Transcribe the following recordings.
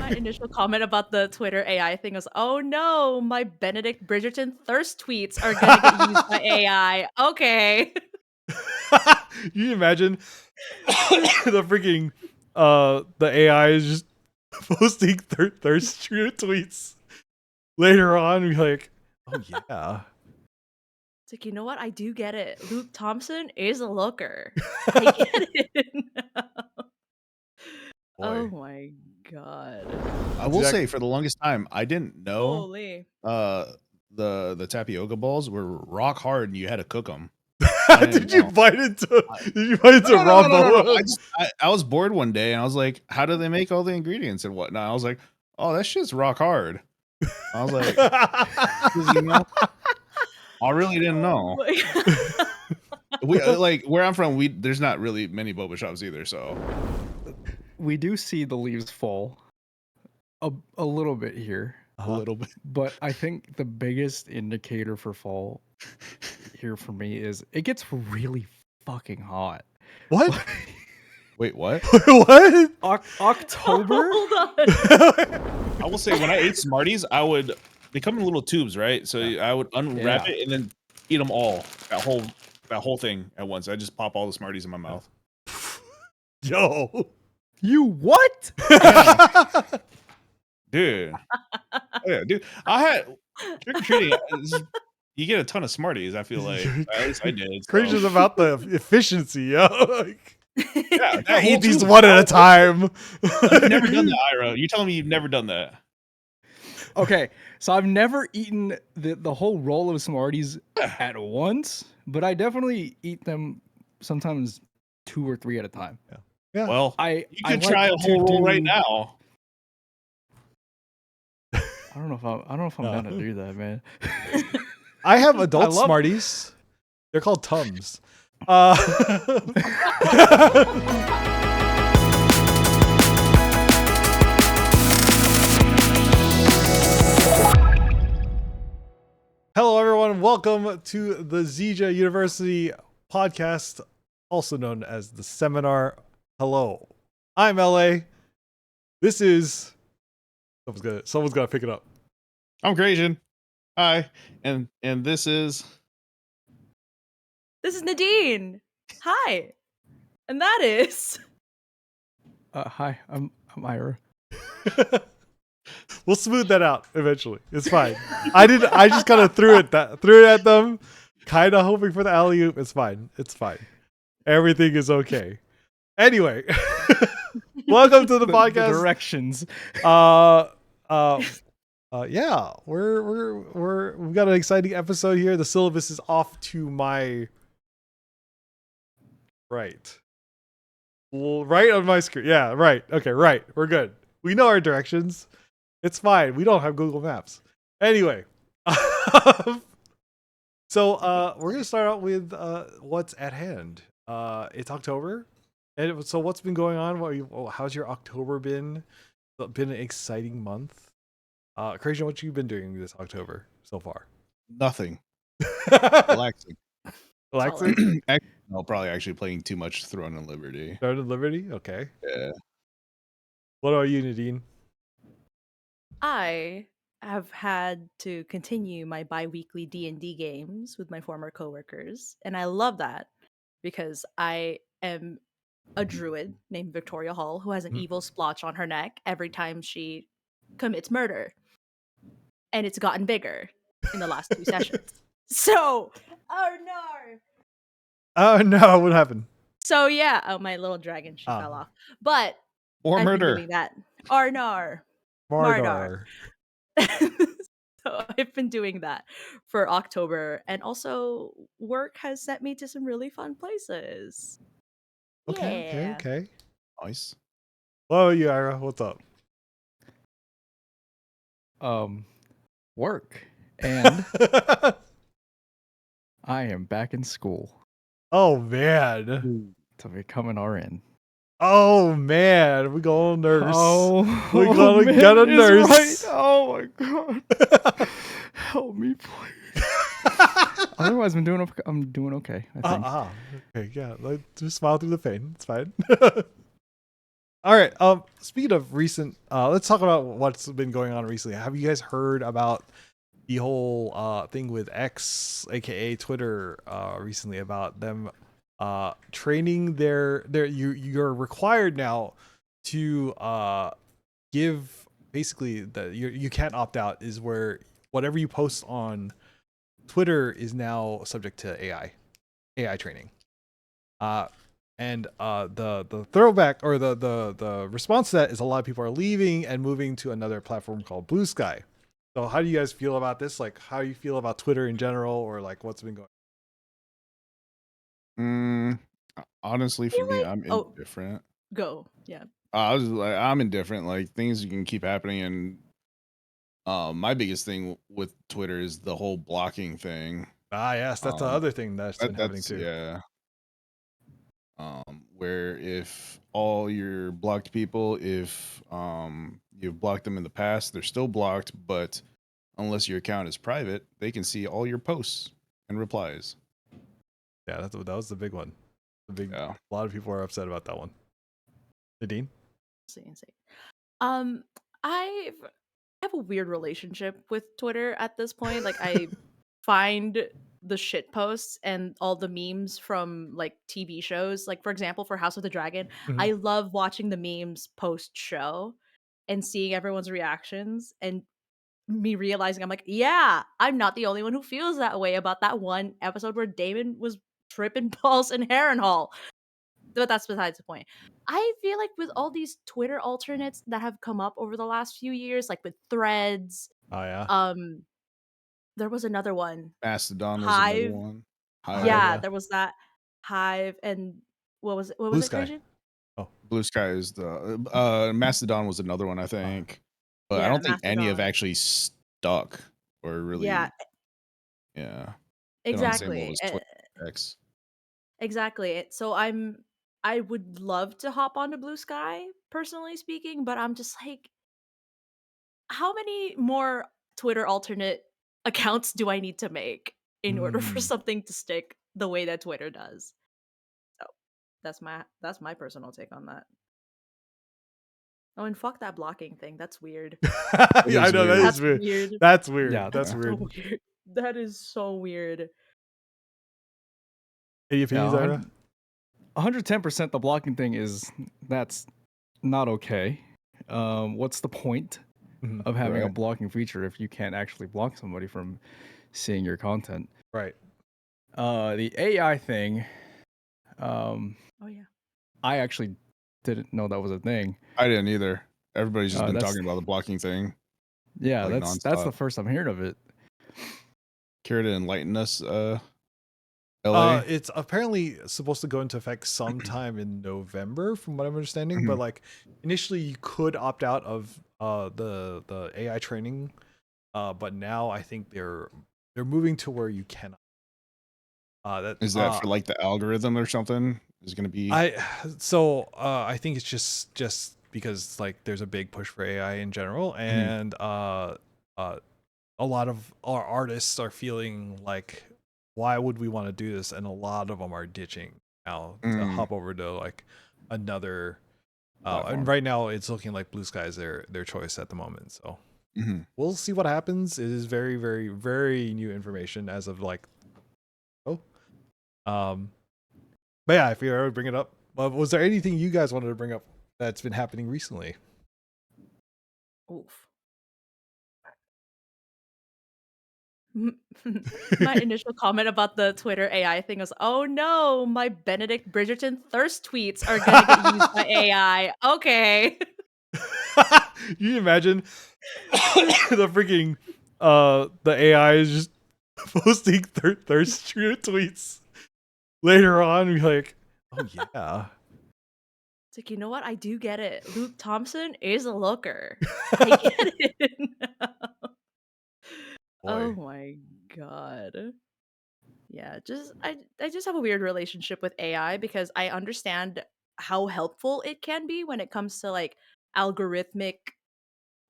My initial comment about the Twitter AI thing was, "Oh no, my Benedict Bridgerton thirst tweets are gonna get used by AI." Okay. You imagine the freaking the AI is just posting thirst tweets later on. Be like, oh yeah. It's like, you know what? I do get it. Luke Thompson is a looker. I get it now. Oh Boy, my god. I will Exactly. say for the longest time, I didn't know Holy. the tapioca balls were rock hard and you had to cook them. Did you bite into raw Bobba? I was bored one day and I was like, how do they make all the ingredients and whatnot? I was like, oh, that shit's rock hard. I was like, you know, I really didn't know. We like where I'm from, there's not really many boba shops either, so We do see the leaves fall a little bit here, a little bit. but I think the biggest indicator for fall here for me is it gets really fucking hot. What? Wait, what? What? October? Hold on. I will say when I ate Smarties, they come in little tubes, right? So I would unwrap it and then eat them all, that whole thing at once. I just pop all the Smarties in my mouth. Yo. You what? Dude. Yeah, dude. I had trick or treating. You get a ton of Smarties, I feel like. At least I did. So. Crazy's about the efficiency, yo. Like, Yeah, I eat these one at a time. You've never done that, Ira. You're telling me you've never done that. Okay, so I've never eaten the whole roll of Smarties at once, but I definitely eat them sometimes 2 or 3 at a time. Yeah. Well, I can try a whole roll right now. I don't know if I'm down to do that, man. I have adult Smarties. They're called Tums. Hello, everyone. Welcome to the ZJA University podcast, also known as the Seminar. Hello, I'm LA. This is someone's gotta pick it up. I'm Crazn. Hi, and this is Nadine. Hi. And that is Hi, I'm Ira. We'll smooth that out eventually. It's fine. I just kind of threw it at them, kind of hoping for the alley oop. It's fine. Everything is okay. Anyway, welcome to the podcast. The directions. Yeah, we've got an exciting episode here. The syllabus is off to my right. Well, right on my screen. Yeah, right. Okay, right. We're good. We know our directions. It's fine. We don't have Google Maps. Anyway, so we're gonna start out with what's at hand. It's October, and so what's been going on? How's your October been? It's been an exciting month. Crazn, what you been doing this October so far? nothing. Relaxing. Relaxing. No, probably actually playing too much Throne and Liberty. Throne and Liberty. Okay. Yeah. What about you, Nadine? I have had to continue my bi-weekly D&D games with my former coworkers, and I love that because I am a druid named Victoria Hall who has an evil splotch on her neck every time she commits murder. And it's gotten bigger in the last 2 sessions. So, oh no. Oh no, what happened? So yeah, my little dragon she fell off. But Or I've murder. been doing that. Arnar. Mardar. So I've been doing that for October, and also work has sent me to some really fun places. Okay. Nice. What about you, Ira? What's up? Work. And I am back in school Oh man. to become an RN. Oh man. We go nurse. Oh, we gonna man, get a it's nurse. right. Oh my god. Help me, please. Otherwise, I'm doing okay. I think. Okay, yeah. Just smile through the pain. It's fine. All right. Speaking of recent, let's talk about what's been going on recently. Have you guys heard about the whole thing with X, aka Twitter, recently about them training you're required now to give basically you can't opt out, is where whatever you post on Twitter is now subject to AI training. And the throwback or the response to that is a lot of people are leaving and moving to another platform called Blue Sky. So how do you guys feel about this? Like, how do you feel about Twitter in general, or like what's been going Honestly, I for feel me, like I'm indifferent. go. Yeah. I was like, I'm indifferent. Like things can keep happening, and my biggest thing with Twitter is the whole blocking thing. on? Yes, that's the Um, other thing that's been happening that's too. yeah. Where if all your blocked people, if you've blocked them in the past, they're still blocked, but unless your account is private, they can see all your posts and replies. Yeah, that was the big one. Yeah. A lot of people are upset about that one. Nadine? Insane. Um, I have a weird relationship with Twitter at this point. Like, I find the shit posts and all the memes from like TV shows. Like, for example, for House of the Dragon, Mhm. I love watching the memes post show and seeing everyone's reactions and me realizing I'm like, yeah, I'm not the only one who feels that way about that one episode where Damon was tripping balls in Harrenhal. But that's besides the point. I feel like with all these Twitter alternates that have come up over the last few years, like with Threads, Oh yeah. um, there was another one, Mastodon was another Hive. one. Hive, Hive. Yeah, yeah. there was that Hive, and what was it? What Blue was it, Sky. Crazn? Oh, Blue Sky is the Mastodon was another one, I think. But I Yeah, don't think any have Mastodon. actually stuck or Yeah, really, yeah, been on the same level exactly. as Twitter X. Exactly. So I would love to hop onto Blue Sky, personally speaking, but I'm just like, how many more Twitter alternate accounts do I need to make in order for Mm. something to stick the way that Twitter does? So that's my personal take on that. Oh, and fuck that blocking thing. That's weird. It Yeah, I is know that weird. is That's weird. weird. That's weird. Yeah, That's yeah, So weird. weird. That is so weird. Any yeah. opinions, Ira? 110% the blocking thing that's not okay. What's the point Mhm. of having a Right. blocking feature if you can't actually block somebody from seeing your content? Right. The AI thing, um, Oh yeah. I actually didn't know that was a thing. I didn't either. Everybody's just been That's talking about the blocking thing yeah, like that's the nonstop. first I'm hearing of it. Care to enlighten us, LA? It's apparently supposed to go into effect sometime in November, from what I'm understanding. But Mhm. like initially, you could opt out of the AI training, but now I think they're moving to where you cannot. That Is that for like the algorithm or something? Is going to be I I think it's just because like there's a big push for AI in general, Mhm. and a lot of our artists are feeling like, why would we want to do this? And a lot of them are ditching now to Mm, hop over to like another. And platform. right now, it's looking like Blue Sky is their choice at the moment. So Mhm. we'll see what happens. It is very, very, very new information as of like, oh, um, but yeah, if you ever bring it up, was there anything you guys wanted to bring up that's been happening recently? Oof. My initial comment about the Twitter AI thing was, "Oh no, my Benedict Bridgerton thirst tweets are gonna get used by AI." Okay. You imagine the freaking the AI is just posting thirst tweets later on. Be like, oh yeah. It's like, you know what? I do get it. Luke Thompson is a looker. I get it now. Oh Boy. my god. Yeah, I just have a weird relationship with AI because I understand how helpful it can be when it comes to like algorithmic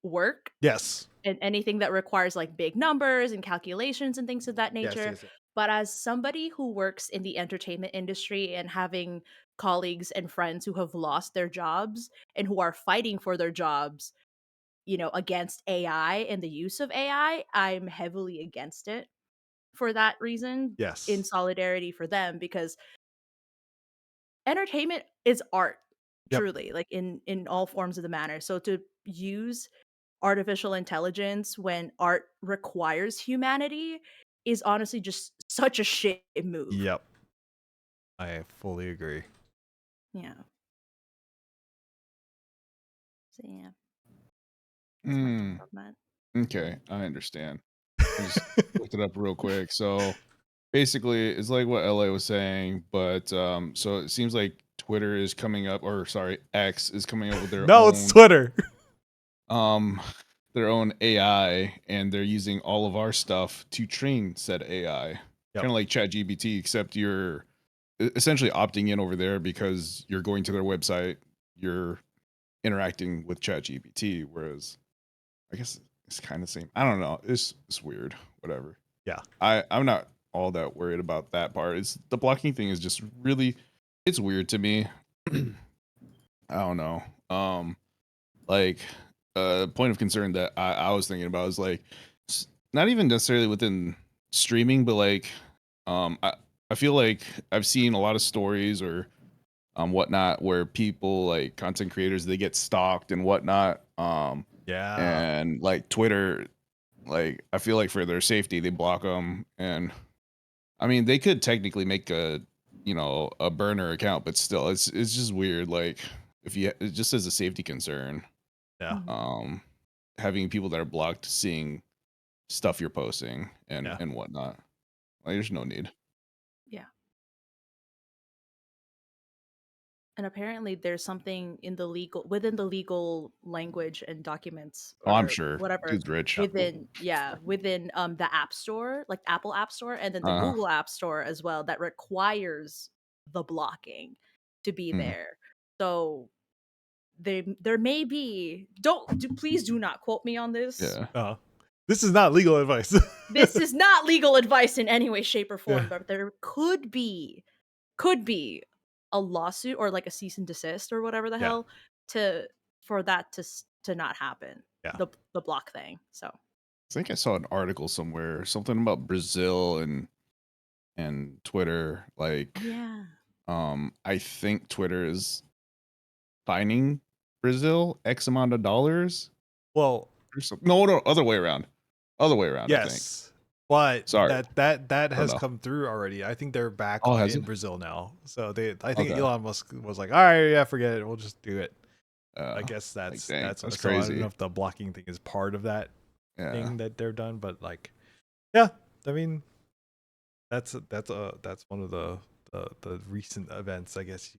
work Yes. and anything that requires like big numbers and calculations and things of that Yes. nature. Yes. But as somebody who works in the entertainment industry and having colleagues and friends who have lost their jobs and who are fighting for their jobs, against AI and the use of AI, I'm heavily against it for that reason, in Yes. solidarity for them, because entertainment is art, Yep. truly, like in all forms of the manner. So to use artificial intelligence when art requires humanity is honestly just such a shit move. Yep. I fully agree. Yeah. So yeah, that's my Hmm. take on that. Okay, I understand. I just looked it up real quick. So basically, it's like what LA was saying, but so it seems like Twitter is coming up, or sorry, X is coming up with No, it's Twitter. um their own AI, and they're using all of our stuff to train said AI. Yep. Kind of like ChatGPT, except you're essentially opting in over there because you're going to their website, you're interacting with ChatGPT, whereas I guess it's kind of the same. I don't know. It's weird. Whatever. Yeah. I'm not all that worried about that part. It's the blocking thing is just really it's weird to me. I don't know. Like point of concern that I was thinking about is like not even necessarily within streaming, but like I feel like I've seen a lot of stories or whatnot where people like content creators they get stalked and whatnot. Yeah. And like Twitter, like I feel like for their safety they block them, and I mean they could technically make a burner account, but still it's just weird. Like if you it just as a safety concern, Yeah. Mhm. having people that are blocked seeing stuff you're posting and Yeah. and whatnot. Like there's no need. Yeah. And apparently there's something within the legal language and documents Oh, I'm or sure. whatever Dude's rich. within the App Store, like Apple App Store, and then the Uh Google App Store as well, that requires the blocking to be hmm. there. So there may be, please do not quote me on this. Yeah. This is not legal advice. This is not legal advice in any way, shape, or form, Yeah. but there could be a lawsuit or like a cease and desist or whatever the Yeah. hell to for that to not happen. Yeah. The block thing. So I think I saw an article somewhere, something about Brazil and Twitter. Like, yeah. I think Twitter is fining Brazil X amount of dollars Well, or something. No, other way around. Other way around, I think. yes. But Sorry. that I don't has know. come through already. I think they're back Oh, has in it? Brazil now. So I think Okay. Elon Musk was like, "All right, yeah, forget it. We'll just do it." I guess Like, dang, that's so I don't know crazy. if the blocking thing is part of that Yeah. thing that they're done, but like, yeah, I mean, that's one of the recent events, I guess.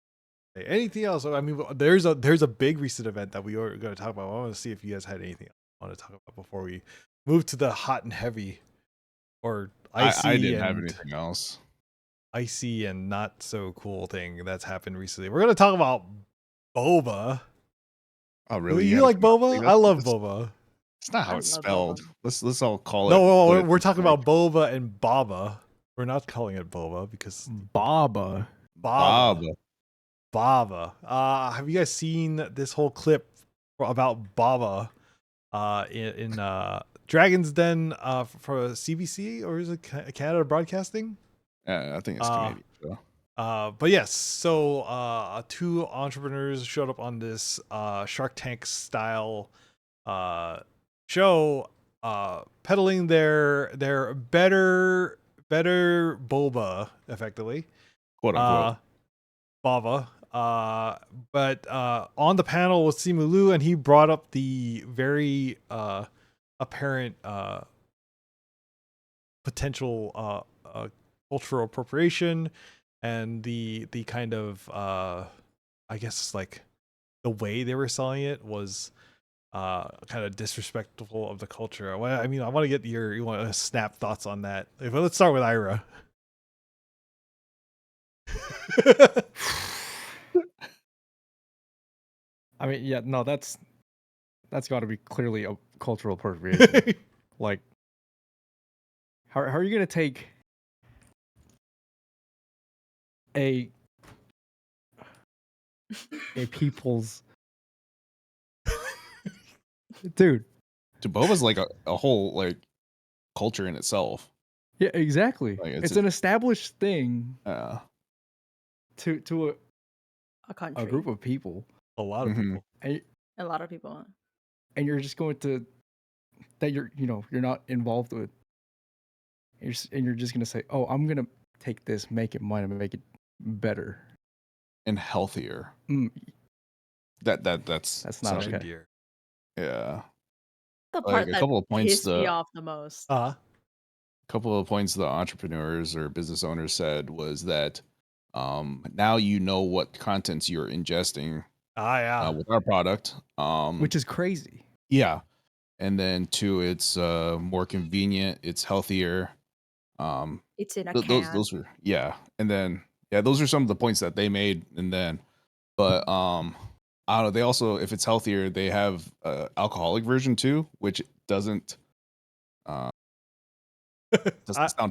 Anything else? I mean, there's a big recent event that we are going to talk about. I want to see if you guys had anything else you want to talk about before we move to the hot and heavy, or I didn't have anything else. icy and not so cool thing that's happened recently. We're going to talk about boba. Oh, really? You had a like boba? I love that's boba. it's not how I it's love spelled. boba. Let's all call it No, what it we're looks talking like. about boba and baba. We're not calling it boba because Bobba. baba. Bob. Baba. Have you guys seen this whole clip about Baba in Dragon's Den for CBC, or is it Canada Broadcasting? Yeah, I think it's Uh Canadian. So. but yes, so two entrepreneurs showed up on this Shark Tank style show, peddling their better boba, effectively. Quote unquote. Bava. But on the panel was Simu Liu, and he brought up the very apparent potential cultural appropriation, and the kind of I guess like the way they were selling it was kind of disrespectful of the culture. I mean, I want to get you want to snap thoughts on that. Let's start with Ira. I mean, yeah, no, that's got to be clearly a cultural appropriation. Like, how are you gonna take a people's dude. Boba's like a whole like culture in itself. Yeah, exactly. Like It's an established thing to A country. a group of people, A lot of people. and, A lot of people. and you're just going to that you're not involved with. You're just gonna say, "Oh, I'm gonna take this, make it mine, and make it better and healthier." Mm, That's That's not Much okay. endear. yeah. The Like part a that couple of points pissed me off the most. couple of points the entrepreneurs or business owners said was that now you know what contents you're ingesting Yeah. with our product, Which is crazy. yeah, and then two, it's more convenient, it's healthier. It's in a Those were and then those are some of the points that they made, and then but I don't know, they also, if it's healthier, they have alcoholic version too, which doesn't sound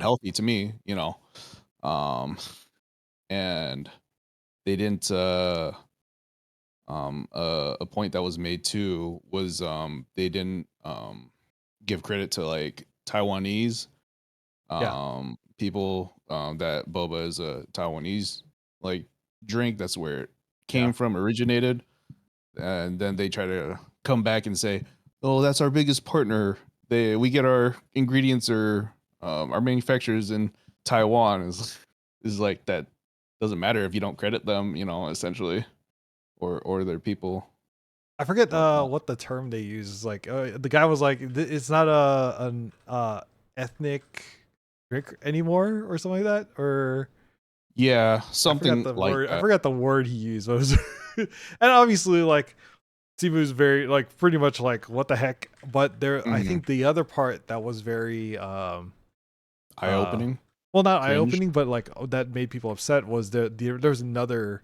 healthy to me, and they didn't a point that was made too was they didn't give credit to like Taiwanese people, that boba is a Taiwanese like drink. That's where it came from, originated, and then they try to come back and say, oh, that's our biggest partner, we get our ingredients or our manufacturers in Taiwan. Is like, that doesn't matter if you don't credit them, essentially, or their people. I forget what the term they use is. Like the guy was like, it's not an ethnic drink anymore or something like that, or something like word. that. I forgot the word he used. But it was and obviously like Simu's very like pretty much like what the heck. But there, I think the other part that was very eye-opening. Well, not eye-opening, but like that made people upset was there's another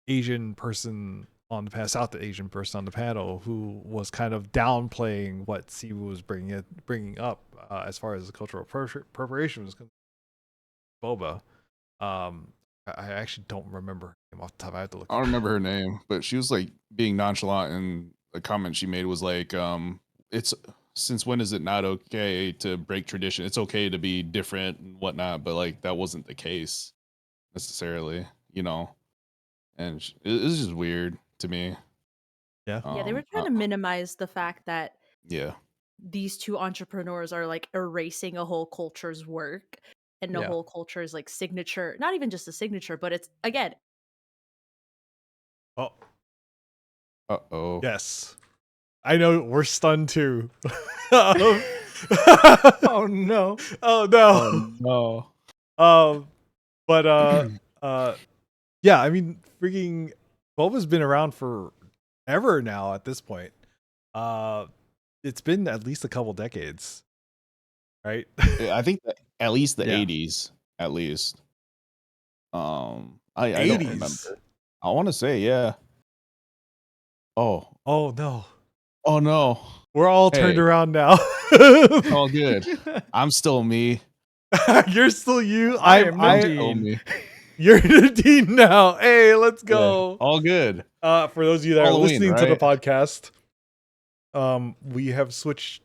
Asian person on the panel, South Asian person on the panel, who was kind of downplaying what Simu was bringing up as far as the cultural appropriation was concerned. Boba. I actually don't remember her name off the top. I have to look. I don't remember her name, but she was like being nonchalant, and the comment she made was like, it's, since when is it not okay to break tradition? It's okay to be different and whatnot, but like that wasn't the case necessarily, and it was just weird to me. Yeah. Yeah, they were trying to minimize the fact that Yeah. these two entrepreneurs are like erasing a whole culture's work and the whole culture's like signature, not even just a signature, but it's again. Oh. Uh-oh. Yes. I know we're stunned too. Oh no. Oh no. But yeah, I mean, freaking Boba's been around for ever now at this point. It's been at least a couple decades, right? I think that at least the 80s, at least. I don't remember. I want to say, yeah. Oh no. Oh no. We're all turned around now. All good. I'm still me. You're still you. I'm still me. You're Nadine now. Hey, let's go. Yeah, all good. For those of you that Halloween, are listening to the right? podcast, we have switched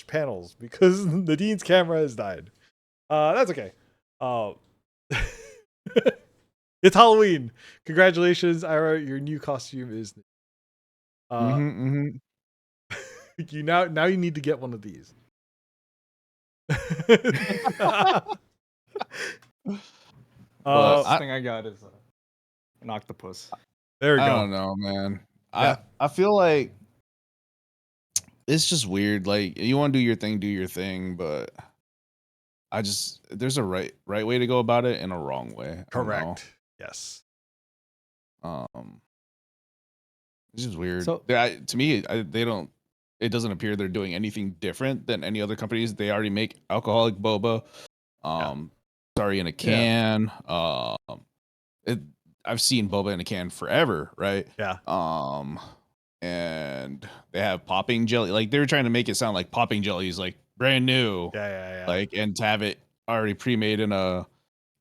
panels because Nadine's camera has died. That's okay. It's Halloween. Congratulations, Ira. Your new costume is you now you need to get one of these. Last thing I got is an octopus. There we go. I don't know, man. Yeah. I feel like it's just weird. Like, you want to do your thing, but there's a right way to go about it and a wrong way. Correct. Yes. It's just weird. So to me, it doesn't appear they're doing anything different than any other companies. They already make alcoholic boba. Sorry, in a can. I've seen boba in a can forever, right? Yeah. And they have popping jelly. Like, they were trying to make it sound like popping jelly is like brand new. Yeah. Like, and to have it already pre-made in a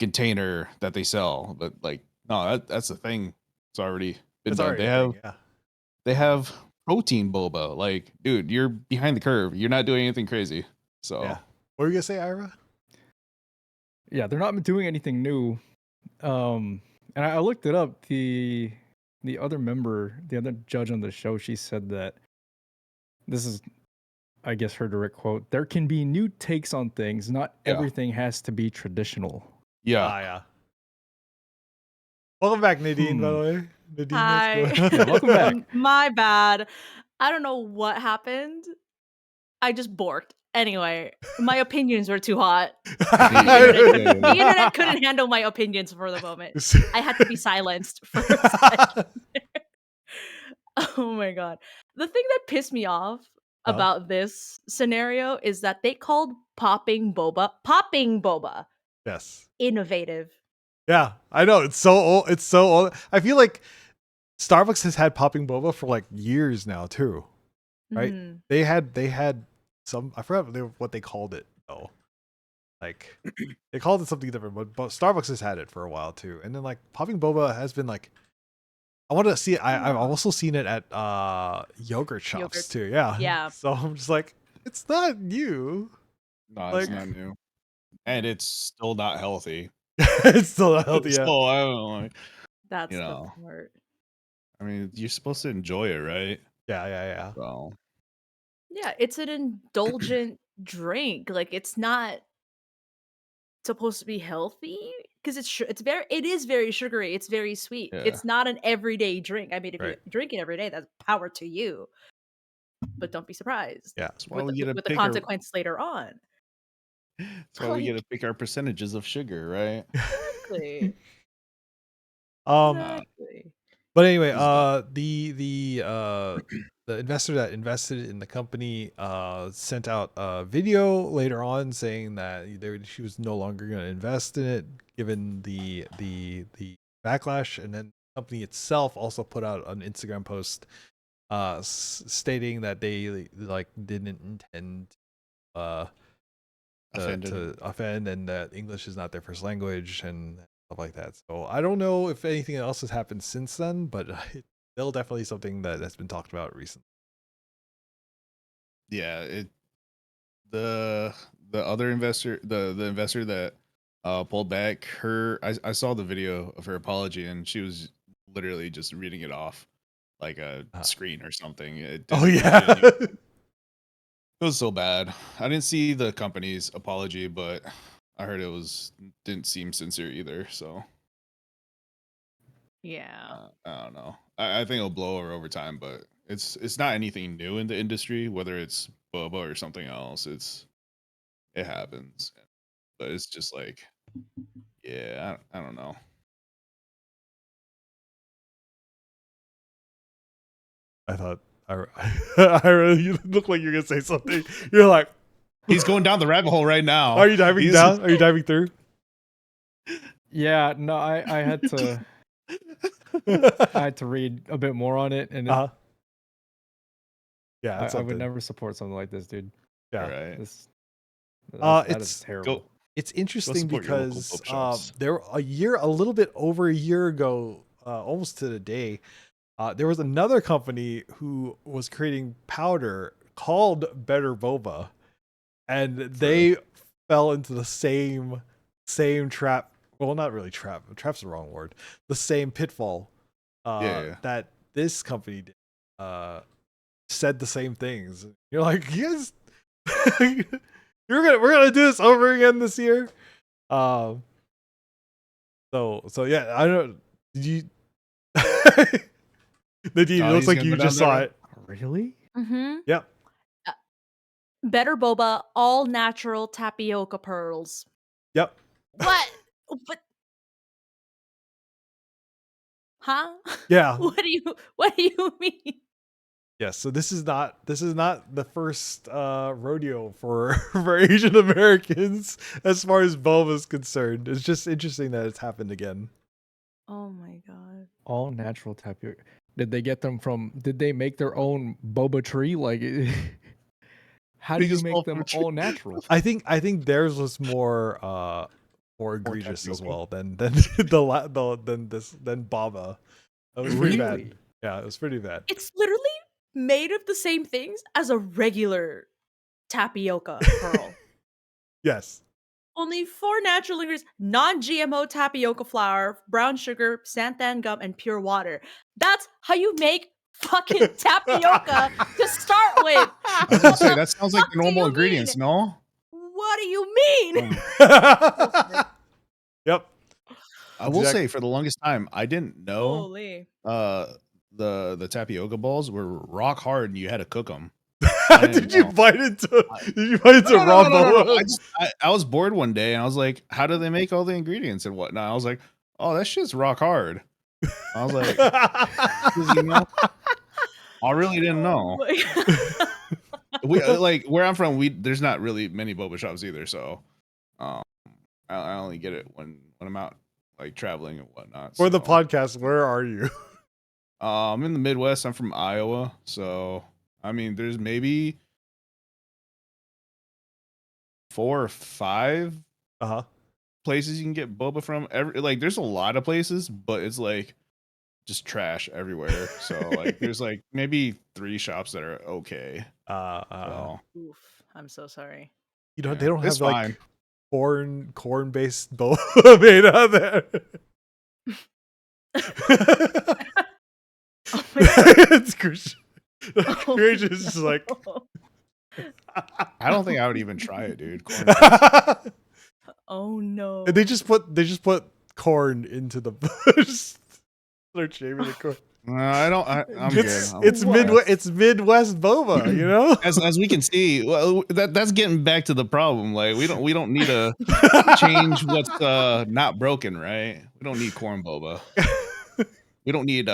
container that they sell. But like, no, that's the thing. It's already been It's done. already a thing, yeah. They have protein boba. Like, dude, you're behind the curve. You're not doing anything crazy. So Yeah. What were you gonna say, Ira? Yeah, they're not doing anything new. And I looked it up. The other member, the other judge on the show, she said that this is, I guess, her direct quote. There can be new takes on things. Not Yeah. everything has to be traditional. yeah. Yeah. Welcome back, Nadine, by the way. Nadine, Hi. what's going on? Yeah, welcome back. My bad. I don't know what happened. I just borked. Anyway, my opinions were too hot. The internet couldn't handle my opinions for the moment. I had to be silenced for a second. Oh my god. The thing that pissed me off about this scenario is that they called popping boba Yes. innovative. Yeah, I know. It's so old. It's so old. I feel like Starbucks has had popping boba for like years now too, right? Mhm. They had some. I forgot what they called it though. Like they called it something different, but Starbucks has had it for a while too. And then like popping boba has been like, I want to see it. I've also seen it at yogurt shops too. Yeah. Yeah. So I'm just like, it's not new. No, Like- it's not new. And it's still not healthy. It's still not healthy. Yeah. So I don't know. Like, That's You the know. part. I mean, you're supposed to enjoy it, right? Yeah. So Yeah, it's an indulgent drink. Like it's not supposed to be healthy because it is very sugary. It's very sweet. Yeah. It's not an everyday drink. I mean, if Right. you drink it every day, that's power to you. But don't be surprised. Yeah. that's why we get to with the pick consequence later on. That's why we get to pick our percentages of sugar, right? Exactly. Exactly. But anyway, Is that- the investor that invested in the company sent out a video later on saying that she was no longer going to invest in it given the backlash, and then the company itself also put out an Instagram post stating that they like didn't intend to offend, and that English is not their first language and stuff like that. So I don't know if anything else has happened since then, but it's still definitely something that has been talked about recently. Yeah, the other investor, the investor that pulled back, I saw the video of her apology, and she was literally just reading it off like a screen or something. Oh yeah. It was so bad. I didn't see the company's apology, but I heard didn't seem sincere either. So Yeah. I don't know. I think it'll blow over time, but it's not anything new in the industry. Whether it's boba or something else, it happens. But it's just like, yeah, I don't know. I thought I really, you look like you're gonna say something. You're like, He's going down the rabbit hole right now. are you diving down? Are you diving through? Yeah, no, I had to read a bit more on it, and Yeah, I it's would something. never support something like this, dude. Yeah. Right. That is It's terrible. It's interesting support your local because book shops. there a little bit over a year ago, almost to the day, there was another company who was creating powder called Better Boba, and they fell into the same trap. Well, not really trap. Trap's the wrong word. The same pitfall that this company did. Said the same things. You're like, yes, we're gonna do this over again this year. So yeah, I don't. Did you? Nadine, it looks like you just saw it. Really? Mm-hmm. Yep. Better boba, all natural tapioca pearls. Yep. What? What? Huh? Yeah. What do you mean? Yes. So this is not the first rodeo for Asian Americans as far as boba is concerned. It's just interesting that it's happened again. Oh my god. All natural tapioca. Did they make their own boba tree? Like, how do you Biggest make them boba tree. all natural? I think theirs was more more egregious as tapioca. well than than Bobba. That was pretty bad. Really? Yeah, it was pretty bad. It's literally made of the same things as a regular tapioca pearl. Yes. Only 4 natural ingredients: non-GMO tapioca flour, brown sugar, xanthan gum, and pure water. That's how you make fucking tapioca to start with. I was gonna What say the that sounds like fuck the do normal you mean? ingredients, no? What do you mean? Yep. I will Exact- say for the longest time, I didn't know Holy. the tapioca balls were rock hard and you had to cook them. I didn't Did you know. bite into? Did you bite into No, no, raw no, no, no, no. Bobba? I was bored one day and I was like, how do they make all the ingredients and whatnot? I was like, oh, that shit's rock hard. I was like, you know, I really didn't know. We like where I'm from, there's not really many boba shops either, so um, I only get it when I'm out like traveling and whatnot. For the so. podcast, where are you? I'm in the Midwest. I'm from Iowa, so I mean, there's maybe 4 or 5 Uh-huh. places you can get boba from. Like, there's a lot of places, but it's like just trash everywhere. So like, there's like maybe 3 shops that are okay. So, Oof. I'm so sorry. You know, yeah, they don't it's have like fine. corn based boba made out there. Oh my god. It's Christian. Christian is just like I don't think I would even try it, dude. Corn Oh no. they just put corn into the They're shaving the corn. No, I don't. I'm It's good. it's Midwest boba, you know? As we can see, well, that's getting back to the problem. Like, we don't need to change what's not broken, right? We don't need corn boba. We don't need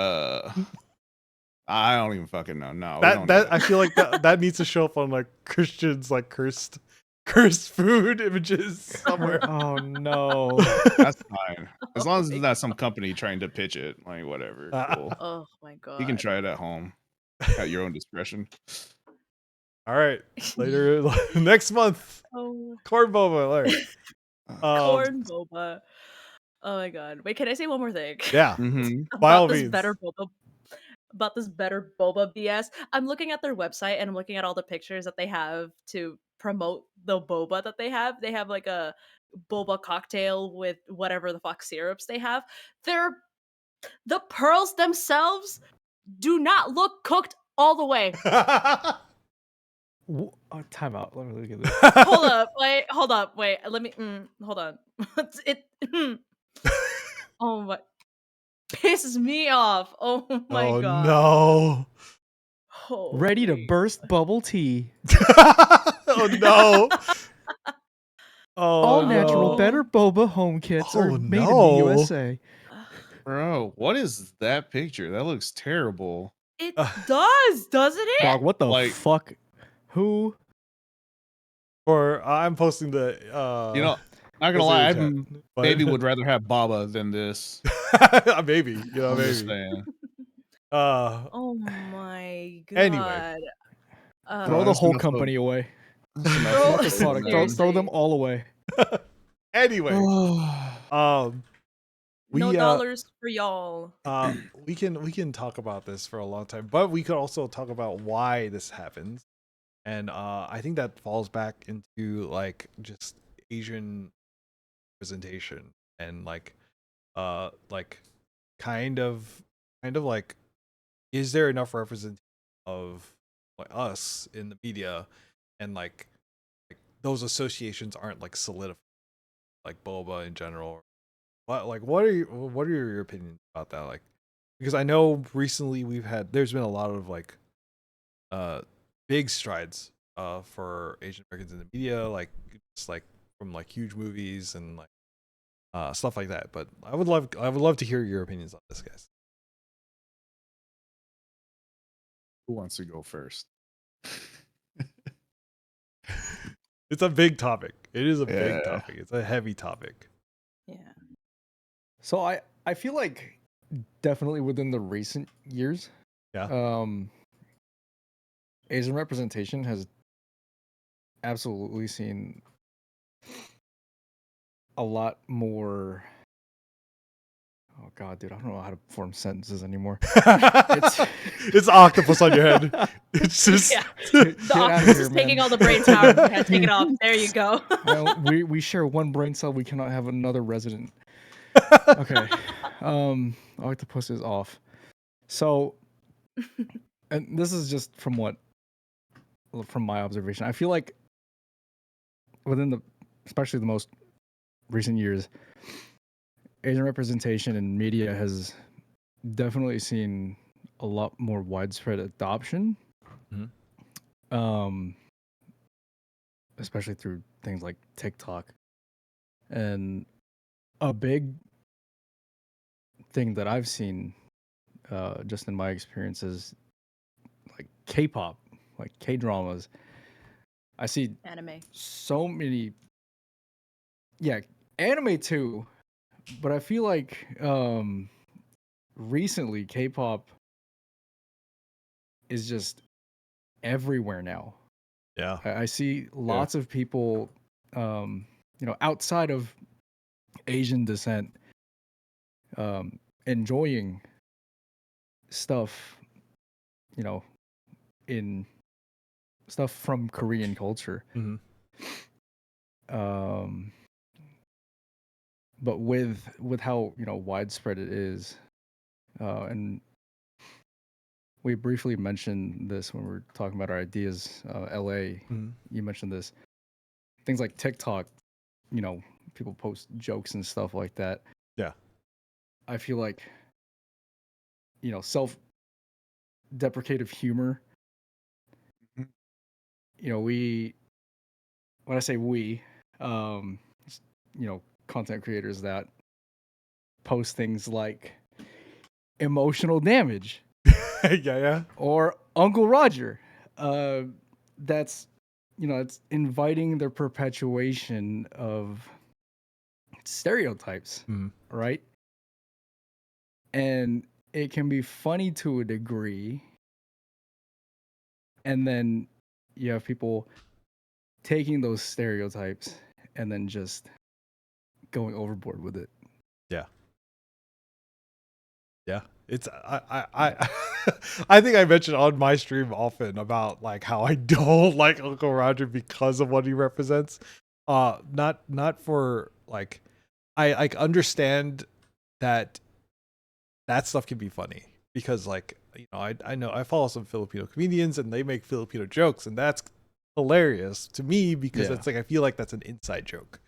I don't even fucking know. No, we don't need That it. I feel like that needs to show up on like Christian's like cursed food images somewhere. Oh no. That's fine. As long as it's not some company trying to pitch it, like whatever. Cool. Oh my god. You can try it at home at your own discretion. All right, later next month, Oh, corn boba. All right. corn boba. Oh my god. Wait, can I say one more thing? Yeah, Mm-hmm. by all About this means. better boba BS. I'm looking at their website and I'm looking at all the pictures that they have to promote the boba that they have. They have like a boba cocktail with whatever the fuck syrups they have. The pearls themselves do not look cooked all the way. Time out. Let me look at this. Hold up, wait. Let me hold on. Oh my, pisses me off. Oh my Oh god. no. Ready to Holy- burst bubble tea. Oh no. Oh, All natural, no. better boba home kits are Oh, made no. in the USA. Bro, what is that picture? That looks terrible. It does, doesn't it? Dog, what the Like- fuck? Who? Or I'm posting the You know, not gonna lie, I maybe would would rather have Bobba than this. maybe, you know, I'm just maybe. saying. Oh my god. Anyway. Throw the that's whole enough company away. That's enough Bro, of The this product. then. Throw them all away. Anyway, no we dollars for y'all. we can talk about this for a long time, but we could also talk about why this happens. And I think that falls back into like just Asian representation and like kind of like, is there enough representation of like us in the media, and like those associations aren't like solidified, like boba in general. What are your opinions about that? Like, because I know recently there's been a lot of like big strides for Asian Americans in the media, like just like from like huge movies and like stuff like that. But I would love to hear your opinions on this, guys. Who wants to go first? It's a big topic. It is a big Yeah. topic. It's a heavy topic. Yeah. So I feel like definitely within the recent years, Yeah. Asian representation has absolutely seen a lot more. Oh god, dude, I don't know how to form sentences anymore. It's octopus on your head. It's just Yeah. Get The out of octopus here, is taking man. all the brain power from my head. Take it off. There you go. We share one brain cell. We cannot have another resident. Okay. Octopus is off. So, and this is just from my observation. I feel like especially the most recent years, Asian representation in media has definitely seen a lot more widespread adoption. Mhm. Especially through things like TikTok. And a big thing that I've seen, just in my experiences, like K-pop, like K-dramas. I see Anime. so many, yeah, anime too, but I feel like recently K-pop is just everywhere now. Yeah. I see lots of people, outside of Asian descent, enjoying stuff, in stuff from Korean culture. Mhm. But with how widespread it is, and we briefly mentioned this when we were talking about our ideas. LA, Mhm. you mentioned this. Things like TikTok, people post jokes and stuff like that. Yeah. I feel like, self-deprecative humor. Mhm. When I say we, s- content creators that post things like emotional damage Yeah. or Uncle Roger. That's it's inviting the perpetuation of stereotypes, Mhm. right? And it can be funny to a degree, and then you have people taking those stereotypes and then just going overboard with it. Yeah. Yeah. It's I I think I mentioned on my stream often about like how I don't like Uncle Roger because of what he represents. Not for like I like understand that stuff can be funny because like I know I follow some Filipino comedians and they make Filipino jokes and that's hilarious to me because Yeah. it's like I feel like that's an inside joke.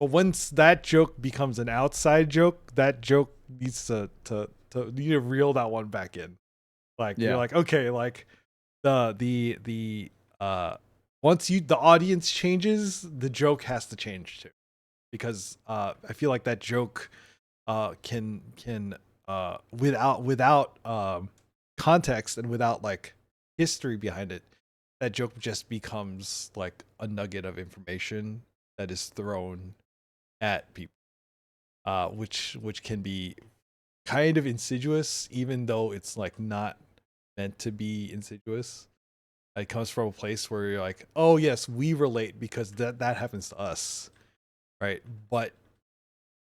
But once that joke becomes an outside joke, that joke needs to you need to reel that one back in. Like you're Yeah. like, okay, like the once the audience changes, the joke has to change too. Because I feel like that joke can without context and without like history behind it, that joke just becomes like a nugget of information that is thrown at people, which can be kind of insidious, even though it's like not meant to be insidious. It comes from a place where you're like, oh yes, we relate because that happens to us, right? But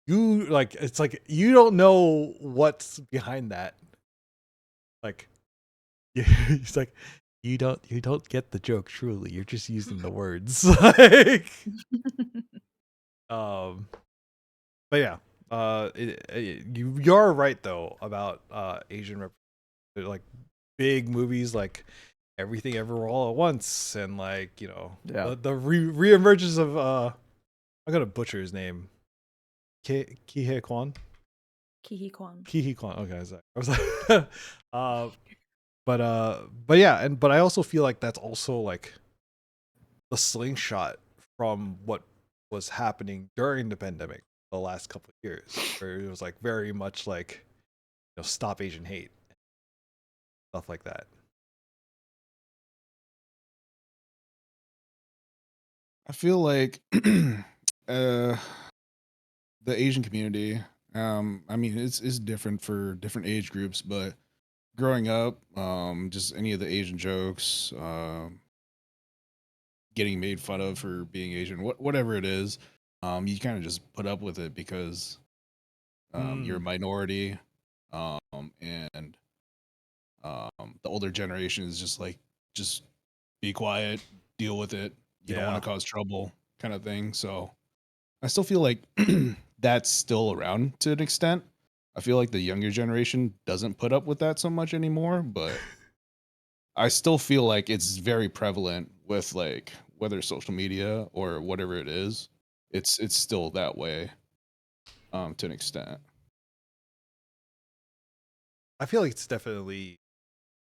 you like it's like you don't know what's behind that. Like it's like you don't get the joke truly. You're just using the words. Like um but yeah, you're right though about Asian like big movies like Everything Everywhere All at Once and like Yeah. the reemergence of I'm gonna butcher his name, Kihei Kwan. Kihi Kwan. Kihi Kwan. Okay, I was like, but yeah, but I also feel like that's also like the slingshot from what was happening during the pandemic the last couple of years, where it was like very much like stop Asian hate, stuff like that. I feel like the Asian community, I mean, it's different for different age groups, but growing up, just any of the Asian jokes, getting made fun of for being Asian, whatever it is, You kind of just put up with it because you're a minority, and the older generation is just like, just be quiet, deal with it. You don't want Yeah. to cause trouble, kind of thing. So I still feel like that's still around to an extent. I feel like the younger generation doesn't put up with that so much anymore, but I still feel like it's very prevalent with like whether social media or whatever it is. It's still that way to an extent. I feel like it's definitely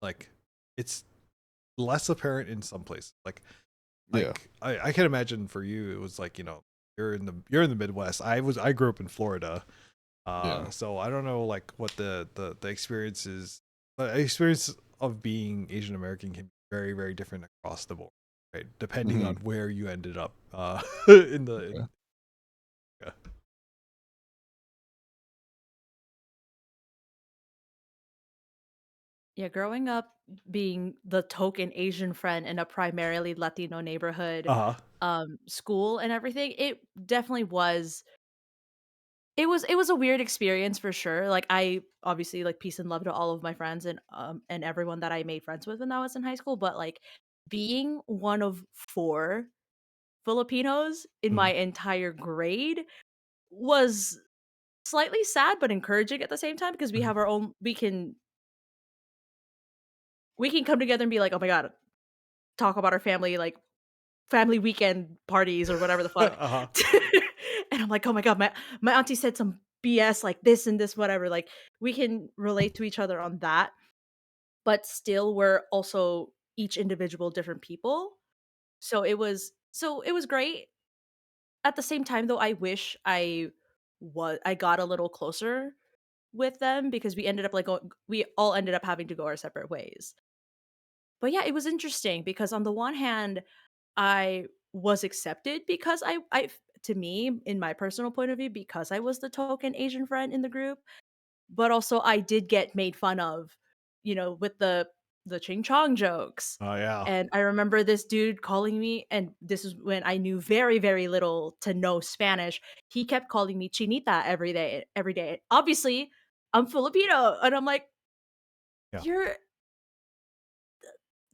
like it's less apparent in some places. Yeah. I can imagine for you it was like, you're in the Midwest. I grew up in Florida. Yeah. So I don't know like what the experience is. The experience of being Asian American can be very, very different across the board, right? Depending on Hmm. where you ended up in the Yeah. yeah. Yeah, growing up being the token Asian friend in a primarily Latino neighborhood, Uh-huh. school and everything, it definitely was it was a weird experience for sure. Like I obviously like peace and love to all of my friends and everyone that I made friends with when I was in high school, but like being one of four Filipinos in my Mhm. entire grade was slightly sad but encouraging at the same time because we Mhm. have our own we can come together and be like, "Oh my god, talk about our family like family weekend parties or whatever the fuck." Uh-huh. And I'm like, "Oh my god, my auntie said some BS like this and this whatever." Like we can relate to each other on that, but still we're also each individual different people. So it was great. At the same time though, I wish I got a little closer with them because we all ended up having to go our separate ways. But yeah, it was interesting because on the one hand, I was accepted because to me, in my personal point of view, because I was the token Asian friend in the group, but also I did get made fun of, with the ching chong jokes. Oh yeah. And I remember this dude calling me, and this is when I knew very, very little to no Spanish. He kept calling me chinita every day, every day. Obviously, I'm Filipino, and I'm like, Yeah. you're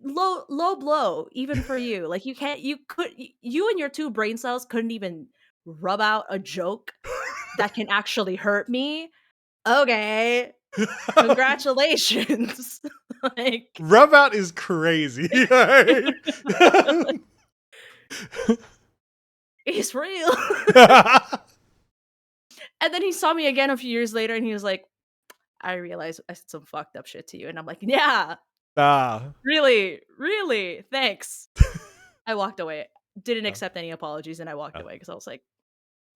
low blow even for you. Like you and your two brain cells couldn't even rub out a joke that can actually hurt me. Okay, congratulations. Like Rub out is crazy. it's real. And then he saw me again a few years later and he was like, I realized I said some fucked up shit to you. And I'm like, yeah, Ah. really, really, thanks. I walked away. Didn't Yeah. accept any apologies and I walked Yeah. away because I was like,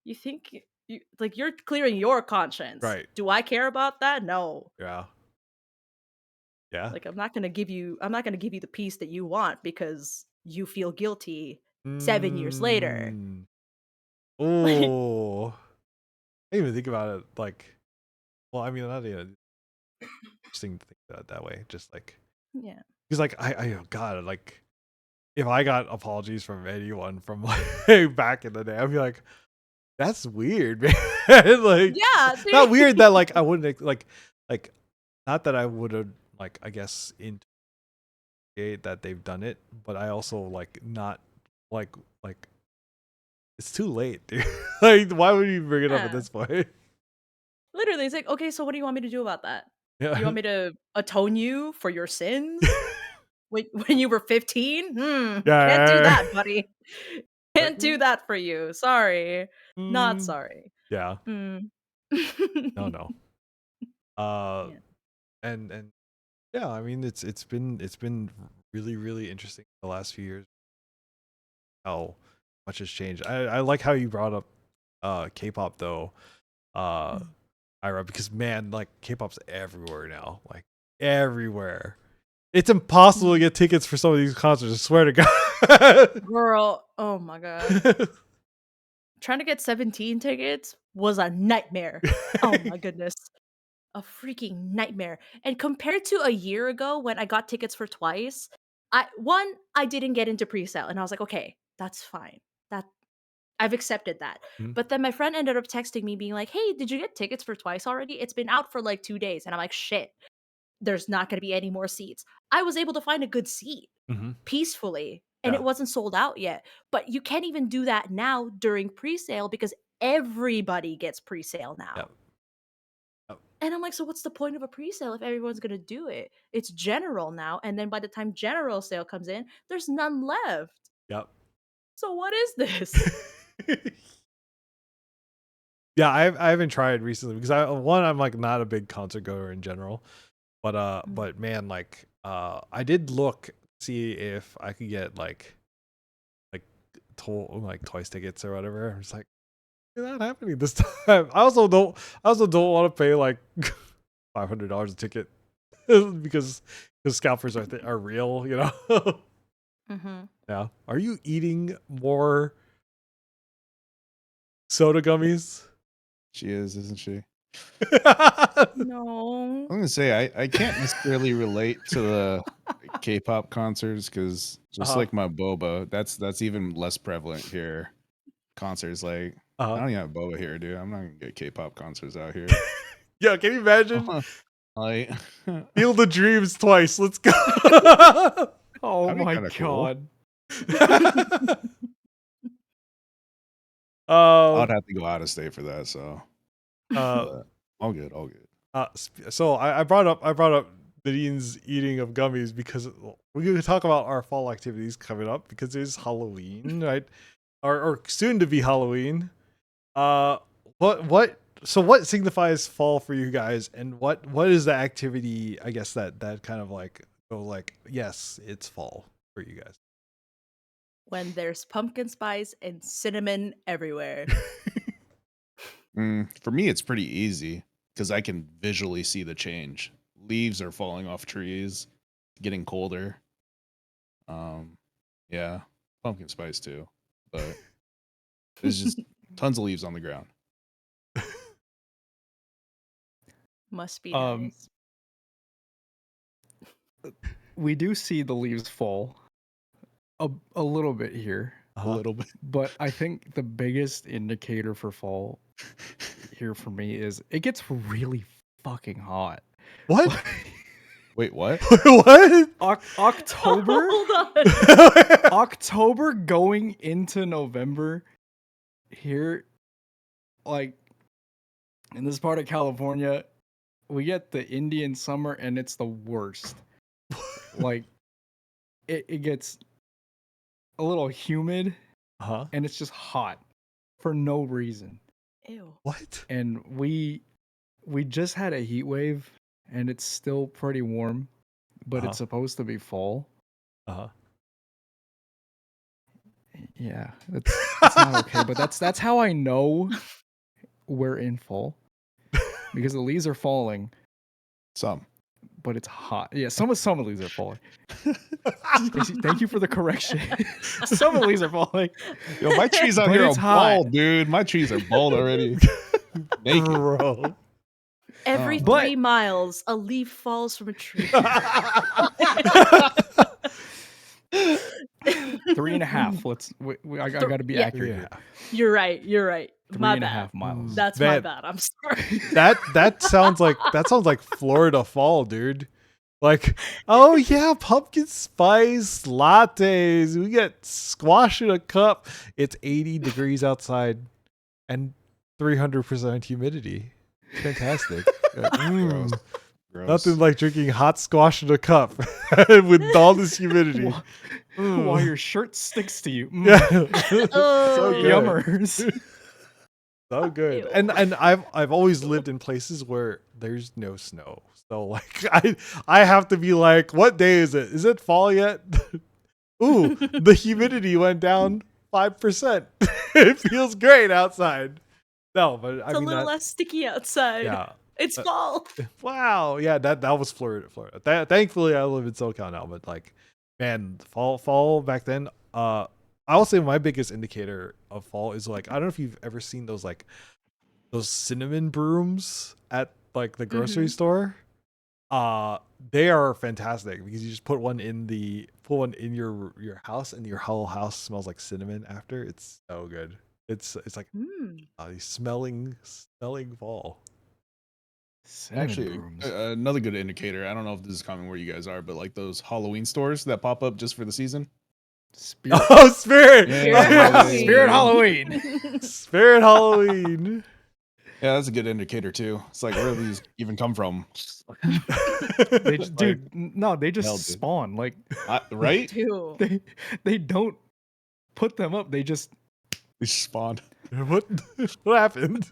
you think you're clearing your conscience. Right. Do I care about that? No. Yeah. Yeah. Like I'm not going to give you the peace that you want because you feel guilty 7 years later. Mm. Like Oh. I didn't even think about it like, well, I mean, not even interesting to think about it that way. Just like, yeah. because like oh god, like if I got apologies from anyone from like back in the day, I'd be like, that's weird, man. Like, Yeah, not see? weird that like I wouldn't like not that I would have like I guess integrate that they've done it, but I also like not like it's too late, dude. Like, why would you bring it up at Yeah. this point? Literally, it's like, "Okay, so what do you want me to do about that? You Yeah. want me to atone you for your sins when you were 15? Can't do Yeah. that, buddy. Like, Can't do that for you. Sorry. Not mm, sorry." yeah. Mm. No, no. Uh, Yeah. and yeah, I mean, it's been really, really interesting the last few years how much has changed. I like how you brought up K-pop though, uh, Mm. Ira, because man, like K-pop's everywhere now, like everywhere. It's impossible to Mm. get tickets for some of these concerts. I swear to God. Girl, oh my god. Trying to get 17 tickets was a nightmare. Oh my goodness. A freaking nightmare. And compared to a year ago when I got tickets for twice, I didn't get into pre-sale and I was like, "Okay, that's fine. That I've accepted that. Mhm. But then my friend ended up texting me being like, "Hey, did you get tickets for Twice already? It's been out for like 2 days." And I'm like, "Shit, there's not going to be any more seats." I was able to find a good seat Mhm. peacefully, and Yeah. it wasn't sold out yet. But you can't even do that now during pre-sale because everybody gets pre-sale Yeah. now. Yep. And I'm like, so what's the point of a pre-sale if everyone's going to do it? It's general now, and then by the time general sale comes in, there's none left. Yep. So what is this? Yeah, I haven't tried recently because I'm like not a big concert goer in general, but man, like I did look see if I could get like like Twice tickets or whatever. I'm just like, not happening this time. I also don't want to pay like $500 a ticket because scalpers are real, you know. Mm-hmm. Yeah. Are you eating more soda gummies? She is, isn't she? No. I'm gonna say I can't necessarily relate to the K-pop concerts because just Uh-huh. like my boba, that's even less prevalent here. Concerts like I Uh-huh. don't even have boba here, dude. I'm not gonna get K-pop concerts out here. Yeah, can you imagine? Like Feel the dreams twice. Let's go. Oh that'd be my kind of cool. god. I'd um have to go out of state for that, so uh but all good, all good. so I brought up Nadine's eating of gummies because we're going to talk about our fall activities coming up because it's Halloween, right? Or soon to be Halloween. Uh, what signifies fall for you guys, and what is the activity? I guess that kind of like go like yes, it's fall for you guys. When there's pumpkin spice and cinnamon everywhere. For me, it's pretty easy because I can visually see the change. Leaves are falling off trees, getting colder. Yeah, pumpkin spice too, but there's just tons of leaves on the ground. Must be Um, nice. we do see the leaves fall a little bit here, A Uh-huh. little bit. but I think the biggest indicator for fall here for me is it gets really fucking hot. What? Wait, what? What? October, Hold on. October going into November here, like in this part of California, we get the Indian summer and it's the worst. Like it gets a little humid Huh? and it's just hot for no reason. Ew. What? And we just had a heat wave and it's still pretty warm, but Uh-huh. it's supposed to be fall. Uh-huh. Yeah, that's not okay, but that's how I know we're in fall because the leaves are falling, Some. but it's hot. Yeah, some of the leaves are falling. Casey, thank you for the correction. Some of the leaves are falling. Yo, my trees out But here are it's hot. bald, dude. My trees are bald already. Naked. Bro. Every But- 3 miles, a leaf falls from a tree. 3.5. I got to be accurate here. You're right. You're right. My bad. 3.5 miles. That's my Man. bad. I'm sorry. That sounds like Florida fall, dude. Like, oh yeah, pumpkin spice lattes. We get squash in a cup. It's 80 degrees outside and 300% humidity. Fantastic. Gross. Gross. Nothing like drinking hot squash in a cup with all this humidity. While your shirt sticks to you. Yeah. Oh, So good. Yummers. So good. Ew. And I've always lived in places where there's no snow. So like I have to be like, what day is it? Is it fall yet? Ooh, the humidity went down 5%. It feels great outside. No, but It's I a mean little that, less sticky outside. yeah. It's fall. Wow. Yeah, that was Florida. Thankfully I live in SoCal now, but like man, fall back then, I will say my biggest indicator of fall is like I don't know if you've ever seen those like those cinnamon brooms at like the grocery store. They are fantastic because you just put one in your house and your whole house smells like cinnamon after. It's so good. It's like Hmm. smelling fall. Cinnamon Actually, brooms. another good indicator. I don't know if this is common where you guys are, but like those Halloween stores that pop up just for the season. Spirit. Oh, Spirit! Yeah. Spirit Halloween. Spirit Halloween. Yeah, that's a good indicator too. It's like, where do these even come from? They just, dude, no, they just nailed it. spawn. Like, Right? Dude. they don't put them up. They just They spawned. what happened?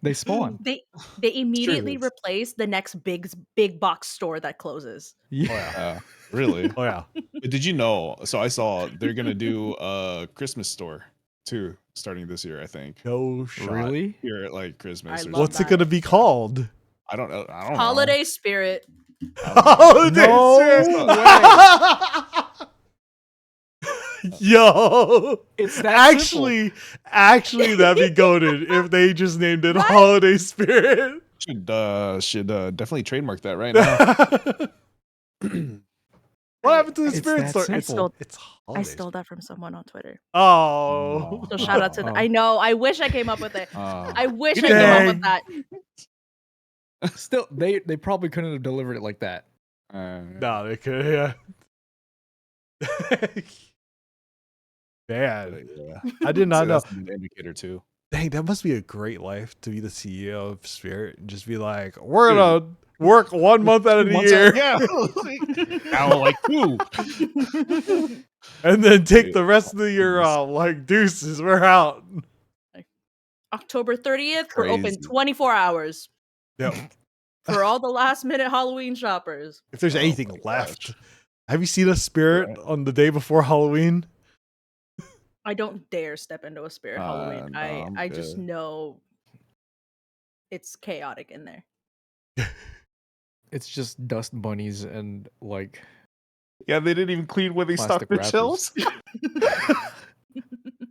they spawn. They immediately it's- replace the next big box store that closes. Yeah. Really? Oh yeah. But did you know? So I saw they're gonna do a Christmas store too, starting this year. I think No shot. Really? here at like Christmas. I or love What's it that. gonna be called? I don't know. I don't Holiday Spirit. Holiday No Spirit. way. Yo, It's that actually, that'd be goated if they just named it Right? Holiday Spirit. Should definitely trademark that right now. What happened to the It's Spirit that Store? simple. It's I holiday. stole that from someone on Twitter. Oh, So shout out to them. Oh. I know. I wish I came up with it. I wish I You came up didn't. with that. Still, they probably couldn't have delivered it like that. no, they could. Yeah. Man, I did not know. That's an indicator too. Dang, that must be a great life to be the CEO of Spirit and just be like, we're gonna work 1 month out of the year, Yeah. Now like 2. and then take the rest of the year off. Like deuces, we're out. October 30th, we're open Crazy. 24 hours Yep. for all the last minute Halloween shoppers. If there's Oh anything my left, gosh. have you seen a Spirit Right. on the day before Halloween? I don't dare step into a Spirit Halloween. no, I'm I just good. know it's chaotic in there. It's just dust bunnies and like Yeah, they didn't even clean when they Plastic stocked their wrappers. shelves.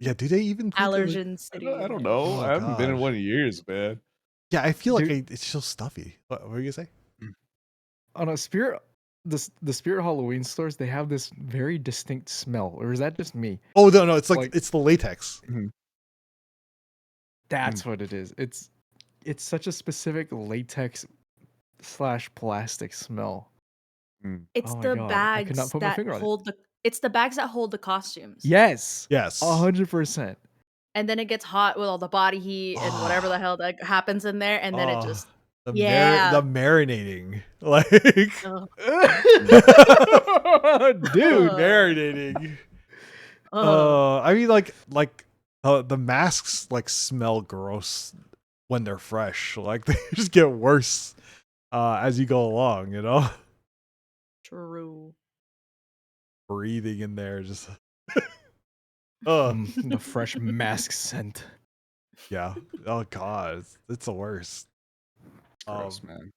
Yeah, do they even clean their- Allergen City. I don't and- know. Oh, I haven't been in gosh. one in years, man. Yeah, I feel like Dude. it's so stuffy. What were you gonna say? on a spirit. The Spirit Halloween stores, they have this very distinct smell, or is that just me? Oh no, it's like Like- it's the latex. That's what it is. It's such a specific latex / plastic smell. It's Oh my the God, I could not bags put my that finger on it. hold the. It's the bags that hold the costumes. Yes, Yes. 100%. And then it gets hot with all the body heat and whatever the hell that happens in there, and then it Oh, just. the Yeah. the marinating, like Ugh. Dude, marinating. Ugh. I mean, like the masks like smell gross when they're fresh. Like they just get worse as you go along. You know, True. breathing in there just. the fresh mask scent. Yeah. Oh god, it's the worst. Gross, man.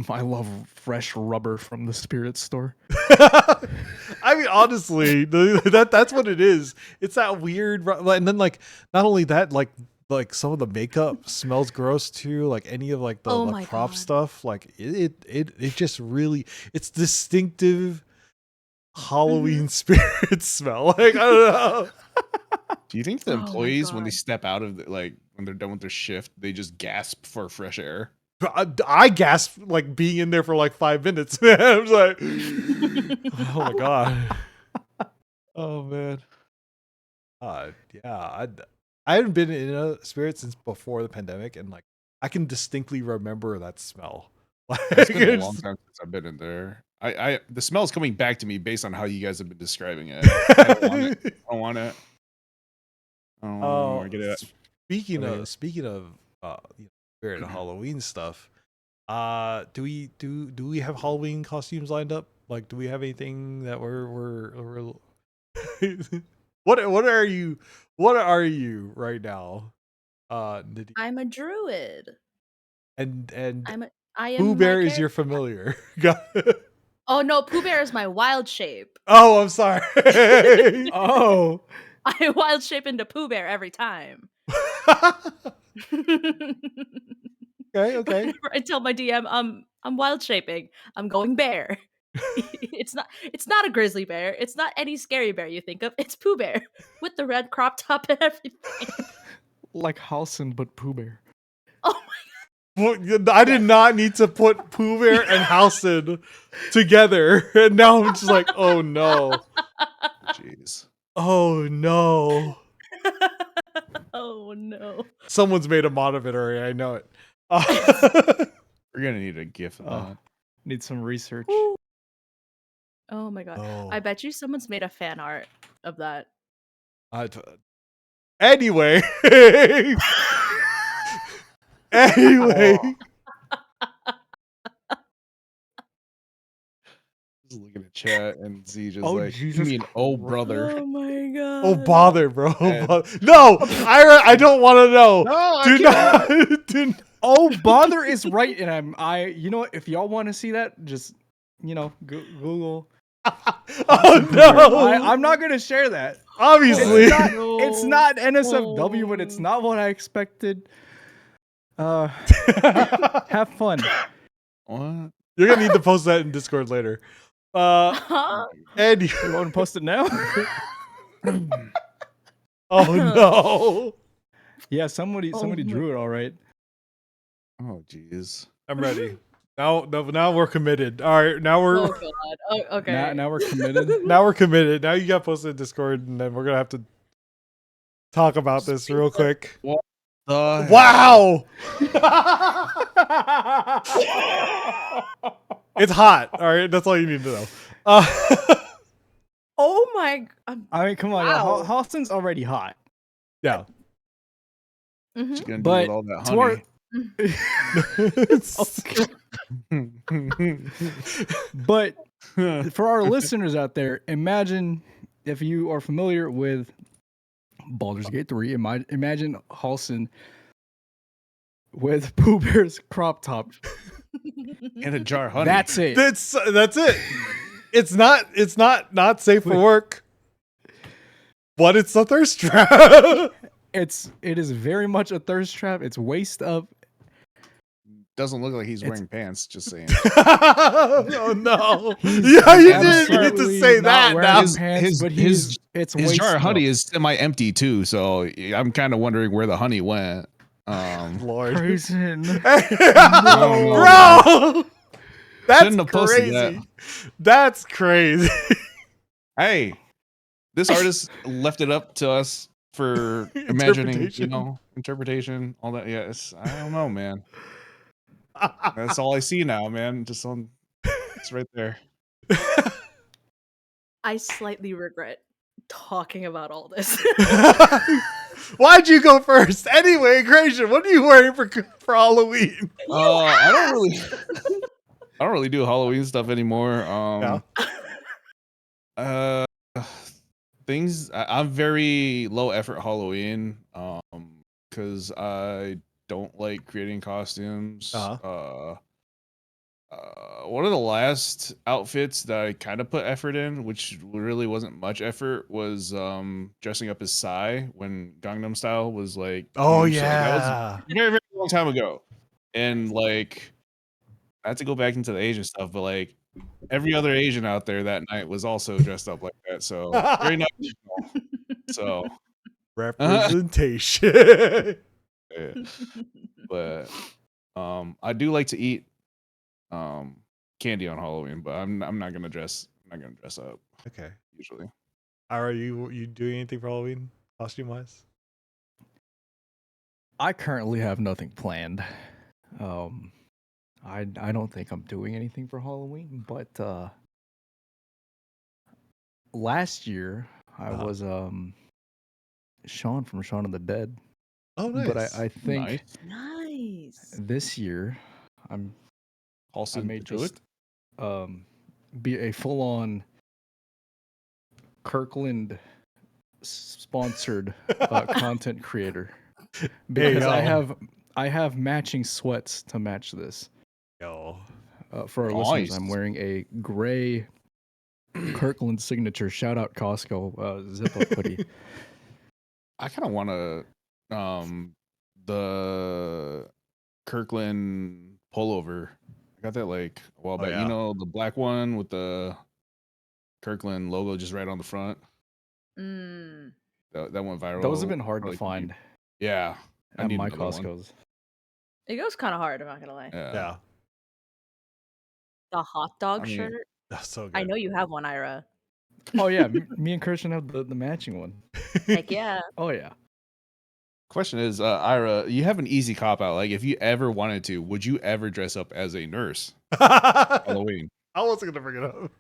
I love fresh rubber from the Spirit store. I mean, honestly, that's what it is. It's that weird, and then like not only that, like some of the makeup smells gross too. Like any of like the Oh like, my prop God. stuff, like it just really it's distinctive Halloween spirit smell. Like I don't know. Do you think the Oh my employees, when they God. step out of like when they're done with their shift, they just gasp for fresh air? I gasped like being in there for like 5 minutes. Man, I was like, oh my god. Oh man. Yeah. I haven't been in a spirit since before the pandemic, and like I can distinctly remember that smell. Like, It's been a long it's- time since I've been in there. The smell's coming back to me based on how you guys have been describing it. I don't want it. I don't want it. I don't want to get it. Speaking Okay. of spirit and Halloween stuff, do we have Halloween costumes lined up? Like, do we have anything that we're what are you right now? Nadine? I'm a druid. and I am. Pooh my Bear is your character- familiar. Oh no, Pooh Bear is my wild shape. Oh, I'm sorry. Oh, I wild shape into Pooh Bear every time. Okay. I tell my DM, I'm wild shaping. I'm going bear. It's not a grizzly bear. It's not any scary bear you think of. It's Pooh Bear with the red crop top and everything. Like Halson, but Pooh Bear. Oh I did not need to put Pooh Bear and Halcyon together, and now I'm just like, oh no, Jeez. oh no. Oh no. Someone's made a mod of it already. I know it. We're gonna need a GIF of Oh, that. need some research. Oh my god. Oh. I bet you someone's made a fan art of that. Anyway. Anyway. Just looking at chat and Z just Oh, like, you Jesus mean, oh Christ. brother. Oh my god. Oh bother, bro. And- No, I don't want to know. No, I Do can't. not. Do not. Oh, bother is right, and you know what? If y'all want to see that, just Google. Oh no. I'm not gonna share that. Obviously. It's not NSFW, but it's not what I expected. Have fun. What? You're gonna need to post that in Discord later. Huh? Andy. You want to post it now? Oh no. Yeah, somebody Oh my- drew it all right. Oh jeez. I'm ready. Now we're committed. All right, now we're Oh god. Oh, okay. Now we're committed. now we're committed. Now you got posted in Discord, and then we're gonna have to talk about this real quick. Wow. It's hot. All right, that's all you need to know. Oh my. I mean, come on, Wow. Halston's already hot. Yeah. Mhm. What you gonna do But with all that to our- honey? But for our listeners out there, imagine if you are familiar with Baldur's Gate 3, imagine Halson with Pooh Bear's crop top. And a jar of honey. That's it. That's it. It's not safe for work, but it's a thirst trap. It is very much a thirst trap. It's waist up. Doesn't look like he's wearing pants, just saying. Oh no! He's Yeah, you didn't need to absolutely say not that wearing now. pants, but his it's His waist jar of honey up. is semi-empty too, so I'm kind of wondering where the honey went. Lord, Crazn. bro, that's Shouldn't have posted that. crazy. That's crazy. Hey, this artist left it up to us for imagining, Interpretation. interpretation, all that. Yeah, I don't know, man. That's all I see now, man. It's right there. I slightly regret talking about all this. Why'd you go first? Anyway, Crazn, what are you wearing for Halloween? I don't really do Halloween stuff anymore. I'm very low effort Halloween. Because I don't like creating costumes. One of the last outfits that I kind of put effort in, which really wasn't much effort, was dressing up as Psy when Gangnam Style was like. Oh huge. So that yeah. was a very, very long time ago, and like I had to go back into the Asian stuff, but like every other Asian out there that night was also dressed up like that. So very nice. So Representation. yeah. But I do like to eat candy on Halloween, but I'm not gonna dress up Okay. usually. Are you doing anything for Halloween, costume wise? I currently have nothing planned. I don't think I'm doing anything for Halloween, but last year I was Sean from Shaun of the Dead. Oh, nice. But I think Nice. Nice. this year I Also, may just be a full-on Kirkland sponsored content creator because I have matching sweats to match this. Yo. For our listeners, Nice. I'm wearing a gray Kirkland signature. Shout out Costco zip-up hoodie. I kind of want to the Kirkland pullover. I got that like a while Oh, back. yeah. You know, the black one with the Kirkland logo just right on the front. Mm. That went viral. Those have been hard to Probably a couple years- find Yeah, I at need my another one. Costco's. It goes kind of hard. I'm not gonna lie. Yeah. Yeah. The hot dog I mean, shirt. That's so good. I know you have one, Ira. Oh yeah, me and Christian have the matching one. Heck yeah. Oh yeah. question is, Ira, you have an easy cop out. Like, if you ever wanted to, would you ever dress up as a nurse I Halloween? wasn't gonna bring it up.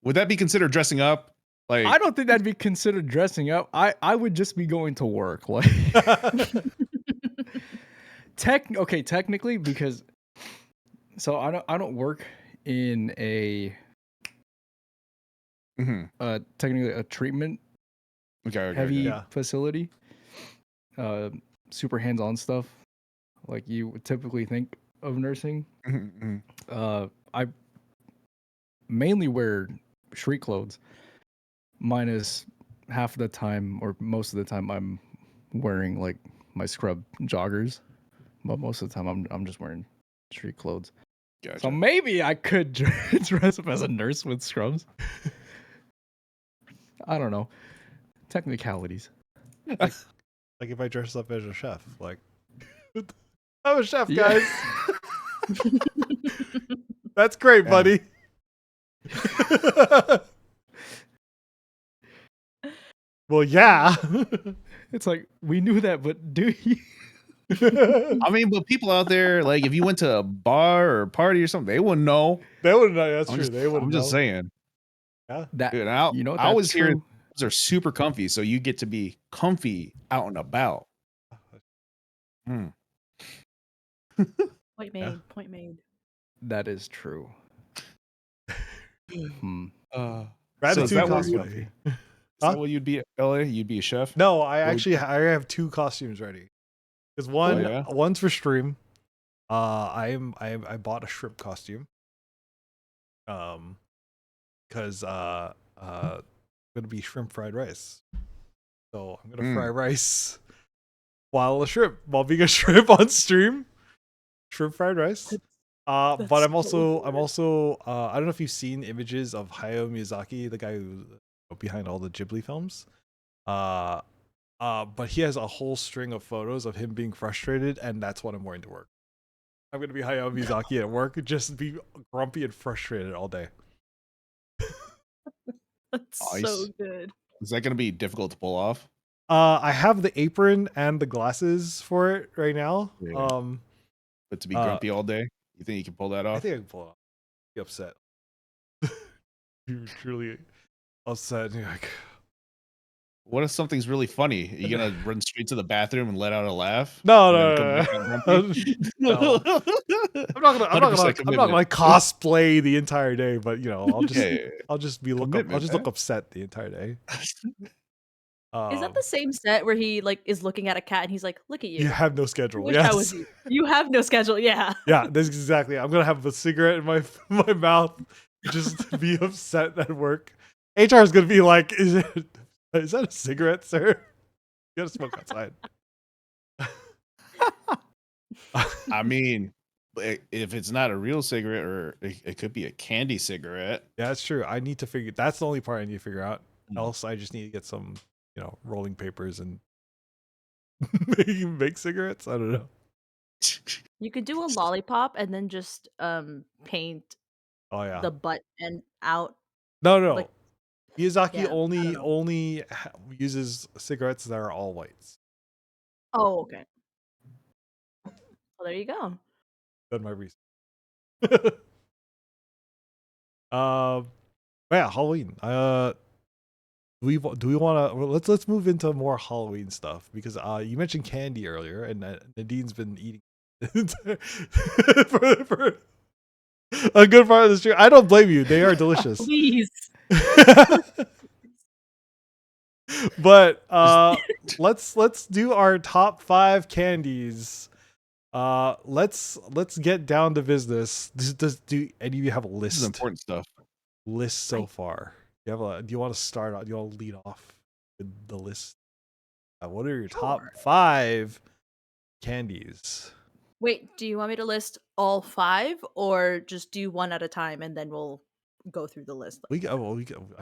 Would that be considered dressing up? Like, I don't think that'd be considered dressing up. I would just be going to work. Like technically, because so I don't work in a mhm. technically a treatment Okay, heavy Yeah. facility. Super hands-on stuff like you would typically think of nursing. Mhm, mhm. I mainly wear street clothes, minus half of the time or most of the time I'm wearing like my scrub joggers, but most of the time I'm just wearing street clothes. Gotcha. So maybe I could dress up as a nurse with scrubs. I don't know. Technicalities. Like if I dress up as a chef, like I'm a chef, Yeah. guys. That's great, Yeah. buddy. Well, yeah. It's like we knew that, but do you? I mean, but people out there, like, if you went to a bar or a party or something, they wouldn't know. They wouldn't know. That's I'm true. just, They wouldn't I'm just know. saying. Yeah. That Dude, you know I that's always hear true. those are super comfy, so you get to be comfy out and about. Hmm. Point Yeah. made. Point made. That is true. Hmm. So Gratitude is that what cosplay. Is that what you'd be at LA? You'd be a chef? No, I What would- I have 2 costumes ready. Because yeah? one's for stream. I bought a shrimp costume. Because gonna be shrimp fried rice. So I'm gonna fry rice while being a shrimp on stream. Shrimp fried rice. But That's I'm so also I don't know if you've seen images of Hayao Miyazaki, the guy who's behind all the Ghibli films. But he has a whole string of photos of him being frustrated, and that's what I'm wearing to work. I'm gonna be Hayao Miyazaki at work, just be grumpy and frustrated all day. That's so Nice. good. Is that going to be difficult to pull off? I have the apron and the glasses for it right now. Yeah. But to be grumpy all day, you think you can pull that I off? think I can pull it off. Be upset. You're truly upset. And you're like, What if something's really funny? Are you going to run straight to the bathroom and let out a laugh? no, And no, then no, come back no. all grumpy? No. I'm not 100% gonna commitment. cosplay the entire day, but you know, I'll just Yeah. I'll just be I'll Commitment, just man. look upset the entire day. Is that the same set where he like is looking at a cat and he's like, "Look at you. You have no I schedule. wish I was Yes. you. You have no schedule." Yeah. Yeah, that's exactly. I'm gonna have a cigarette in my my mouth, just be upset at work. HR is gonna be like, "Is that a cigarette, sir? You gotta smoke outside." I mean, if it's not a real cigarette, or it could be a candy cigarette. Yeah, that's true. I need to figure. That's the only part I need to figure out. Mm. Else, I just need to get some, rolling papers and make cigarettes. I don't know. You could do a lollipop and then just paint Oh yeah. the butt end out. No. like- Miyazaki Yeah, I don't know. only uses cigarettes that are all whites. Oh, okay. Well, there you go. Done my research. Yeah, Halloween. Do we want to let's move into more Halloween stuff, because you mentioned candy earlier, and Nadine's been eating for a good part of the stream. I don't blame you; they are delicious. Please. But let's do our top 5 candies. Let's get down to business. Do any of you have a This is list? important stuff. List so far? Do you want to start out? Do you want to lead off with the list? What are your top Sure. 5 candies? Wait, do you want me to list all 5 or just do one at a time and then we'll go through the list? I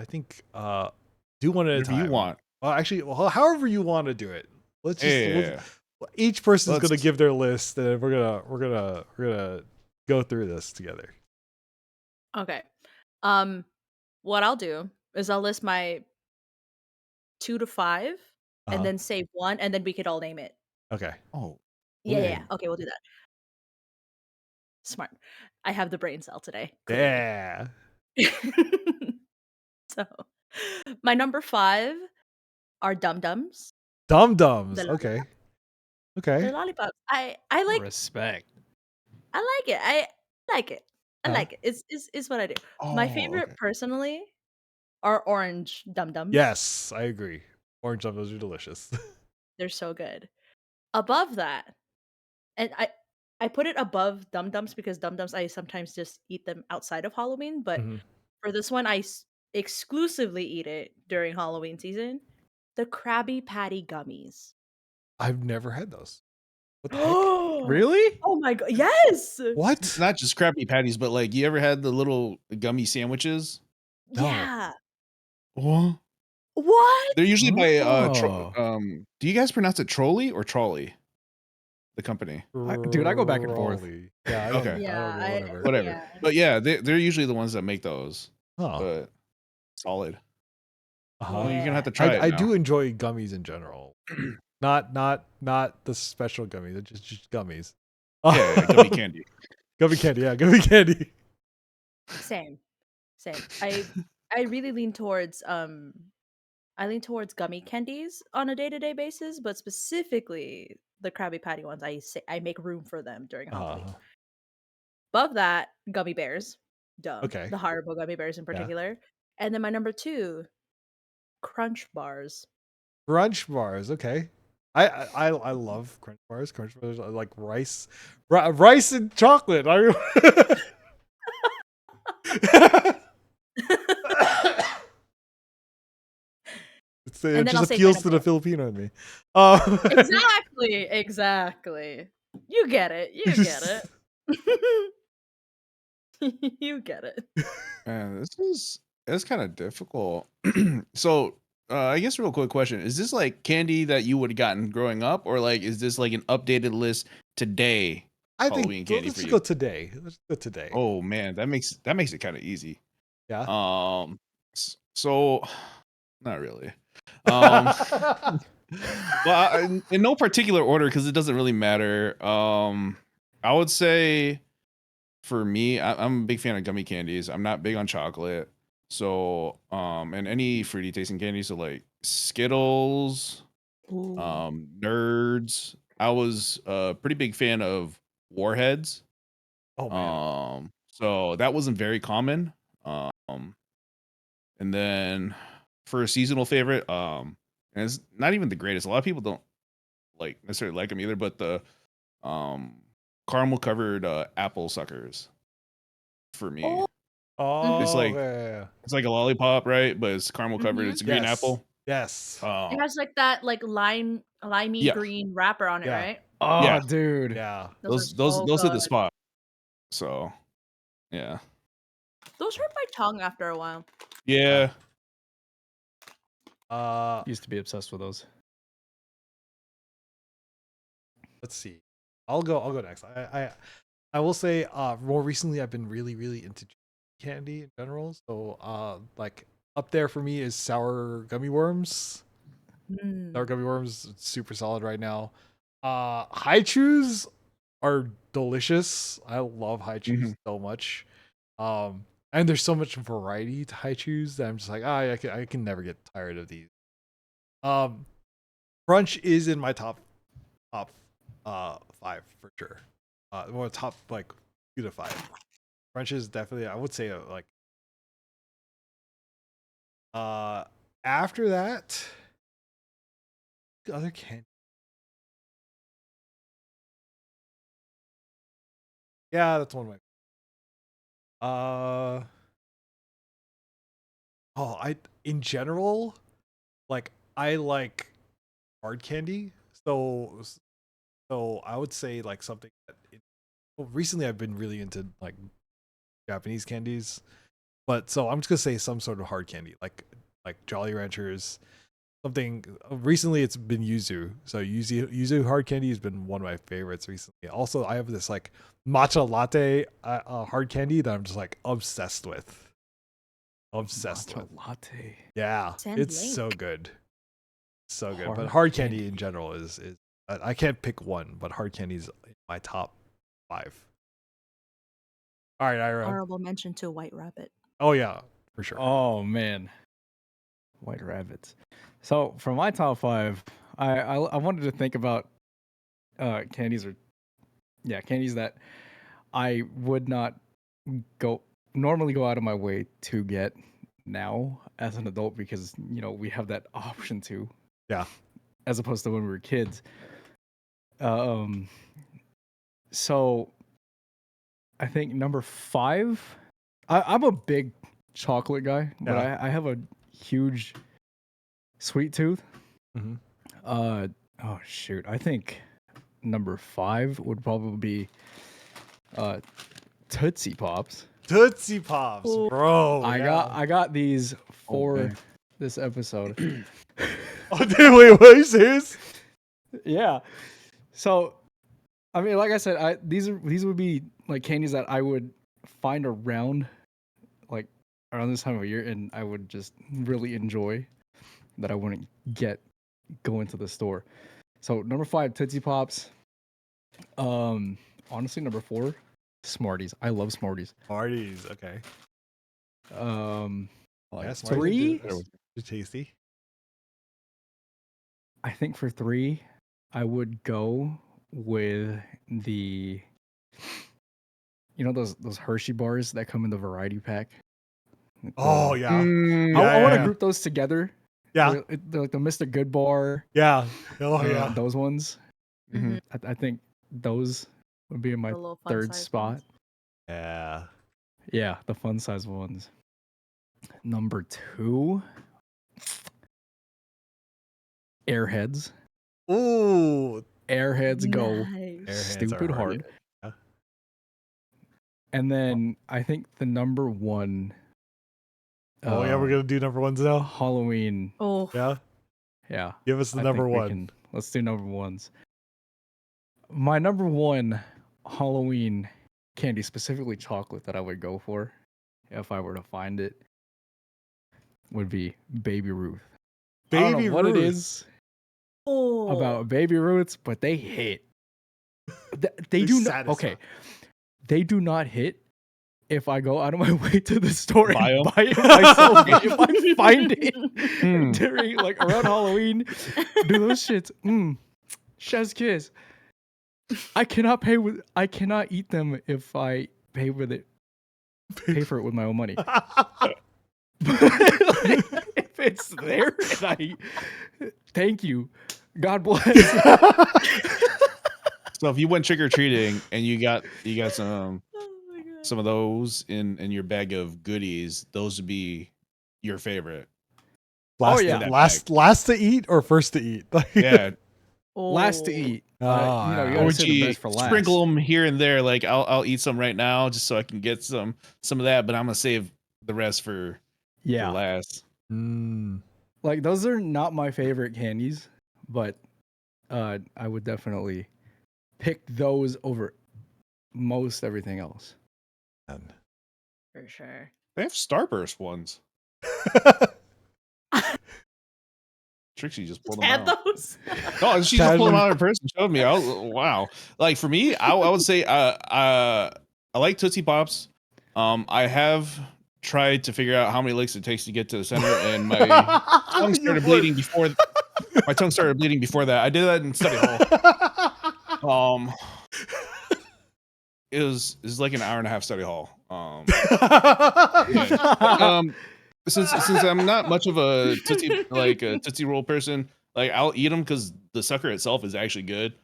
think do one at a Whatever you time. want. Well, actually, however you want to do it. Yeah. Each person's Let's- gonna give their list, and we're gonna go through this together. Okay. What I'll do is I'll list my 2 to 5 and Uh-huh. then save one and then we could all name it. Okay. Oh, Yeah. Ooh. Okay, we'll do that. Smart. I have the brain cell today. Clearly. Yeah. So, my number 5 are Dum Dums. Dum Dums. The Okay. They're Okay. lollipops. I like Respect. I like it. I like it. I Uh-huh. like it. It's what I do. My Oh, favorite okay. personally are orange Dum Dums. Yes, I agree. Orange Dum Dums are delicious. They're so good. Above that, and I put it above Dum Dums because Dum Dums I sometimes just eat them outside of Halloween, but Mhm. for this one exclusively eat it during Halloween season. The Krabby Patty gummies. I've never had those. What the heck? Really? Oh my god, yes! What? Not just crappy patties, but like you ever had the little gummy sandwiches? No. Yeah. What? What? They're usually by Oh. do you guys pronounce it Trolley or Trolley? The company. Dude, I go back and forth. Raleigh. Yeah, I Okay. don't Yeah, know, whatever. Whatever. yeah. But yeah, they're usually the ones that make those. Oh. But solid. Uh-huh. Well, you're gonna have to Yeah. try it. I now. do enjoy gummies in general. Not the special gummies, they're just gummies. Yeah, gummy candy. Gummy candy, yeah, gummy candy. Same. I really lean towards gummy candies on a day-to-day basis, but specifically the Krabby Patty ones, I make room for them during Halloween. Uh, Above that, gummy bears. Duh. Okay. The Haribo gummy bears in Yeah. particular. And then my number 2, Crunch bars. Crunch bars, okay. I love crunch bars. Crunch bars are like rice and chocolate. And It then I'll just say appeals to the pineapple. Filipino in me. Exactly. You get it. You get it. You get it. Man, it's kind of difficult. So, I guess real quick question: is this like candy that you would have gotten growing up, or like is this like an updated list today? I Halloween think candy let's for just you. go today. Let's go today. Oh man, that makes it kind of easy. Yeah. So not really. Well, in no particular order because it doesn't really matter. I would say for me, I'm a big fan of gummy candies. I'm not big on chocolate. So, and any fruity tasting candies, so like Skittles, Ooh. Nerds. I was a pretty big fan of Warheads. Oh man. So that wasn't very common. And then for a seasonal favorite, and it's not even the greatest. A lot of people don't like necessarily like them either, but the caramel covered apple suckers for me. Oh. Oh, It's like yeah. it's like a lollipop, right? But it's caramel covered. Mhm. It's a green Yes. apple. Yes. It has like that limey Yeah. green wrapper on it, Yeah. right? Oh, Yeah. dude. Yeah. Those Those are so those hit the good. spot. So yeah. Those hurt my tongue after a while. Yeah. Used to be obsessed with those. Let's see. I'll go next. I will say more recently I've been really into candy in general. So like up there for me is sour gummy worms. Sour gummy worms, super solid right now. High chews are delicious. I love high chews so much. And there's so much variety to high chews that I'm just like, I can never get tired of these. Crunch is in my top 5 for sure. Well, top like 2 to 5. Crunch is definitely, I would say, like after that, other candy. Yeah, that's one of my. I in general, like I like hard candy, so I would say like something that in recently I've been really into like Japanese candies, but so I'm just gonna say some sort of hard candy, like Jolly Ranchers. Something recently, it's been yuzu. So yuzu hard candy has been one of my favorites recently. Also, I have this like matcha latte hard candy that I'm just like obsessed with. Obsessed Matcha with. latte. Yeah, Send it's link. so good, so good. But Hard hard candy candy. in general is I can't pick one, but hard candy is my top 5. All right, Ira. Honorable mention to White Rabbit. Oh yeah, for sure. Oh man, White Rabbits. So for my top 5, I wanted to think about candies candies that I would not normally go out of my way to get now as an adult, because we have that option to, Yeah. as opposed to when we were kids. So I think number 5, I'm a big chocolate guy, but Yeah. I have a huge sweet tooth. Mm-hmm. Oh shoot, I think number 5 would probably be Tootsie Pops. Tootsie Pops, bro. I got these for Okay. this episode. Oh, dude, wait, are you serious? Yeah. So, I mean, like I said, these would be like candies that I would find around this time of year, and I would just really enjoy, that I wouldn't go into the store. So number 5, Tootsie Pops. Honestly, number 4, Smarties. I love Smarties. Smarties, okay. Yeah, Smarties 3, are tasty. I think for 3, I would go with the, those Hershey bars that come in the variety pack. Oh yeah, I want to yeah. group those together. Yeah, They're like the Mr. Good bar. yeah. Oh yeah. Those ones. Mhm. I think those would be in my The little fun 3rd size spot. ones. Yeah. Yeah, the fun size ones. Number 2, Airheads. Ooh, Airheads go Nice. Airheads are stupid hard. Yeah. And then I think the number 1. Oh yeah, we're gonna do number 1s now. Halloween. Oh, Yeah, Yeah. give us the I number think we 1. can- let's do number 1s. My number 1 Halloween candy, specifically chocolate, that I would go for if I were to find it, would be Baby Ruth. I don't Baby know what Ruth. it is about Baby Ruths, but they hit. They do not. satisfy. Okay, they do not hit if I go out of my way to the store Buy and 'em? buy it myself. If I find it Hmm. during around Halloween, do those shits. Chef's kiss. I cannot eat them if I pay for it with my own money. If it's there, and thank you. God bless. So if you went trick or treating and you got some Oh my God. of those in your bag of goodies, those would be your favorite. last, yeah. last to eat or first to eat? Yeah. Last to Oh. eat. Oh, You yeah. Or gotta would save the you best for last. sprinkle them here and there? Like I'll eat some right now just so I can get some of that, but I'm gonna save the rest for Yeah. last. Like, those are not my favorite candies, but I would definitely pick those over most everything else. For sure. They have Starburst ones. Trixie just pulled them Add out. those. No, she just pulled them out in person. Showed me. I was wow. Like for me, I would say I like Tootsie Pops. I have tried to figure out how many licks it takes to get to the center, and my tongue started bleeding before. My tongue started bleeding before that. I did that in study hall. It was like an hour and a half study hall. Yeah. Since I'm not much of a Tootsie Roll person, like I'll eat them because the sucker itself is actually good.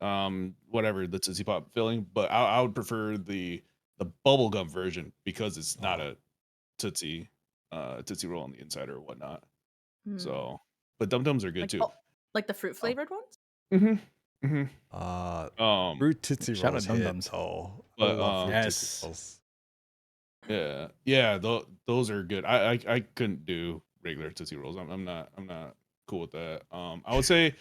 Whatever the Tootsie Pop filling, but I would prefer the bubblegum version because it's not a Tootsie Roll on the inside or whatnot. Hmm. So, but Dum Dums are good like, too. oh, like the fruit flavored ones? Mm-hmm. Mhm. Fruit Tootsie Shout Rolls out Dum hit. Dums. Oh, I But, love Fruit Tootsie Yes. Rolls. yeah, those are good. I couldn't do regular Tootsie Rolls. I'm not cool with that. I would say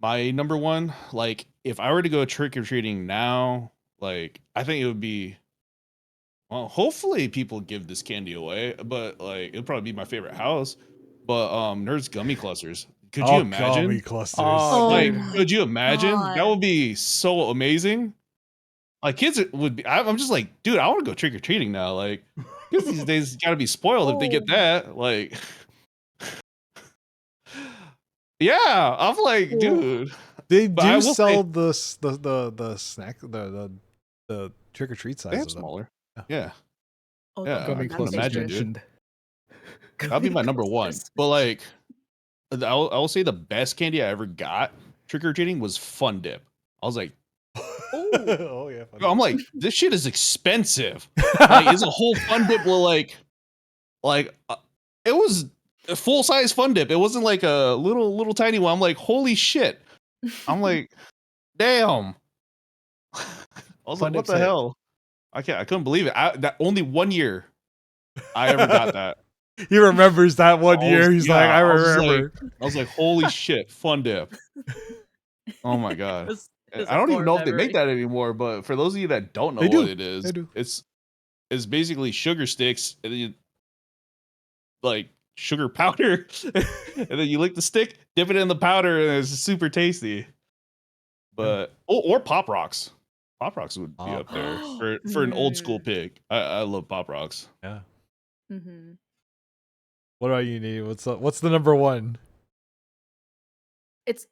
my number one, like if I were to go trick or treating now, like I think it would be, well, hopefully people give this candy away, but like it'd probably be my favorite house. But Nerds gummy clusters. Could you Oh, gummy imagine? clusters. Oh, Oh Like, dude. my could you imagine? That god. would be so amazing. Like kids would be. I'm just like, dude, I want to go trick or treating now. Like, kids these days got to be spoiled if they get Oh. that. Like, yeah, I'm like, Oh. dude. They But I do will sell say the snack the trick or treat they size have of them. smaller. Yeah. Yeah, Oh, yeah. I Gummy couldn't clusters imagine, dude. mentioned. That'd be Gummy my number one. clusters. But like, I will say the best candy I ever got trick or treating was Fun Dip. I was like, Oh. Oh yeah. yo, I'm like, this shit is expensive. Like, it's a whole Fun Dip with like it was a full size Fun Dip. It wasn't like a little tiny one. I'm like, holy shit. I'm like, damn. I was Fun like, what Dip's the hit. hell? I couldn't believe it. That only 1 year I ever got that. He remembers that one I year. was- He's yeah, like, I I was just remember. I was like, holy shit, Fun Dip. Oh my god. It was I a don't even core know if they make memory. that anymore, but for those of you that don't know They what do. it is, They do. it's basically sugar sticks and then you like sugar powder and then you lick the stick, dip it in the powder, and it's super tasty. But or Pop Rocks. Pop Rocks would be up there for an old school Mm. pick. I love Pop Rocks. Yeah. Mhm. What about you, Nadine? What's the number one? It's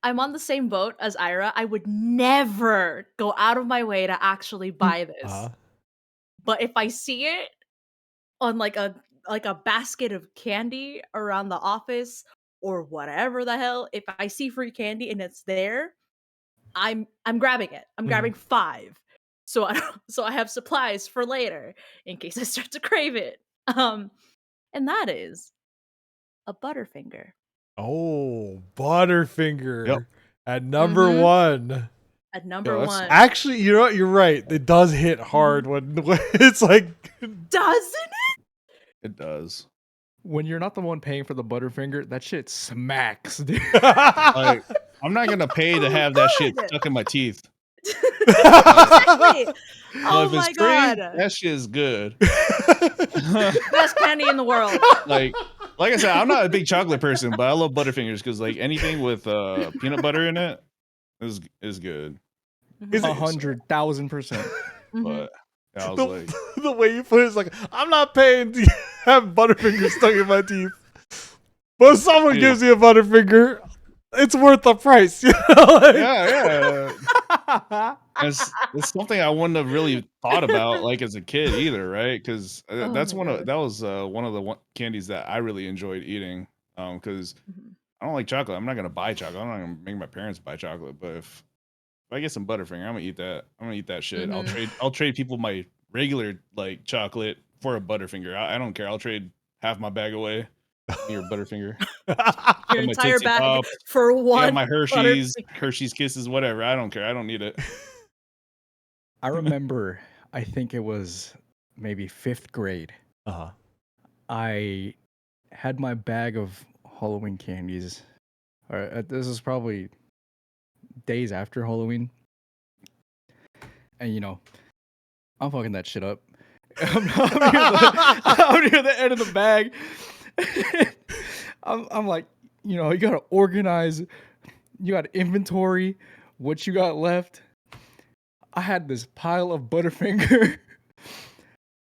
I'm on the same boat as Ira. I would never go out of my way to actually buy this. Uh-huh. But if I see it on like a basket of candy around the office or whatever the hell, if I see free candy and it's there, I'm grabbing it. I'm Mhm. grabbing 5. So I have supplies for later in case I start to crave it. And that is a Butterfinger. Oh, Butterfinger Yep. at number Mhm. one. At number Yo, 1. Actually, you know what? You're right. It does hit hard when it's like. Doesn't It does. When you're not the one paying for the Butterfinger, that shit smacks, dude. Like, I'm not gonna pay to Oh, have that shit God. stuck in my teeth. Exactly. But Oh if my it's free, god. that shit is good. Best candy in the world. like I said, I'm not a big chocolate person, but I love Butterfingers because like anything with peanut butter in it is good. Is it- 100,000%. But yeah, I was like, the way you put it is like, I'm not paying to have Butterfinger stuck in my teeth. But if someone Dude. gives you a Butterfinger, it's worth the price. You know? Like- yeah. It's something I wouldn't have really thought about like as a kid either, right? Because Oh that's my one of the candies that I really enjoyed eating. Because Mhm. I don't like chocolate. I'm not gonna buy chocolate. I'm not gonna make my parents buy chocolate. But if I get some Butterfinger, I'm gonna eat that. I'm gonna eat that shit. Mhm. I'll trade people my regular like chocolate for a Butterfinger. I don't care. I'll trade half my bag away. Your Butterfinger. Your Have my entire Tootsie bag Pops. for Yeah, one my Butterfinger. Hershey's Kisses, whatever. I don't care. I don't need it. I remember, I think it was maybe 5th grade. Uh-huh. I had my bag of Halloween candies. This is probably days after Halloween. And I'm fucking that shit up. I'm near the end of the bag. I'm like, you gotta organize. You got inventory. What you got left? I had this pile of Butterfinger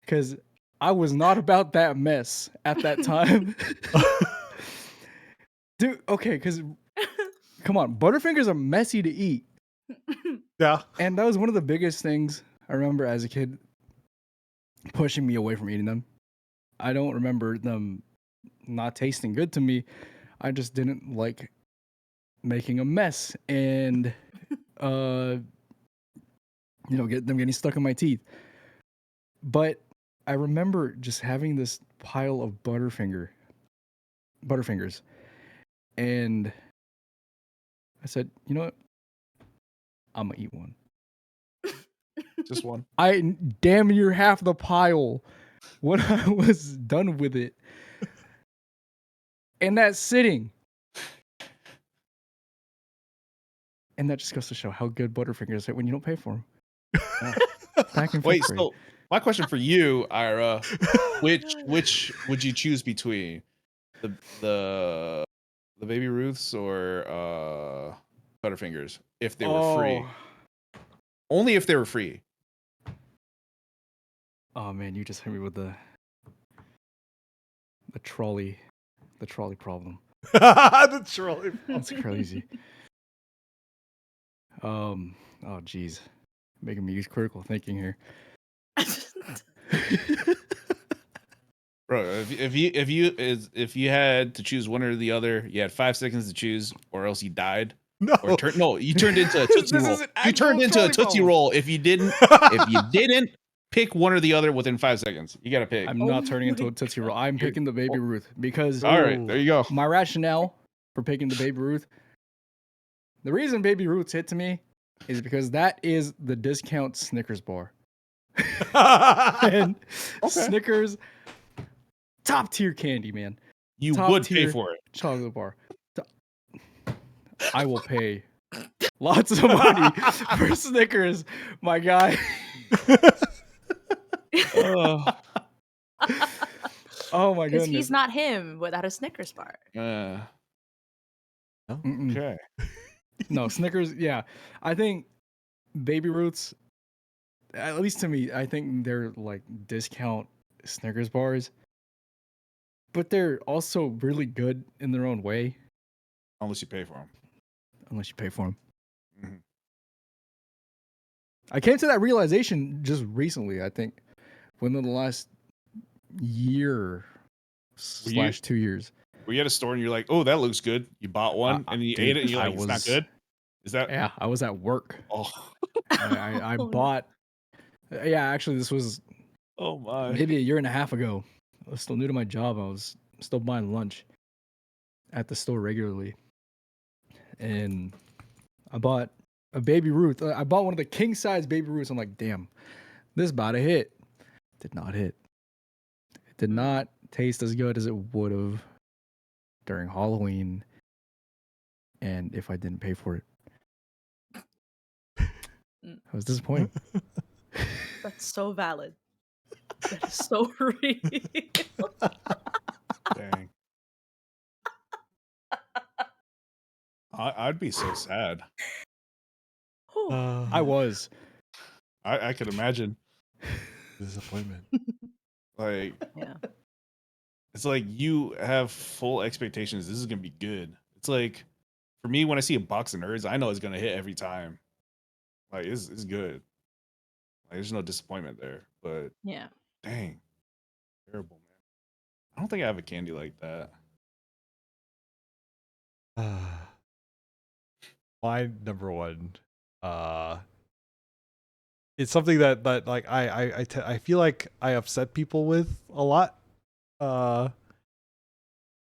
because I was not about that mess at that time. Dude, okay, because come on, Butterfingers are messy to eat. Yeah. And that was one of the biggest things I remember as a kid pushing me away from eating them. I don't remember them not tasting good to me. I just didn't like making a mess and get them getting stuck in my teeth. But I remember just having this pile of Butterfingers, and I said, you know what? I'm gonna eat one. Just one. I damn near half the pile when I was done with it. And that's sitting. And that just goes to show how good Butterfingers are when you don't pay for them. Back in Wait, fifth grade. so my question for you, Ira, which would you choose between the Baby Ruths or Butterfingers if they were free? Only if they were free. Oh man, you just hit me with the trolley problem. The trolley. That's crazy. Oh geez, making me use critical thinking here. Bro, if you had to choose one or the other, you had 5 seconds to choose, or else you died. No. You turned into a Tootsie Roll. You turned into a Tootsie Roll if you didn't pick one or the other within 5 seconds. You gotta pick. I'm not turning into a Tootsie Roll. I'm picking the Baby Ruth because all right, there you go. my rationale for picking the Baby Ruth. The reason Baby Ruth's hit to me is because that is the discount Snickers bar. And Snickers, top tier candy, man. You Top would pay tier for it. chocolate bar. I will pay lots of money for Snickers, my guy. Oh my goodness. Because he's not him without a Snickers bar. Okay. No, Snickers, yeah. I think Baby Ruths, at least to me, I think they're like discount Snickers bars. But they're also really good in their own way. Unless you pay for them. Unless you pay for them. Mm-hmm. I came to that realization just recently, I think, within the last year / 2 years. Were you at a store and you're like, oh, that looks good. You bought one and you ate it and you're like, it's not good? Is that? Yeah, I was at work. Oh. I bought. Yeah, actually, this was maybe a year and a half ago. I was still new to my job. I was still buying lunch at the store regularly. And I bought a Baby Ruth. I bought one of the king size Baby Ruths. I'm like, damn, this about to hit. Did not hit. It did not taste as good as it would have during Halloween. And if I didn't pay for it, I was disappointed. That's so valid. That is so real. Dang. I'd be so sad. I was. I could imagine. Disappointment. Like, Yeah. it's like you have full expectations. This is gonna be good. It's like, for me, when I see a box of Nerds, I know it's gonna hit every time. Like, it's good. Like, there's no disappointment there. But Yeah. dang, terrible, man. I don't think I have a candy like that. My number one, it's something that like I feel like I upset people with a lot.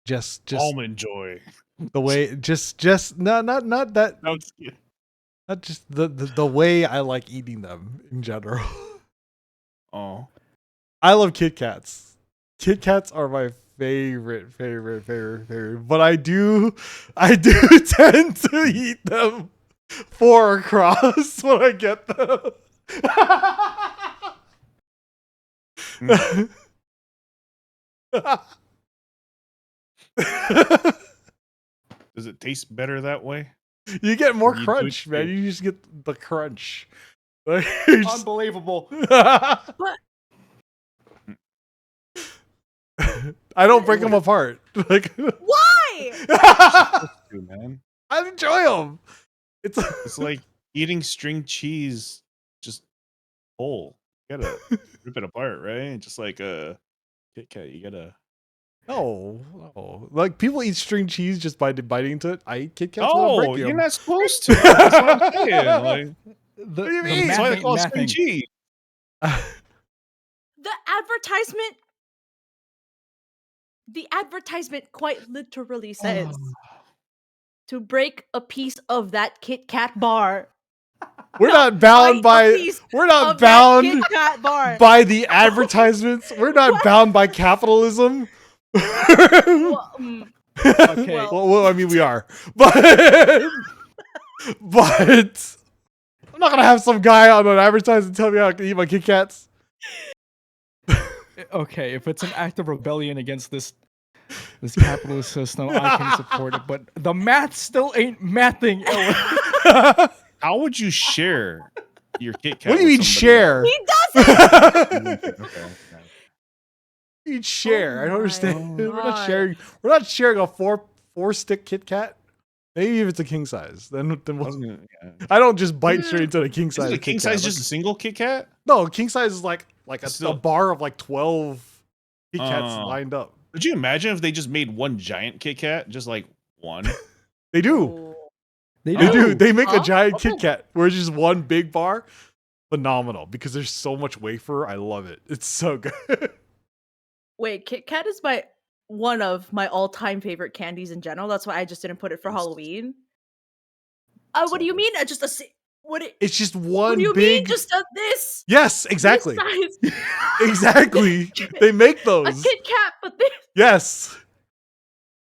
Just Almond Joy. the way just not that No, just kidding. not just the way I like eating them in general. Oh, I love Kit Kats. Kit Kats are my favorite. But I do tend to eat them 4 across when I get them. does it taste better that way? You get more You do crunch, it man. too. You just get the crunch. Like, you're just- Unbelievable. But I don't break them apart. Like, why? Dude, man. I enjoy them. It's like eating string cheese just whole. You gotta rip it apart, right? Just like a Kit Kat, you gotta. No. Like, people eat string cheese just by biting into it. I eat Kit Kats without Oh, breaking you're them. not supposed to. That's what I'm saying. Like, What do you mean? that's why they math call it ain't string mathing. cheese. The advertisement quite literally says to break a piece of that Kit Kat bar. We're not bound by Kit Kat bar. by the advertisements. We're not bound by capitalism. Well, Okay. Well, I mean, we are, but I'm not gonna have some guy on an advertisement tell me how I can eat my Kit Kats. Okay, if it's an act of rebellion against this capitalist system, I can support it. But the math still ain't mathing. How would you share your Kit Kat? What do you mean share? He doesn't. Okay. You mean share? I don't understand. my We're not God. sharing. We're not sharing a four stick Kit Kat. Maybe if it's a king size, then we'll, I don't just bite straight into the king Is size. it a king Kit Kat. size just a single Kit Kat? No, king size is like a Still- bar of like 12 Kit Kats lined up. Could you imagine if they just made one giant Kit Kat, just like one? They do. Oh. They They do. do. They make a Huh? giant Oh. Kit Kat where it's just one big bar. Phenomenal because there's so much wafer. I love it. It's so good. Wait, Kit Kat is one of my all-time favorite candies in general. That's why I just didn't put it for Halloween. What do you mean? It's just What one do you big. mean? Just this? Yes, exactly. This size? Exactly. They make A those. Kit Kat, but this. Yes.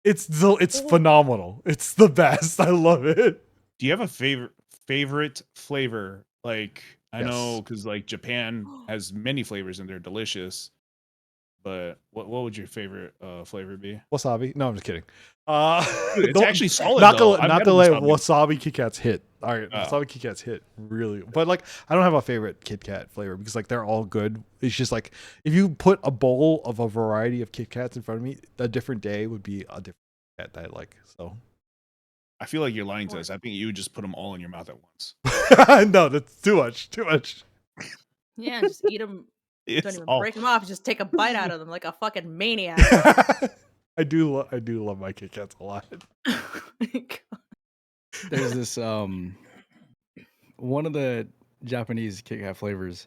It's phenomenal. It's the best. I love it. Do you have a favorite flavor? Like I Yes. know because like Japan has many flavors and they're delicious. But what would your favorite flavor be? Wasabi. No, I'm just kidding. Dude, it's don't- actually solid. not though. gonna, I've not had gonna let wasabi. wasabi Kit Kats hit. All right, Oh. wasabi Kit Kats hit really, but like I don't have a favorite Kit Kat flavor because like they're all good. It's just like if you put a bowl of a variety of Kit Kats in front of me, a different day would be a different Kit Kat that I like. So I feel like you're lying to us. I think you would just put them all in your mouth at once. no, that's too much. Too much. Yeah, just eat them. Don't It's even all- break them off. Just take a bite out of them like a fucking maniac. I do love my Kit Kats a lot. There's this one of the Japanese Kit Kat flavors.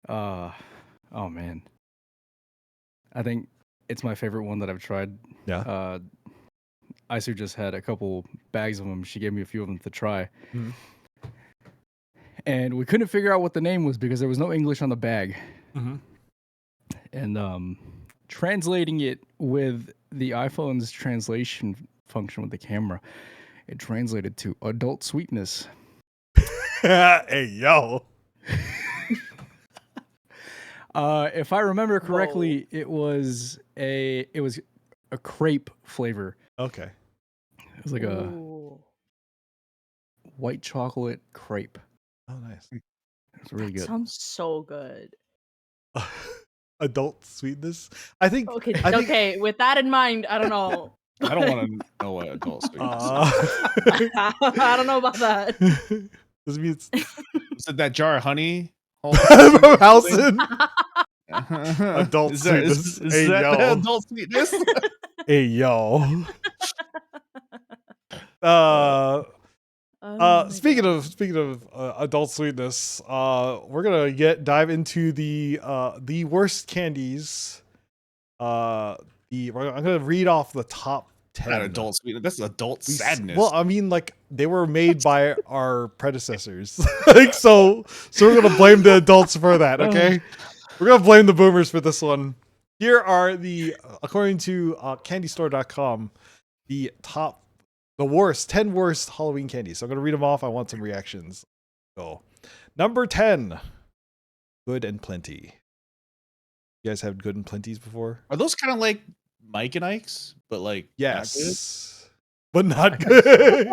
Oh man, I think it's my favorite one that I've tried. Yeah. Isu just had a couple bags of them. She gave me a few of them to try. Mhm. And we couldn't figure out what the name was because there was no English on the bag. Mm-hmm. And translating it with the iPhone's translation function with the camera, it translated to adult sweetness. Hey yo. If I remember correctly, it was a crepe flavor. Okay. It was like a Ooh. white chocolate crepe. Oh, nice. It's really That good. sounds so good. Adult sweetness. I think. Okay, I think- okay. With that in mind, I don't know. I don't want to know what adult sweetness is. I don't know about that. Does it mean it's Is it that jar of honey? from Halson? Adult Is that, sweetness. is Hey, that yo. the adult sweetness? Hey yo. Oh my Speaking God. of adult sweetness, we're gonna dive into the worst candies. I'm gonna read off the top 10. Not adult sweetness. That's adult sadness. Well, I mean, like they were made by our predecessors, like so we're gonna blame the adults for that. Okay, we're gonna blame the boomers for this one. Here are according to CandyStore.com, the 10 worst Halloween candies. So I'm gonna read them off. I want some reactions. So, number 10, Good and Plenty. You guys have Good and Plenties before? Are those kind of like Mike and Ike's, but like Yes, but not good.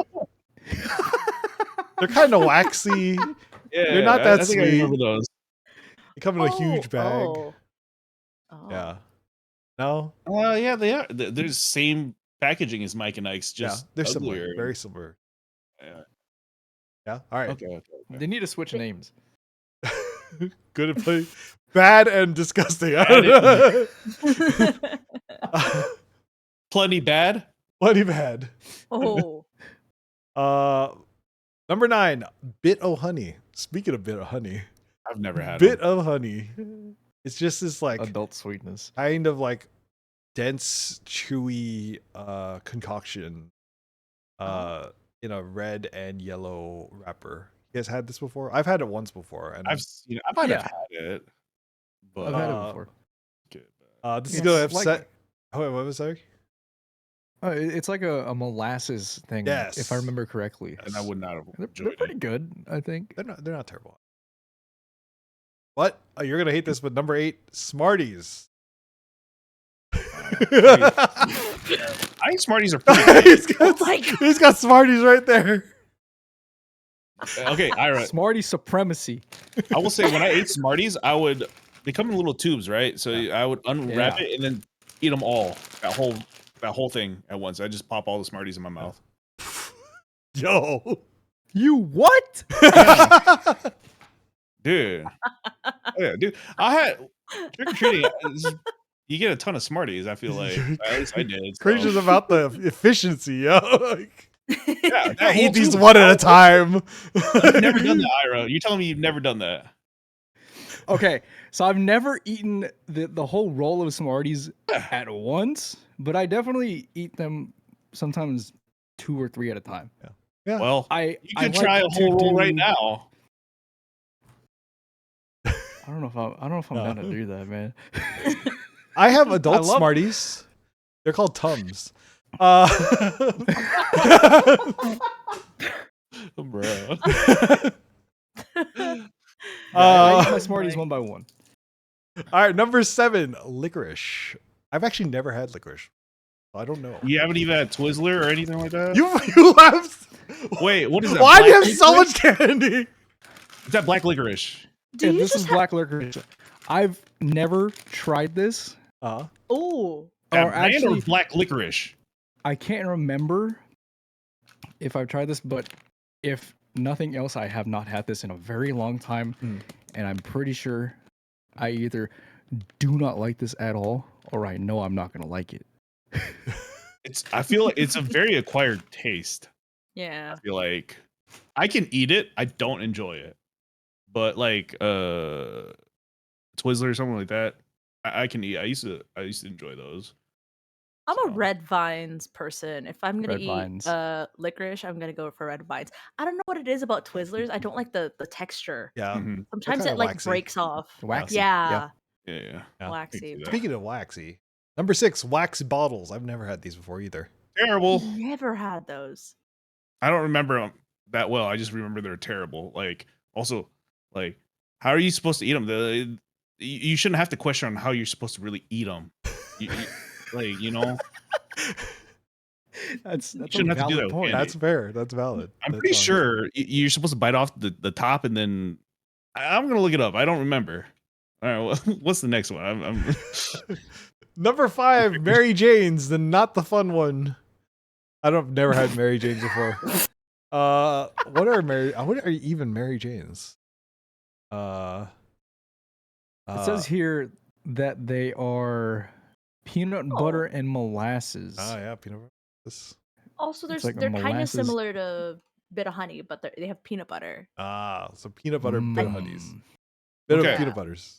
They're kind of waxy. not good? Yeah, They're not that I think I sweet. remember those. They come in a huge bag. Oh. Yeah. No. Yeah, they are. They're the same packaging as Mike and Ike's, just they're uglier. similar. Very similar. Yeah. Yeah. All right. Okay. They need to switch names. Good and Plenty. Bad and disgusting. Plenty bad. Plenty bad. Oh. Number 9, Bit o' Honey. Speaking of Bit o' Honey, I've never had Bit them. of Honey. It's just this like Adult sweetness. kind of like dense, chewy concoction. in a red and yellow wrapper. You guys had this before? I've had it once before, and I've seen it. I might have Yeah. had it, but I've had it before. this is It's gonna like- upset. Oh, wait, what was that? It's like a molasses thing, Yes. if I remember correctly. and I would not have They're enjoyed pretty it. good, I think. They're not terrible. What? Oh, you're gonna hate this, but number 8, Smarties. I think Smarties are pretty he's got Smarties right there. okay. Ira, Smartie supremacy. I will say when I ate Smarties, they come in little tubes, right? So I would unwrap it and then eat them all, that whole thing at once. I just pop all the Smarties in my mouth. Yo. You what? Dude. Yeah, dude. I had trick or treating. You get a ton of Smarties, I feel like. At least I did. So. Crazy's about the efficiency, yo. Like, Yeah, I eat these one at a time. You've never done that, Ira. You're telling me you've never done that? Okay, so I've never eaten the whole roll of Smarties at once, but I definitely eat them sometimes 2 or 3 at a time. Yeah. Well, I you can like try a to whole roll right do- now. I don't know if I'm down to do that, man. I have adult love- Smarties. They're called Tums. Bro. I eat my Smarties one by one. All right, number 7, licorice. I've actually never had licorice. I don't know. You haven't even had Twizzler or anything like that? You have. Wait, what is that? Why do you black have so licorice? much candy? Is that black licorice? Do Yeah, you this just is black licorice. I've never tried this. Uh, Oh, That Or brand actually- or black licorice? I can't remember if I've tried this, but if nothing else, I have not had this in a very long time. And I'm pretty sure I either do not like this at all, or I know I'm not going to like it. I feel like it's a very acquired taste. yeah. I feel like I can eat it. I don't enjoy it. But like Twizzler or something like that, I can eat. I used to enjoy those. I'm So. a red vines person. If I'm gonna Red Vines. eat licorice, I'm gonna go for red vines. I don't know what it is about Twizzlers. I don't like the texture. yeah. Mhm. Sometimes kinda it like waxy. breaks off. Waxy. Yeah, Yeah. Yeah. waxy. that. Speaking of waxy, number 6, wax bottles. I've never had these before either. Terrible. Never had those. I don't remember them that well. I just remember they're terrible. Like, also, like, how are you supposed to eat them? You shouldn't have to question on how you're supposed to really eat them. Like, you know, That's shouldn't have to do that with candy. That's fair. That's valid. I'm That's pretty honest. sure you're supposed to bite off the top and then I'm gonna look it up. I don't remember. All right, well, what's the next one? I'm Number 5, Mary Jane's, the not the fun one. I've never had Mary Jane's before. What are even Mary Jane's? It says here that they are peanut butter and molasses. yeah, peanut butter. Also, It's like a they're kind of molasses- similar to bit of honey, but they have peanut butter. So peanut butter bit of honeys. Mm. Bit Okay. of peanut butters.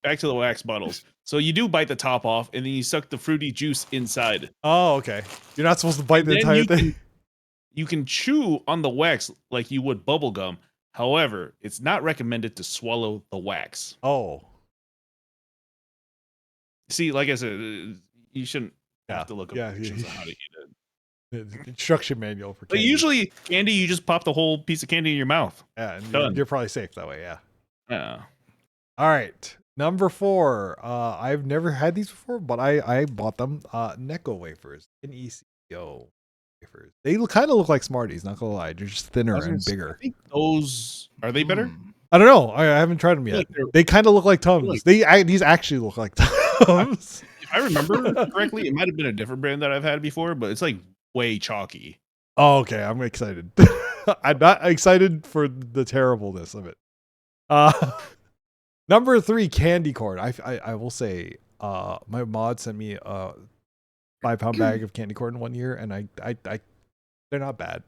back to the wax bottles. So you do bite the top off and then you suck the fruity juice inside. Oh, okay. You're not supposed to bite the Then entire you thing. You can chew on the wax like you would bubble gum. However, it's not recommended to swallow the wax. Oh, See, like I said, you shouldn't Yeah. have to look up Yeah, directions yeah. on how to eat it. the instruction manual for But candy. usually, candy, you just pop the whole piece of candy in your mouth. Yeah, and Done. you're probably safe that way. Yeah. Yeah. All right. Number 4. I've never had these before, but I bought them. Necco wafers. Necco wafers. They kind of look like Smarties, not gonna lie. They're just thinner I was gonna and say, bigger. I think those are they better? Mm. I don't know. I haven't tried them yet. like they're- They kind of look like Tums. like- These actually look like Tums. If I remember correctly, it might have been a different brand that I've had before, but it's like way chalky. Oh, okay. I'm excited. I'm not excited for the terribleness of it. Number 3, candy corn. I will say, my mod sent me a 5-pound bag of candy corn one year, and I they're not bad.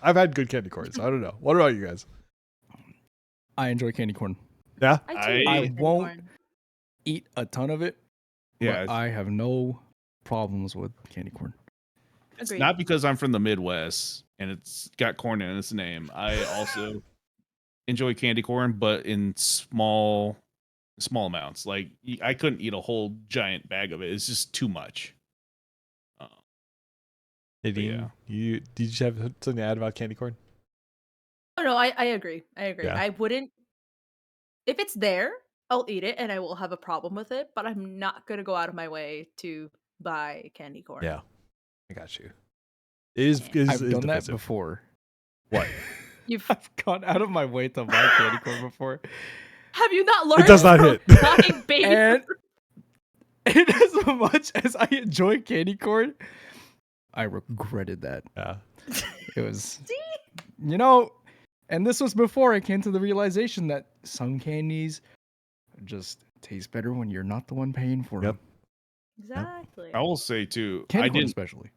I've had good candy corn, so I don't know. What about you guys? I enjoy candy corn. Yeah. I, do I- like I candy won't- corn. Eat a ton of it. Yeah. But I have no problems with candy corn. It's Agreed. not because I'm from the Midwest and it's got corn in its name. I also enjoy candy corn, but in small amounts. Like I couldn't eat a whole giant bag of it. It's just too much. Nadine, yeah. did you have something to add about candy corn? Oh no, I agree. I agree. Yeah. I wouldn't if it's there, I'll eat it and I will have a problem with it, but I'm not gonna go out of my way to buy candy corn. Yeah, I got you. It is I've done that defensive. before. What? I've gone out of my way to buy candy corn before. Have you not learned? It does not from hit. buying baby And as much as I enjoy candy corn, I regretted that. Yeah. It was, See? and this was before I came to the realization that some candies just taste better when you're not the one paying for them. Exactly. I will say too, Candy corn especially.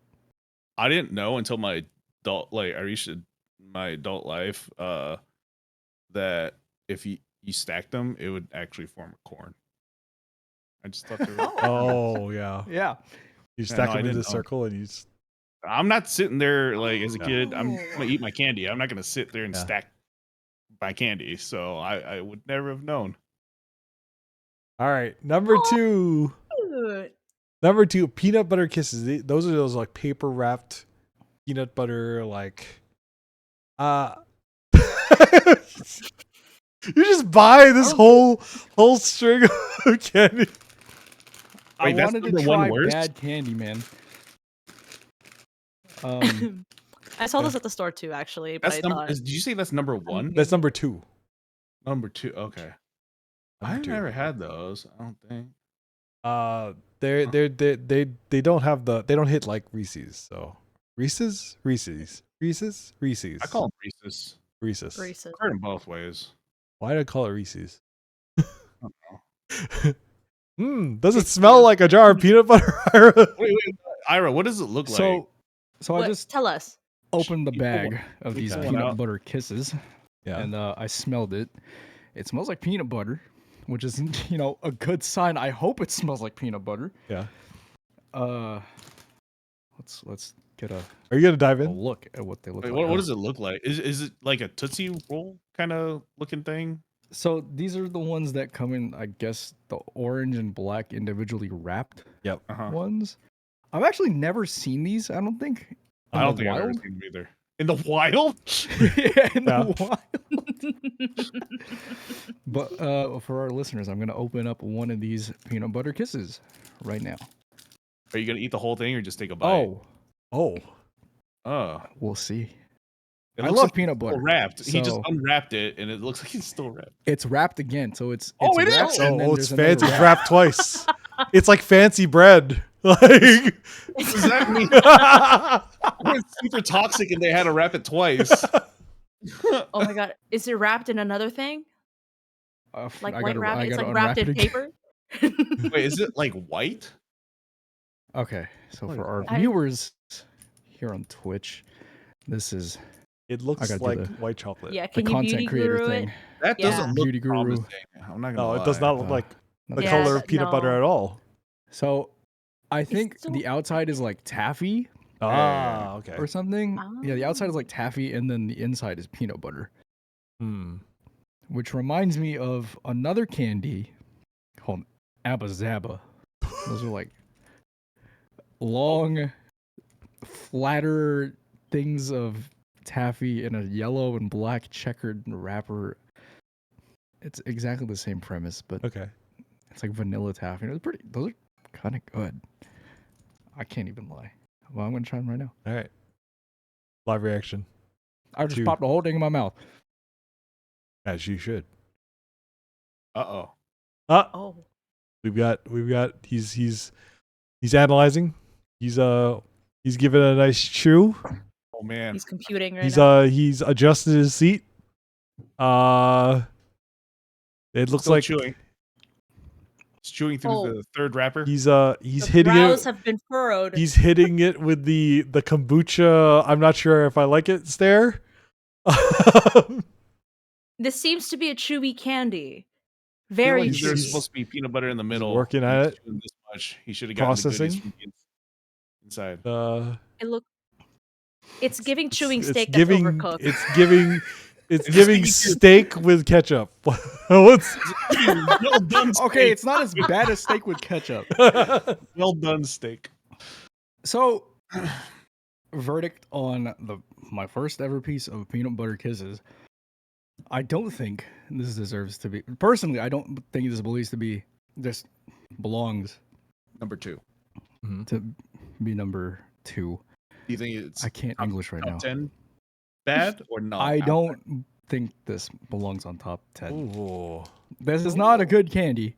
I didn't know until my adult my adult life that if you stacked them, it would actually form a corn. I just thought they were. Oh yeah. Yeah. You stack no, I them in didn't the know. circle and you. I'm not sitting there like as a kid. I'm Oh. gonna eat my candy. I'm not gonna sit there and Yeah. stack my candy. So I would never have known. All right, number two. Cute. Number two, peanut butter kisses. Those are those like paper wrapped peanut butter like. You just buy this whole string of candy. I Wait, that's wanted to number one try worst? bad candy, man. I saw this at the store too, actually. But That's I number. thought, Did you say that's number one? That's number two. Number two. Okay. I've two. never had those. I don't think. They don't have they don't hit like Reese's. So Reese's. I call them Reese's. Reese's. Reese's. I've heard them both ways. Why do I call it Reese's? I don't know. Does it smell like a jar of peanut butter? Ira? Wait, Ira, what does it look like? so what? I just Tell us. opened the You pull bag one- of you these pull one peanut out. butter kisses, Yeah. and I smelled it. It smells like peanut butter, which is a good sign. I hope it smells like peanut butter. Yeah. Let's get a Are you gonna dive in? look at what they look Wait, like. what does it look like? Is it like a Tootsie Roll kind of looking thing? So these are the ones that come in, I guess, the orange and black individually wrapped Yep. ones. I've actually never seen these. I don't think. I don't think I've ever seen them either. In the wild? Yeah, in Yeah. the wild. But for our listeners, I'm gonna open up one of these peanut butter kisses right now. Are you gonna eat the whole thing or just take a bite? Oh. Oh, We'll see. it I looks love like peanut it's still butter. wrapped. He just so- unwrapped it, and it looks like it's still wrapped. It's wrapped again, so it's Oh, it is? wrapped, and then Oh, it's there's another fancy. It's wrap. wrapped twice. It's like fancy bread. Like Does that mean it's super toxic and they had to wrap it twice? Oh my god. Is it wrapped in another thing? Like I white gotta- wrap? I It's gotta like unwrap wrapped it in again. paper? Wait, is it like white? Okay, so What for is our that? viewers here on Twitch, this is it I looks gotta do like the- white chocolate. Yeah, the can you content beauty creator guru thing. it? That Yeah. doesn't look Beauty guru. promising. I'm not gonna No, lie. it does not look Uh, like the Yeah, color of that- peanut butter no. at all. So I think still- the outside is like taffy Ah, okay. or something. Yeah, the outside is Oh. like taffy, and then the inside is peanut butter, which reminds me of another candy called Abba Zaba. Those are like long, flatter things of taffy in a yellow and black checkered wrapper. It's exactly the same premise, but Okay. it's like vanilla taffy. Those are kind of good. I can't even lie. Well, I'm gonna try them right now. All right. Live reaction, I just Two. popped the whole thing in my mouth. as you should. Uh-oh. Oh. We've got. He's analyzing. He's giving it a nice chew. Oh man. He's computing right now. He's adjusted his seat. It looks Still like chewing. He's chewing through Oh. the third wrapper. he's The hitting brows it. have been furrowed. He's hitting it with the kombucha. I'm not sure if I like it stare. This seems to be a chewy candy. Very There's he's- chewy. supposed to be peanut butter in the middle. working at He's it. chewing this much. He should have gotten the goodies Processing. from the inside. It look. It's giving chewing It's steak that's giving. overcooked. It's giving steak with ketchup. What's Well done steak. Okay, it's not as bad as steak with ketchup. Well done steak. So, verdict on my first ever piece of peanut butter kisses. I don't think this deserves to be. Personally, I don't think this belongs Number 2. to be number 2. Do you think it's I can't English right now. top 10 bad or not? I don't think this belongs on top 10. Ooh. This is not a good candy,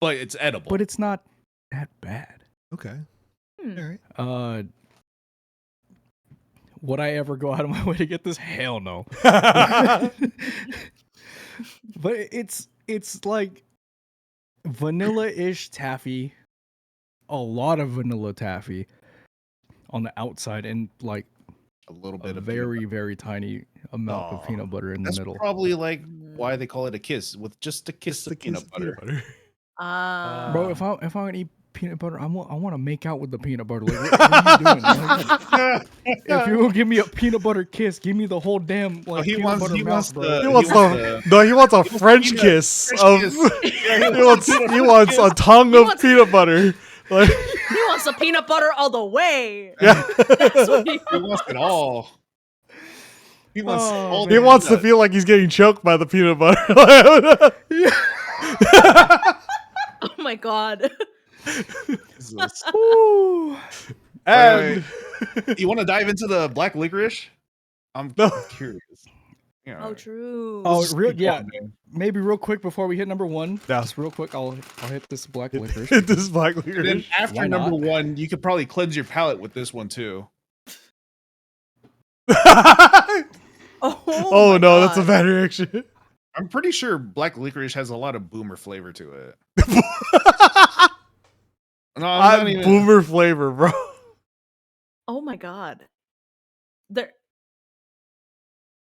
But it's edible. but it's not that bad. Okay. Hmm. All right. Would I ever go out of my way to get this? Hell no. But it's like vanilla-ish taffy, a lot of vanilla taffy on the outside, and like a little bit a of very, very tiny amount of peanut butter in the That's middle. probably like why they call it a kiss, with just a kiss of peanut butter. Bro, if I'm gonna eat peanut butter, I want to make out with the peanut butter. Like, what are you doing? Like, if you're gonna give me a peanut butter kiss, give me the whole damn like he peanut wants- butter he mouth, wants bro. the- He wants a French peanut- kiss French of. kiss. He wants a tongue of wants- peanut butter. Like, He wants the peanut butter all the way. yeah. That's what he He wants it all. He wants all He the wants to peanut. feel like he's getting choked by the peanut butter. Oh my god. Jesus. Ooh. And You want to dive into the black licorice? I'm No. curious. Yeah, Oh, true. Oh, Just real keep yeah. going, man. Maybe real quick before we hit number 1. Yeah. Just real quick, I'll hit this black licorice. this black And then licorice. after Why not? number 1, you could probably cleanse your palate with this one too. Oh my no, that's a God. bad reaction. I'm pretty sure black licorice has a lot of boomer flavor to it. No, I'm not even. Boomer flavor, bro. Oh my god. There.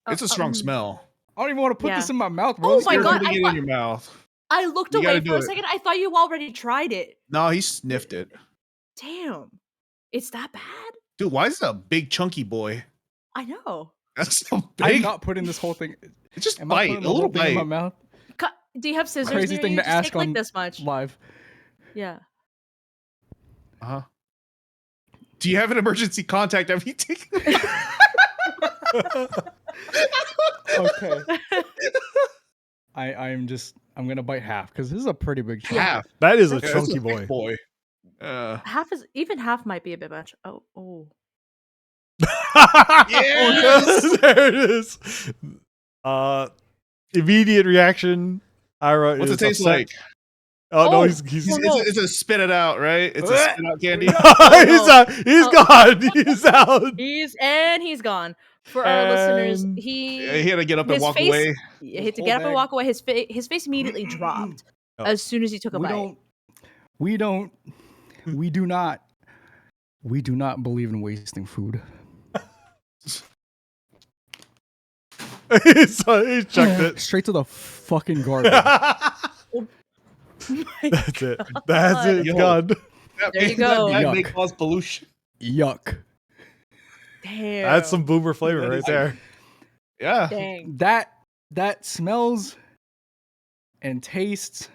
It's a strong smell. I don't even want to put Yeah. this in my mouth, bro. Oh This my You're scares God, me. putting I it in your mouth. I looked You gotta away do for a it. second. I thought you already tried it. No, he sniffed it. Damn. It's that bad? Dude, why is it a big chunky boy? I know. That's so I'm big. not putting this whole thing. It's just Am I bite, putting a the little whole thing in my bite. mouth? Do you have scissors? Crazy near thing you? to Just ask take like on this much. live. Yeah. Uh-huh. Do you have an emergency contact? Have you taken? Okay. I'm gonna bite half because this is a pretty big chunk. Half. That is a Yeah, that's chunky a big boy. Even half might be a bit much. Oh. Yes! There it is. Immediate reaction. Ira What's is it taste upset. like? Oh no, Oh. he's It's a spit it out, right? It's a spit out candy. he's gone. He's out. He's gone. For our listeners, And- He had to get up and his walk face- away. he had to whole get up and bag. walk away. His face immediately dropped Oh. as soon as he took a bite. We do not believe in wasting food. he's chucked it. Straight to the fucking garbage. That's it. That's it. It's Yo. gone. There you go. That may Yuck. cause pollution. Yuck. Damn. That's some boomer flavor That right is- there. Yeah. Dang. That smells and tastes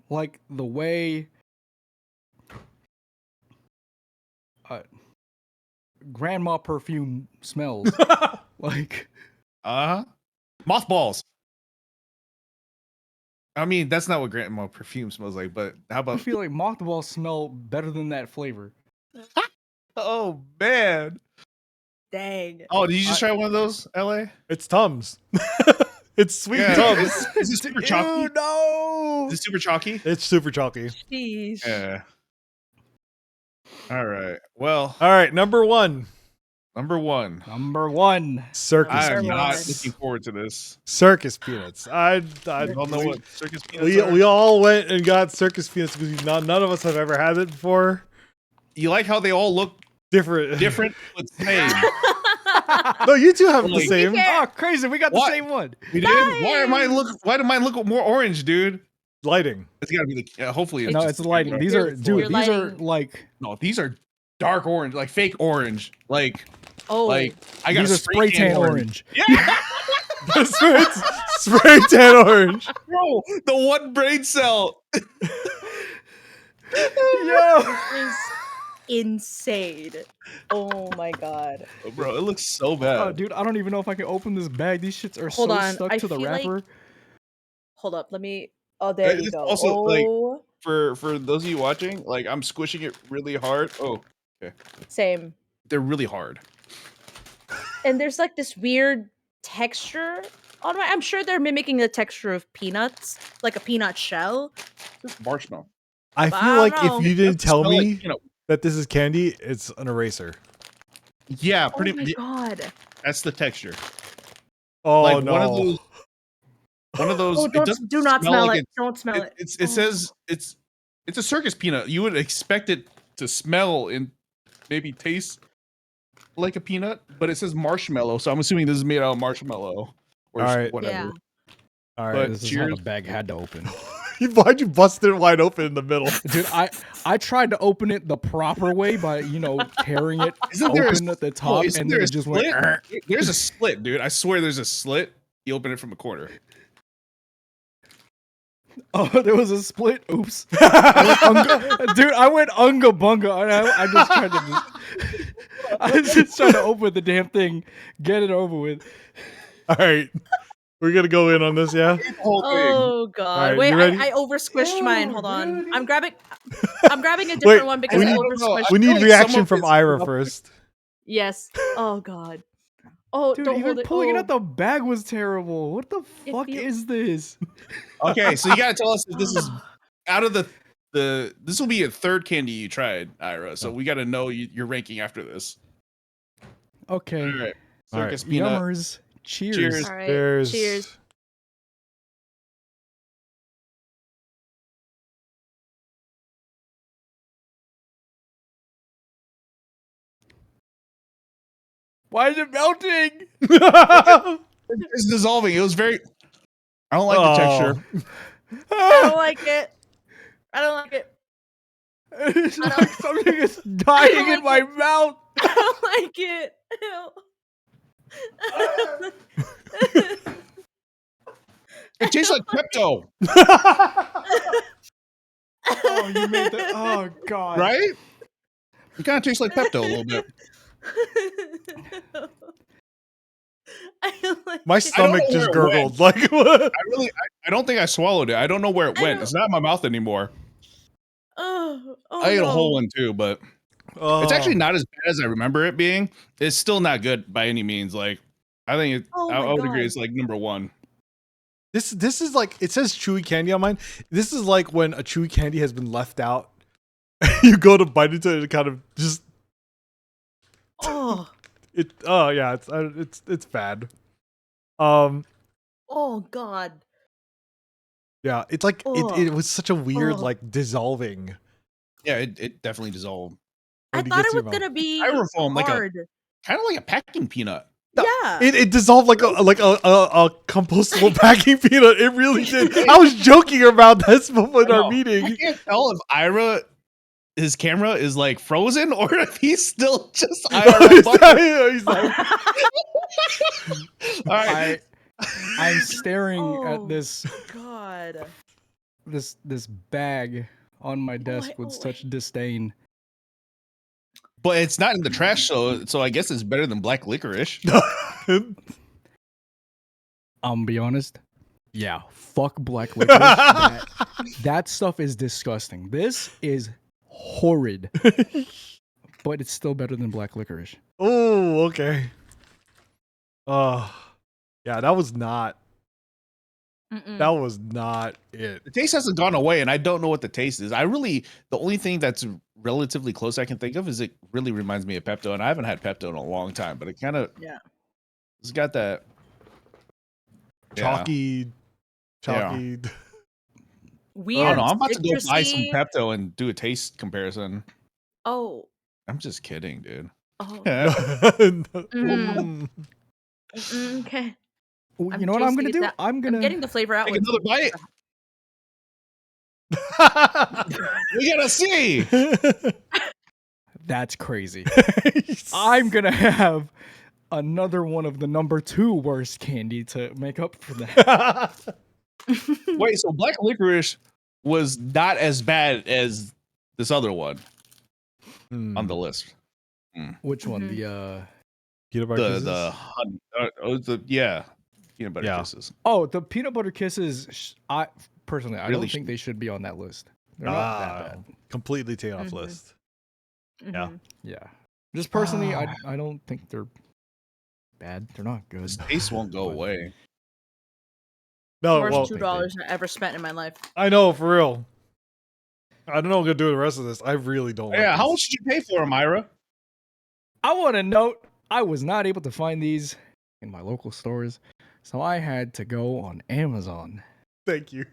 like the way grandma perfume smells. Like Mothballs. I mean, that's not what grandma perfume smells like, but how I about feel like mothballs smell better than that flavor. oh man. Dang. Oh, did you just try one of those, LA? It's Tums. It's sweet Yeah. Tums. Is it super chalky? Ew, no. Is it super chalky? It's super chalky. Jeez. Yeah. All right. Well, All right, number 1. number 1. Number 1. Circus I am Circus. not peanuts. looking forward to this. Circus peanuts. You all know what circus peanuts are? we all went and got circus peanuts because none of us have ever had it before. You like how they all look Different. but same. No, you two have the Like- same. Oh, crazy. We got the What? same one. We did? Why do mine look more orange, dude? Lighting. It's gotta be the hopefully No, just it's lighting. These are, Your dude, these are lighting- like no, these are dark orange, like fake orange. Like I got These a are spray tan orange. Yeah, Spray tan orange. bro, the one brain cell. Yo. Is insane. Oh my god. Bro, it looks so bad. Oh, dude, I don't even know if I can open this bag. These shits are Hold so on, stuck I to the feel like- wrapper. Hold up, let me. Oh, there you It's go. also, like, Oh, For those of you watching, like I'm squishing it really hard. Oh, same. they're really hard. And there's like this weird texture on my. I'm sure they're mimicking the texture of peanuts, like a peanut shell. It's marshmallow. I I feel don't like know. if you didn't tell Smell like, me that this is candy, it's an eraser. Yeah, Oh pretty. my god. That's the texture. Oh Like, no. one of those. Oh, It doesn't do not smell like it. Don't smell it. It says it's a circus peanut. You would expect it to smell and maybe taste like a peanut, but it says marshmallow, so I'm assuming this is made out of marshmallow or All right. whatever. Yeah. All right. But This is how the cheers. bag had to open. Why'd you bust it wide open in the middle? Dude, I tried to open it the proper way by, tearing it Isn't there a open at the top, isn't and there then a it just split? went. "Arr." There's a split, dude. I swear there's a split. You open it from a corner. Oh, there was a split. Oops. Dude, I went unga bunga, and I just tried to. I was just trying to open the damn thing, get it over with. All right. We're gonna go in on this, yeah? Oh god. Alright, Wait, you ready? I over squished mine. Hold on. I'm grabbing a different Wait, one because we I need- over squished. We need like reaction some of from it's Ira up- first. Yes. Oh god. Oh, Dude, don't even hold it. pulling it Oh. out the bag was terrible. What the It fuck feel- is this? Okay, so you gotta tell us if this is out of the this will be a third candy you tried, Ira. So we gotta know your ranking after this. Okay. All right, All right. circus peanut. Yummers. Cheers. Cheers. All right. Cheers. Cheers. Why is it melting? It's dissolving. It was very. I don't like Oh. the texture. I don't like it. I don't like it. It's I don't- like something is dying in my like mouth. I don't like it. Ew. It tastes like Pepto, Oh, you made that. Oh god. right? It kind of tastes like Pepto a little bit. I don't like My it. stomach know just where it gurgled. Like what? I don't think I swallowed it. I don't know where it I went. don't- It's not in my mouth anymore. Oh, I ate a whole no. one too, but Oh. it's actually not as bad as I remember it being. It's still not good by any means. Like I think Oh I my would agree. God. It's like number one. This is like, it says chewy candy on mine. This is like when a chewy candy has been left out. You go to bite into it, and it kind of just Oh, oh yeah, it's bad. oh God. Yeah, it's like Ugh. it was such a weird Ugh. like dissolving. Yeah, it definitely dissolved. I when it thought gets it to your was mouth. gonna be Styrofoam, like a- hard. Kind of like a packing peanut. Yeah. It dissolved like a compostable packing peanut. It really did. I was joking about this before in I our know. meeting. I can't tell if Ira, his camera is like frozen or if he's still just Ira. He's bucket. he's like, All right. I'm staring Oh. at this God. this bag on my desk with such disdain. But it's not in the trash, so I guess it's better than black licorice. Be honest. Yeah, fuck black licorice. that stuff is disgusting. This is horrid, but it's still better than black licorice. Oh, okay. Yeah, that was not Mm-mm. it. The taste hasn't gone away, and I don't know what the taste is. The only thing that's relatively close I can think of is it really reminds me of Pepto, and I haven't had Pepto in a long time, but it kind of it's got that Chalky. I Weird. don't know. I'm about to go buy some citrusy- Pepto and do a taste comparison. Oh. I'm just kidding, dude. Oh. Mm. Okay. Well, I'm you know what I'm gonna tasting do? it. I'm I'm gonna getting the flavor out. Take with- another bite. We gotta see. That's crazy. I'm gonna have another one of the number 2 worst candy to make up for that. Wait, so black licorice was not as bad as this other one on the list. Which one? Mhm. The Peanut butter kisses? The honey, peanut butter kisses. Oh, the peanut butter kisses. I personally, I Really don't think they should be on that list. They're not that bad. Completely taken off Mhm. list. Mhm. Yeah. Just personally, I don't think they're bad. They're not good. This taste won't go But- away. No, Worst well, $2 I ever spent in my life. I know, for real. I don't know what I'm gonna do with the rest of this. I really don't. Yeah, like how this. much did you pay for them, Myra? I want to note I was not able to find these in my local stores, so I had to go on Amazon. Thank you.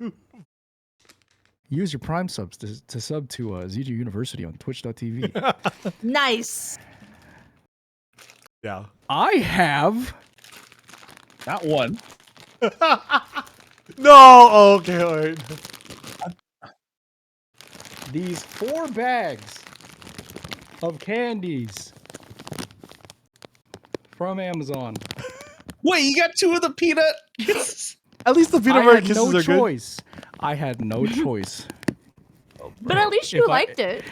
Use your Prime subs to sub to ZJA University on Twitch.tv. Nice. Yeah. I have Not one. No. Okay. All right. these 4 bags of candies from Amazon. Wait, you got 2 of the peanut? At least the peanut I butter had kisses no are choice. I had no choice. But at least you If I- liked it.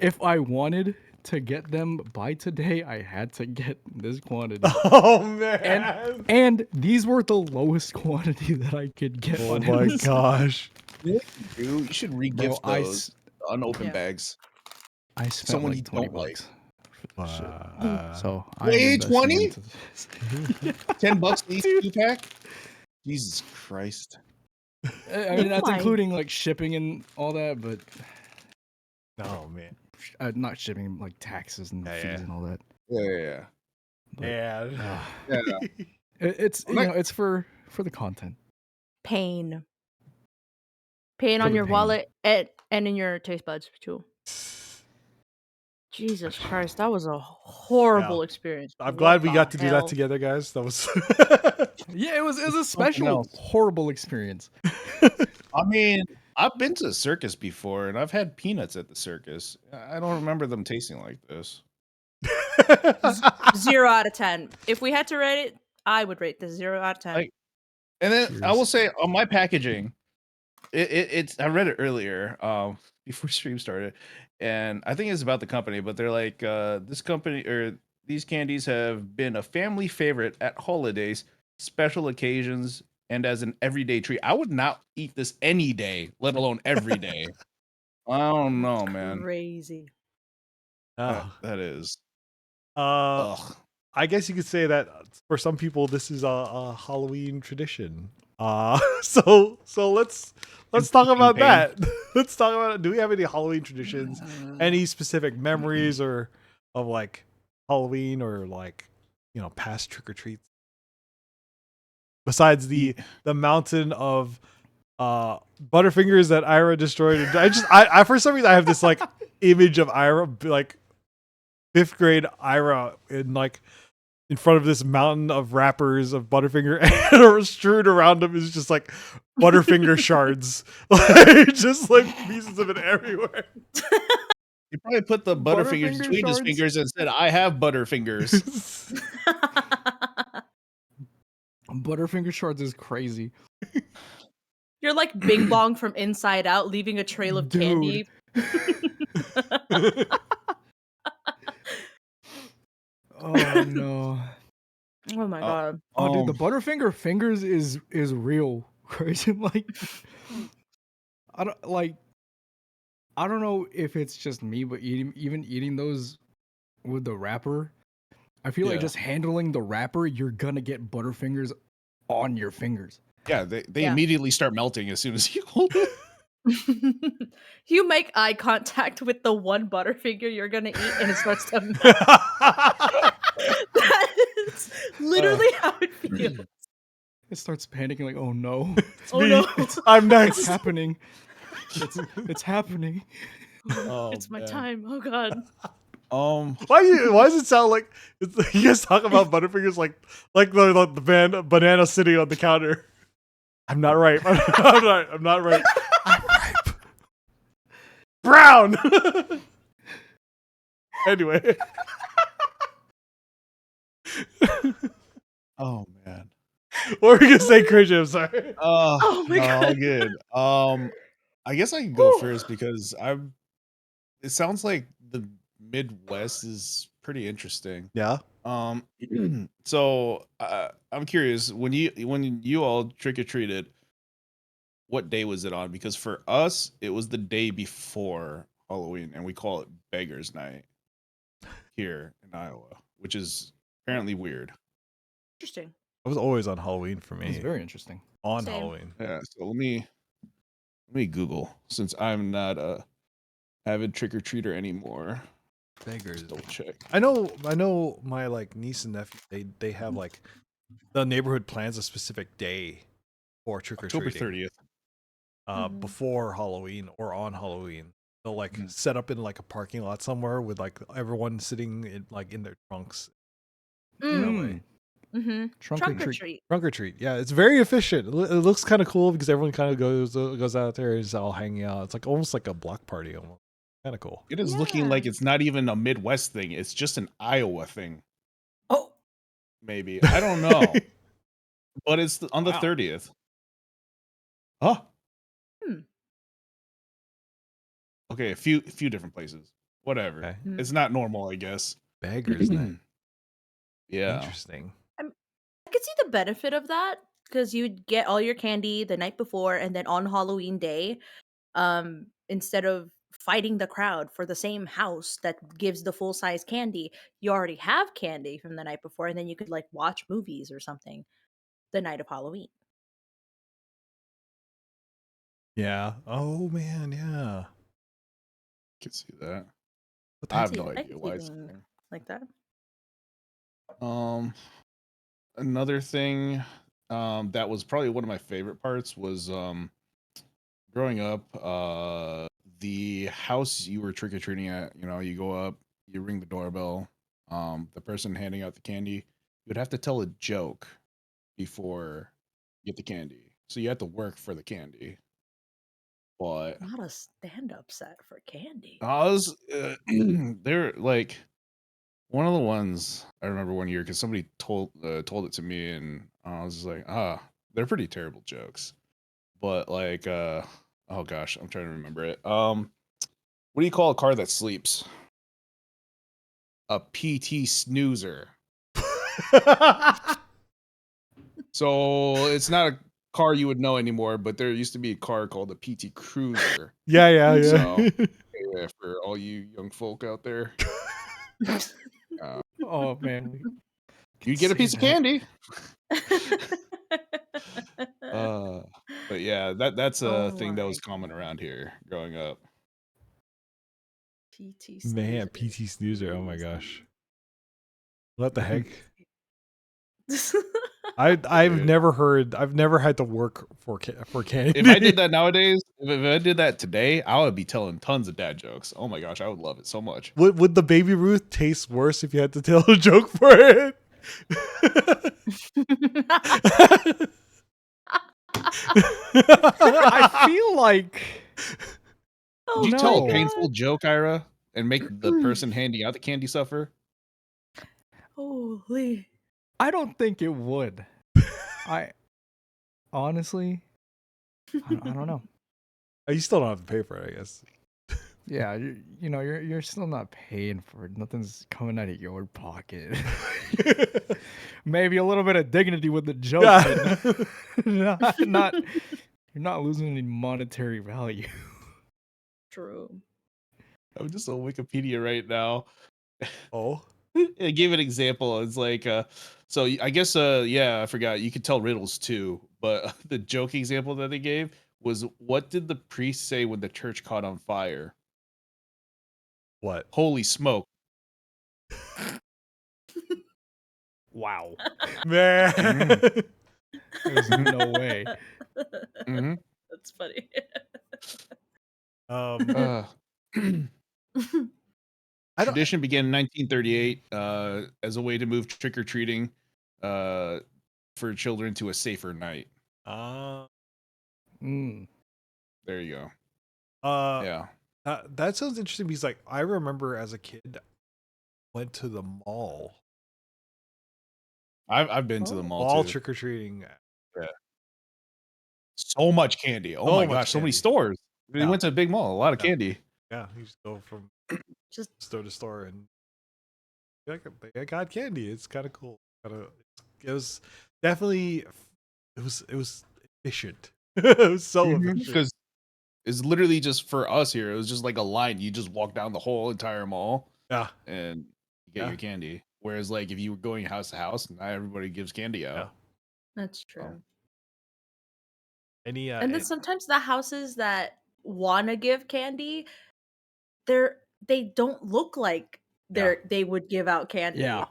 If I wanted to get them by today, I had to get this quantity. good. Oh man. And these were the lowest quantity that I could get. Oh on my Amazon. gosh. Dude, you should re-gift Bro, those unopened Yeah. bags. I spent Someone like you 20 don't like. bucks. For this shit. Wow. So Wait, I'm investing 20? into this. $10 each 2-pack? Jesus Christ. I mean, that's Why? including like shipping and all that, but Oh man. not shipping, like taxes and Yeah, fees yeah. and all that. Yeah. But, Yeah. Yeah. it's it's for the content. Pain. Pain For on the your pain. wallet and in your taste buds too. Jesus Christ, that was a horrible experience. I'm glad we What got the to do hell? that together, guys. That was Yeah, it was a Something special else. horrible experience. I mean, I've been to a circus before, and I've had peanuts at the circus. I don't remember them tasting like this. 0 out of 10. If we had to rate it, I would rate this 0 out of 10. Like- And then I Cheers. will say on my packaging, it's I read it earlier before stream started, and I think it's about the company, but they're like this company or these candies have been a family favorite at holidays, special occasions, and as an everyday treat. I would not eat this any day, let alone every day. I don't know, man. Crazy. Ah. That is. I guess you could say that for some people this is a Halloween tradition. So let's talk about pain. that. Let's talk about it. Do we have any Halloween traditions? Any specific memories or of like Halloween or like, you know, past trick or treats? Besides the mountain of Butterfingers that Ira destroyed. I for some reason I have this like image of Ira like 5th grade Ira in front of this mountain of wrappers of Butterfinger, and strewn around him is just like Butterfinger shards, like just like pieces of it everywhere. You probably put the Butterfingers Butterfinger between his shards? fingers and said, "I have Butterfingers." Butterfinger shards is crazy. You're like Bing Bong from Inside Out, leaving a trail of Dude. candy. Oh no. Oh my god. Oh, dude, the Butterfinger fingers is real. Crazy. Like, I don't know if it's just me, but even eating those with the wrapper, I feel like Yeah. just handling the wrapper, you're gonna get Butterfingers on your fingers. Yeah, they Yeah. immediately start melting as soon as you hold it. You make eye contact with the one Butterfinger you're gonna eat, and it starts to melt. That is literally how it feels. It starts panicking like, oh no, Oh no, I'm it's next. happening. It's happening. it's my time. Oh god. Why does it sound like you guys talk about Butterfingers like the banana sitting on the counter? I'm not right. I'm not right. I'm ripe. Brown. Anyway. Oh man. What were you gonna say, Christian? I'm sorry. Oh my No, all God. good. I guess I can go first because it sounds like the Midwest is pretty interesting. Yeah. So I'm curious when you all trick or treated, what day was it on? Because for us, it was the day before Halloween, and we call it Beggars Night here in Iowa, which is apparently weird. Interesting. It was always on Halloween for It's me. very interesting. On Same. Halloween. Yeah, so let me Google since I'm not a avid trick or treater anymore. Beggars. Just double check. I know my like niece and nephew, they have like the neighborhood plans a specific day for trick or October treating. 30th. Mhm. Before Halloween or on Halloween. They'll like Mhm. set up in like a parking lot somewhere with like everyone sitting in like in their trunks. That way. Mm-hmm. Trunk or Trunk or treat. treat. Trunk or treat. Yeah, it's very efficient. It looks kind of cool because everyone kind of goes out there and is all hanging out. It's like almost like a block party almost. Kind of cool. It is looking Yeah. like it's not even a Midwest thing. It's just an Iowa thing. Oh, Maybe. I don't know. But it's on the Wow. 30th. Oh, Hmm. okay. A few different places. Whatever. Okay. It's not normal, I guess. Beggars night. Yeah. Interesting. I could see the benefit of that because you'd get all your candy the night before, and then on Halloween day, instead of fighting the crowd for the same house that gives the full size candy, you already have candy from the night before, and then you could like watch movies or something the night of Halloween. Yeah. Oh man, yeah. Can see that. What I have See, no I idea could see why it's things there. like that. Another thing that was probably one of my favorite parts was growing up, the house you were trick or treating at, you go up, you ring the doorbell, the person handing out the candy, you would have to tell a joke before you get the candy. So you have to work for the candy. But Not a stand-up set for candy. I was, they're like one of the ones I remember one year because somebody told it to me, and I was just like, they're pretty terrible jokes. But like, oh gosh, I'm trying to remember it. What do you call a car that sleeps? A PT snoozer. So it's not a car you would know anymore, but there used to be a car called a PT Cruiser. yeah. So yeah, for all you young folk out there, uh, Oh man, you get a piece of candy. uh, But yeah, that's a oh thing that my was common god. around here growing up. PT Man, snoozer. PT snoozer. Oh my gosh. What the heck? Crazy. I've Dude. never had to work for candy. If I did that nowadays, if I did that today, I would be telling tons of dad jokes. Oh my gosh, I would love it so much. Would the baby Ruth taste worse if you had to tell a joke for it? I feel like Oh Would you my tell a no. painful joke, Ira, and make the person handing out the candy suffer? Holy. I don't think it would. I honestly, I don't know. You still don't have to pay for it, I guess. Yeah, you're still not paying for it. Nothing's coming out of your pocket. Maybe a little bit of dignity with the joke, Yeah. but not you're not losing any monetary value. True. I'm just on Wikipedia right now. Oh. I gave an example. It's like, so I guess, yeah, I forgot. You could tell riddles too, but the joke example that they gave was, what did the priest say when the church caught on fire? What? Holy smoke! Wow. Man. There's no way. Mm-hmm. That's funny. Uh, I don't tradition began in 1938 as a way to move trick or treating for children to a safer night. Mm. There you go. uh Yeah. that sounds interesting because like I remember as a kid went to the mall. I've been to the mall Mall too. trick or treating. Yeah. So much candy. Oh So my much gosh, so many candy. stores. We Yeah. went to a big mall, a lot of Yeah. candy. Yeah, you just go from Just store to store and I got candy. It's kind of cool. It was definitely it was efficient. It was so efficient. Because it's literally just for us here. It was just like a line. You just walk down the whole entire mall Yeah, and you get Yeah. your candy. Whereas like if you were going house to house, not everybody gives candy out. that's true. Any And then sometimes the houses that want to give candy, they don't look like they would give out candy. Yeah.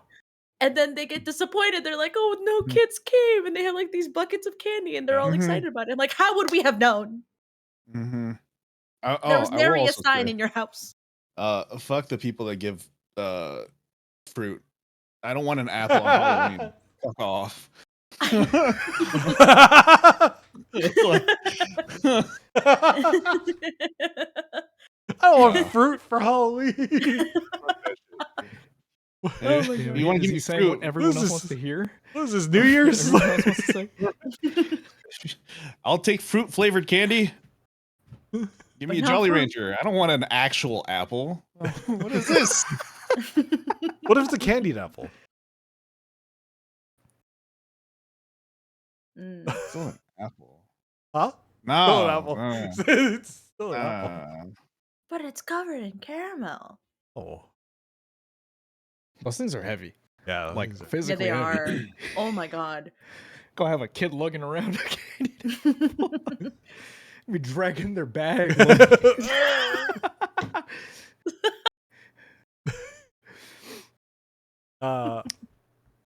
And then they get disappointed. They're like, "Oh, no Mhm. kids came," and they have like these buckets of candy, and they're all Mhm. excited about it. I'm like, how would we have known? Mm-hmm. There was I will nary a also sign say, in your house. fuck the people that give fruit. I don't want an apple on Halloween. Fuck off. I don't want fruit for Halloween. Oh my God. You want to Is give he me saying what fruit? everyone This else is- wants to hear? What is this, New Year's? Everyone else wants to say? I'll take fruit flavored candy. Give But me a not Jolly fruit. Rancher. I don't want an actual apple. What is this? What if it's a candied apple? Mm. Still an apple. Huh? No. Still an apple. no. It's still an apple. But it's covered in caramel. Oh. Those things are heavy. Yeah. Like Yeah, physically they heavy. are. Oh my God. Go have a kid lugging around a candy. Be dragging their bag. Like...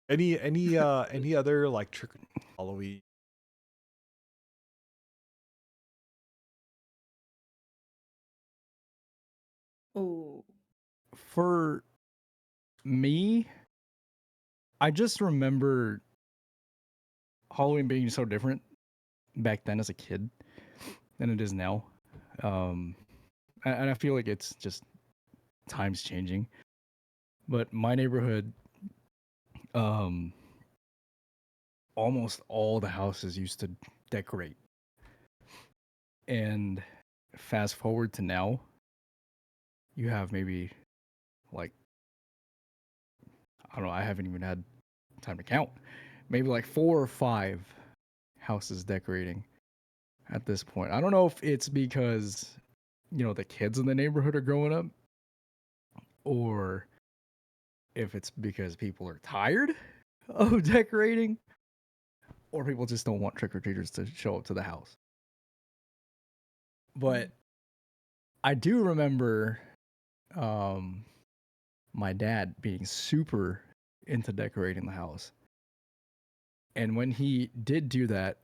Any other like trick Halloween? Ooh. For me, I just remember Halloween being so different back then as a kid than it is now. And I feel like it's just times changing. But my neighborhood, almost all the houses used to decorate. And fast forward to now, you have maybe like, I don't know, I haven't even had time to count. Maybe like 4 or 5 houses decorating at this point. I don't know if it's because, the kids in the neighborhood are growing up, or if it's because people are tired of decorating, or people just don't want trick-or-treaters to show up to the house. But I do remember my dad being super into decorating the house. And when he did do that,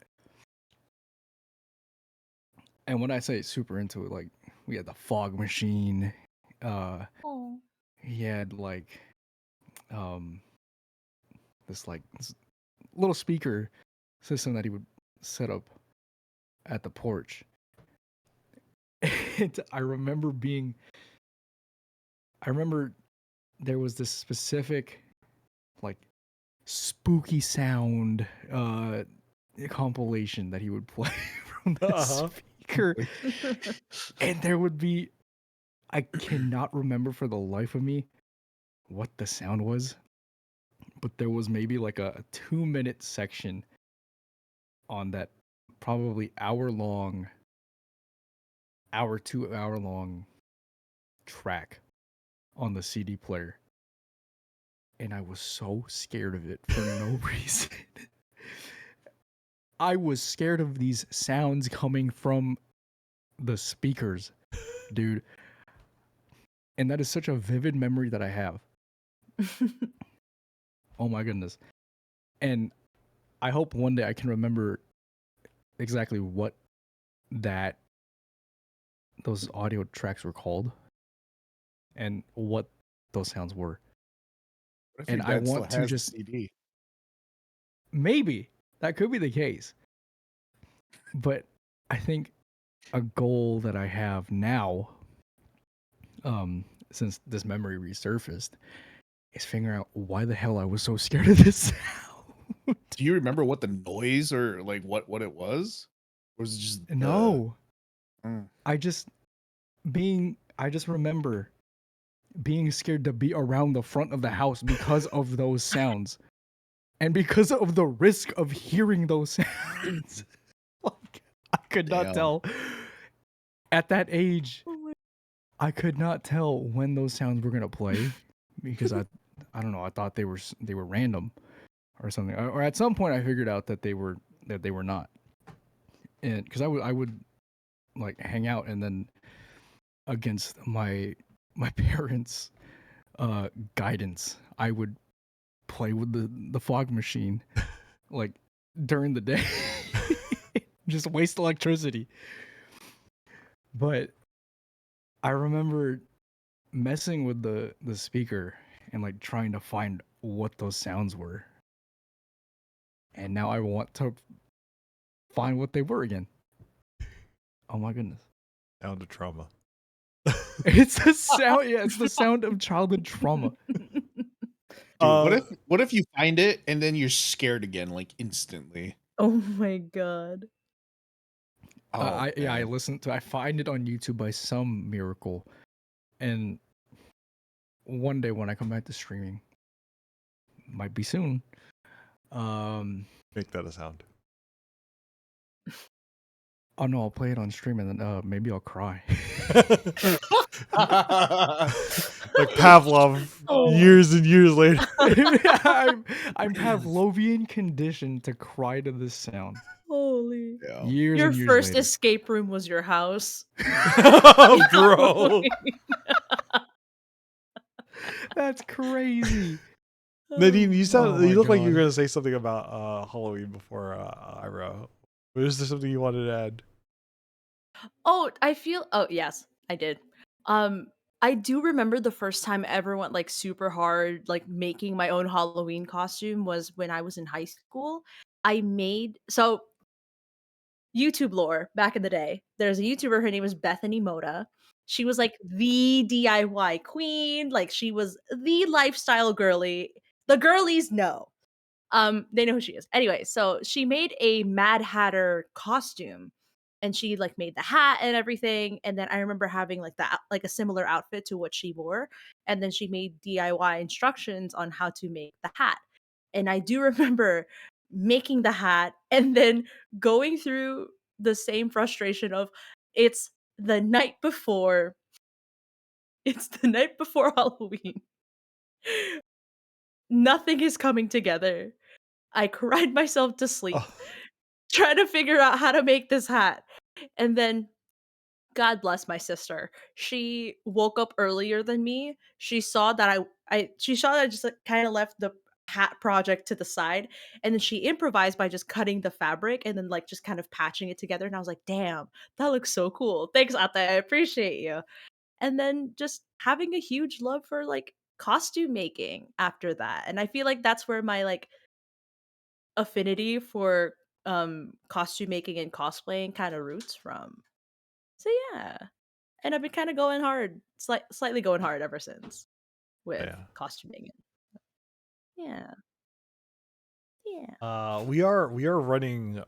and when I say super into it, like we had the fog machine, Oh. he had like this little speaker system that he would set up at the porch. And I remember there was this specific like spooky sound compilation that he would play from the speaker. And there would be, I cannot remember for the life of me what the sound was, but there was maybe like a 2-minute section on that probably 2-hour long track on the CD player. And I was so scared of it for no reason. I was scared of these sounds coming from the speakers, dude. And that is such a vivid memory that I have. Oh my goodness. And I hope one day I can remember exactly what those audio tracks were called and what those sounds were. What if And your I dad still want to has the just CD? maybe that could be the case. But I think a goal that I have now, since this memory resurfaced, is figuring out why the hell I was so scared of this sound. Do you remember what the noise or like what it was? Or was it just No. Mm. I just remember being scared to be around the front of the house because of those sounds. And because of the risk of hearing those sounds. Like, I could not Damn. tell. At that age, I could not tell when those sounds were gonna play because I don't know. I thought they were random or something. Or at some point, I figured out that they were not. And because I would like hang out, and then against my parents' guidance, I would play with the fog machine like during the day. Just waste electricity. But I remember messing with the speaker and like trying to find what those sounds were. And now I want to find what they were again. Oh my goodness. Down to trauma. It's the sound, yeah, it's the sound of childhood trauma. Dude, what if you find it and then you're scared again, like instantly? Oh my god. I listened to. I find it on YouTube by some miracle, and one day when I come back to streaming, might be soon. Make that a sound. Oh no, I'll play it on stream and then maybe I'll cry. Like Pavlov, years and years later. I'm Pavlovian conditioned to cry to this sound. Holy. Yeah. Years Your and years first later. escape room was your house. Bro. That's crazy. Nadine, you look like you were God. gonna say something about Halloween before Ira. Was there something you wanted to add? Oh, yes, I did. I do remember the first time I ever went like super hard, like making my own Halloween costume was when I was in high school. YouTube lore back in the day. There's a YouTuber, her name was Bethany Moda. She was like the DIY queen, like she was the lifestyle girly. The girlies know. They know who she is. Anyway, so she made a Mad Hatter costume and she like made the hat and everything. And then I remember having like a similar outfit to what she wore. And then she made DIY instructions on how to make the hat. And I do remember making the hat and then going through the same frustration of it's the night before. It's the night before Halloween. Nothing is coming together. I cried myself to sleep trying to figure out how to make this hat. And then God bless my sister. She woke up earlier than me. She saw that she saw that I just like, kind of left the hat project to the side, and then she improvised by just cutting the fabric and then like just kind of patching it together. And I was like, "Damn, that looks so cool. Thanks, Ate. I appreciate you." And then just having a huge love for like costume making after that. And I feel like that's where my like affinity for costume making and cosplaying kind of roots from. So yeah. And I've been kind of going hard, slightly going hard ever since with costuming. Yeah. Yeah. We are running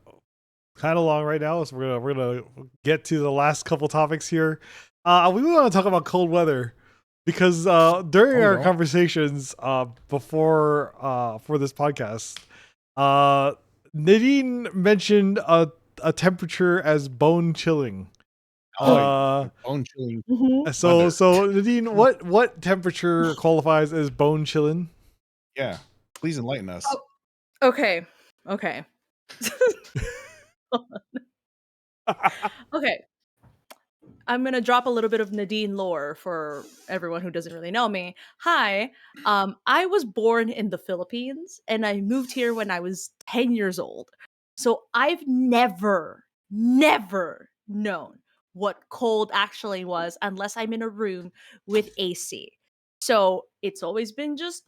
kind of long right now, so we're gonna get to the last couple topics here. We want to talk about cold weather because during our conversations before for this podcast, Nadine mentioned a temperature as bone chilling. Bone chilling. So Nadine, what temperature qualifies as bone chilling? Yeah, please enlighten us. Okay. Okay. I'm gonna drop a little bit of Nadine lore for everyone who doesn't really know me. Hi, I was born in the Philippines and I moved here when I was 10 years old. So I've never known what cold actually was unless I'm in a room with AC. So it's always been just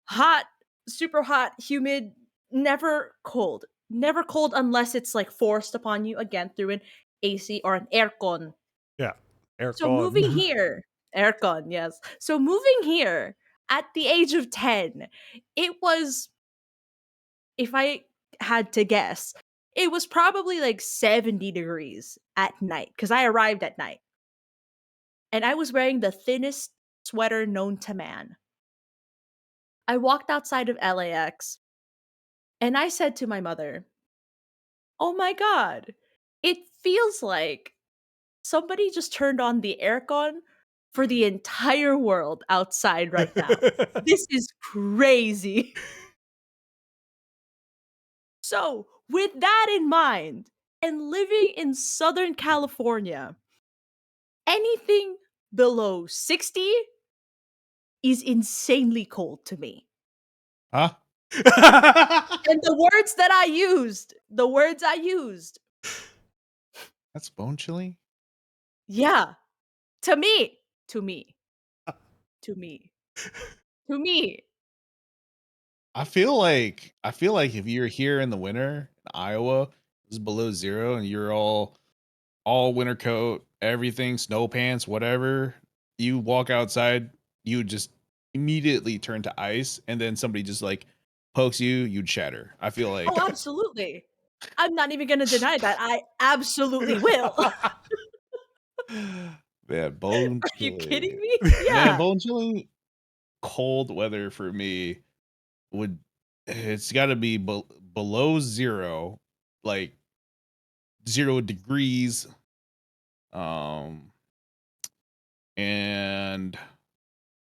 hot, super hot, humid, never cold. Never cold unless it's like forced upon you again through an AC or an aircon. Yeah, aircon. So moving here, aircon, yes. So moving here, at the age of 10, it was, if I had to guess, it was probably like 70 degrees at night because I arrived at night. And I was wearing the thinnest sweater known to man. I walked outside of LAX and I said to my mother, "Oh my God, it feels like somebody just turned on the aircon for the entire world outside right now. This is crazy." So, with that in mind, and living in Southern California, anything below 60 is insanely cold to me. Huh? And the words I used, That's bone chilly? yeah, to me, to me, to me, to me. I feel like if you're here in the winter in Iowa, it's below zero and you're all winter coat, everything, snow pants, whatever, you walk outside, you would just immediately turn to ice, and then somebody just like pokes you, you'd shatter. I feel like Oh, absolutely. I'm not even gonna deny that. I absolutely will. man, bone Are you kidding chilly. me? Man, Yeah. bone chilly, cold weather for me would it's got to be below zero, like 0 degrees, um, and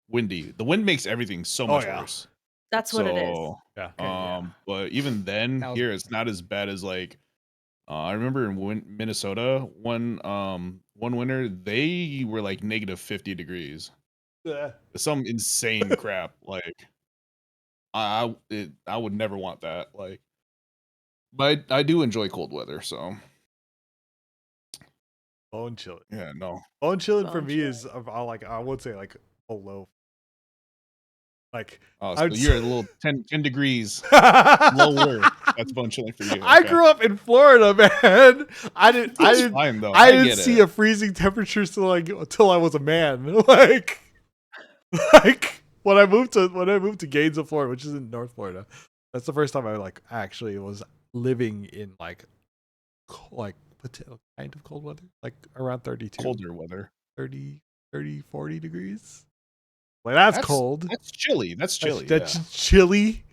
windy. The wind makes everything so Oh much yeah. worse. That's what it is. So, Yeah. Okay, yeah. but even then, That was- here it's not as bad as like I remember in Minnesota one winter they were like negative 50 degrees. Yeah. Some insane crap. Like I would never want that. Like, but I do enjoy cold weather. So Bone chilling. yeah, no. Bone chilling for Bone me is like I would say like below. Like Oh, I so would you're say- a little 10 degrees I lower. That's bone chilling for you. Okay. grew up in Florida, man. I didn't. I That's didn't. fine though. I didn't get see it. a freezing temperature till I was a man. Like when I moved to Gainesville, Florida, which is in North Florida. That's the first time I like actually was living in like kind of cold weather, like around 32, Colder weather. 30, 40 degrees. Like that's cold. That's chilly. That's chilly. That's Yeah. chilly.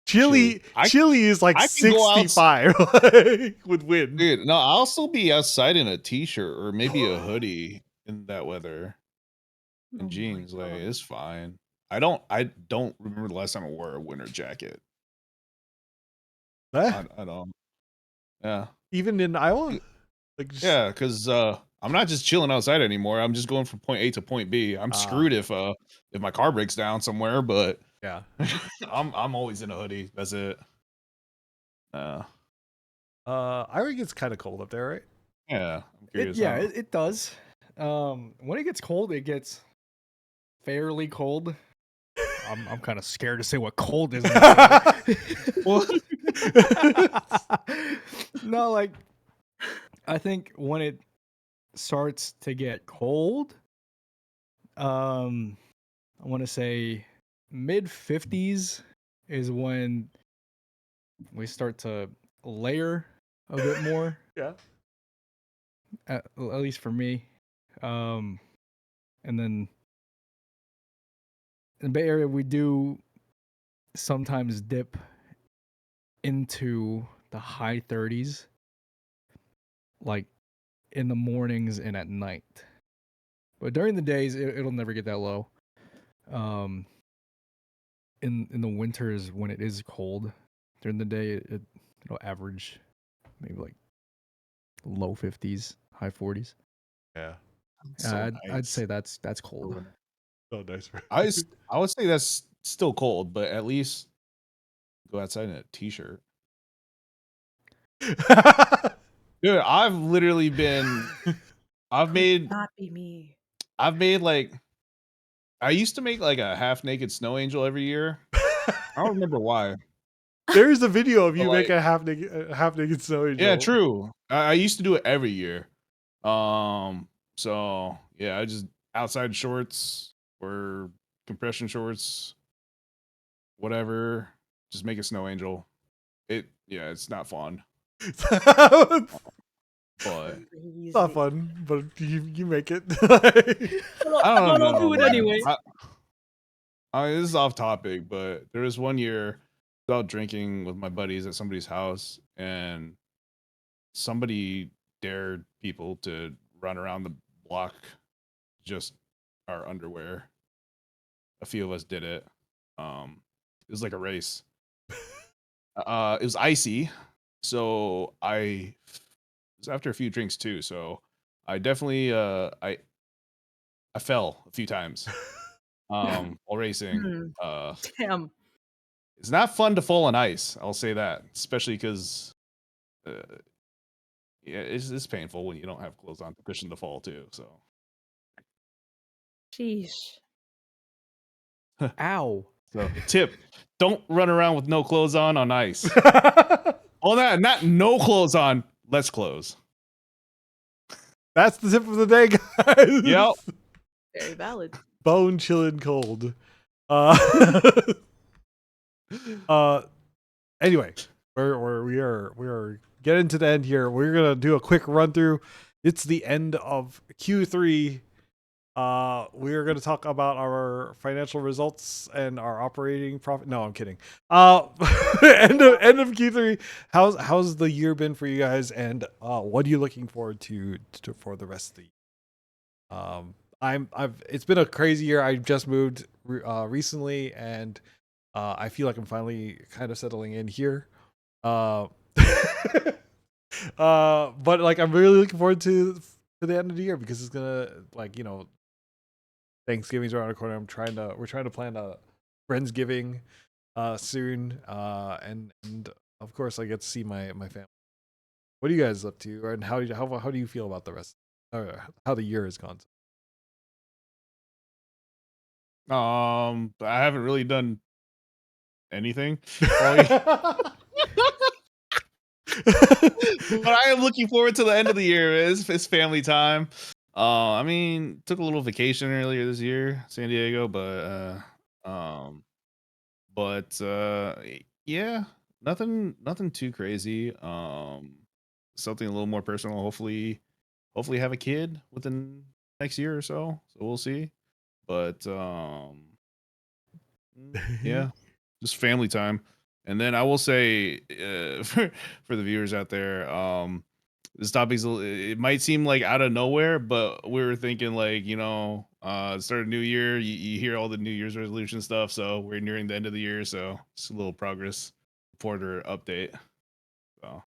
Chilly is like I can go 65 like, with wind. Dude, no, I'll still be outside in a t-shirt or maybe a hoodie in that weather Oh and my jeans. Like God. it's fine. I don't remember the last time I wore a winter jacket. Huh? I don't. Yeah. Even in Iowa? Like just, Yeah, because I'm not just chilling outside anymore. I'm just going from point A to point B. I'm screwed if my car breaks down somewhere, but yeah. I'm always in a hoodie. That's it. I think it's kind of cold up there, right? Yeah. I'm curious. it does. When it gets cold, it gets fairly cold. I'm kind of scared to say what cold is. Well, No, like I think when it starts to get cold, I want to say mid 50s is when we start to layer a bit more. Yeah. At least for me. And then in the Bay Area, we do sometimes dip into the high 30s, like in the mornings and at night. But during the days, it'll never get that low. In the winters when it is cold, during the day it'll average maybe like low 50s, high 40s. Yeah. so I'd say nice. that's cold. So nice. I would say that's still cold, but at least go outside in a t-shirt. Dude, I've literally been I've made Not be me. like I used to make like a half naked snow angel every year. I don't remember why. There's a video of But, you like- make a half naked snow angel. Yeah, true. I used to do it every year. So yeah, I just outside shorts or compression shorts, whatever. Just make a snow angel. It's not fun, It's but not Crazy. fun, but you make it. I don't But I'll know, do it man. anyway. This is off topic, but there was one year I was out drinking with my buddies at somebody's house, and somebody dared people to run around the block just our underwear. A few of us did it. It was like a race. It was icy, so it was after a few drinks too. So I definitely I fell a few times while racing. Hmm. Uh, Damn. it's not fun to fall on ice. I'll say that, especially because uh, it's painful when you don't have clothes on to cushion the fall too. So Sheesh. Ow. tip: don't run around with no clothes on ice. All that, not no clothes on, less clothes. That's the tip of the day, guys. Yep. Very valid. Bone chilling cold. Uh, anyway, we are getting to the end here. We're gonna do a quick run through. It's the end of Q3. We are gonna talk about our financial results and our operating profit. No, I'm kidding. End of Q3. How's the year been for you guys, and what are you looking forward to for the rest of the year? It's been a crazy year. I just moved recently, and I feel like I'm finally kind of settling in here. But like I'm really looking forward to the end of the year because it's gonna, like, Thanksgiving's around the corner. We're trying to plan a Friendsgiving soon. And of course I get to see my family. What are you guys up to, and how do you feel about the rest, or how the year has gone? I haven't really done anything. But I am looking forward to the end of the year. It's family time. I mean, took a little vacation earlier this year, San Diego, but yeah, nothing too crazy. Something a little more personal. Hopefully have a kid within next year or so. So we'll see. But yeah, just family time. And then I will say, for the viewers out there, this topic's it might seem like out of nowhere, but we were thinking, like, start a new year. You hear all the New Year's resolution stuff, so we're nearing the end of the year, so just a little progress report or update. So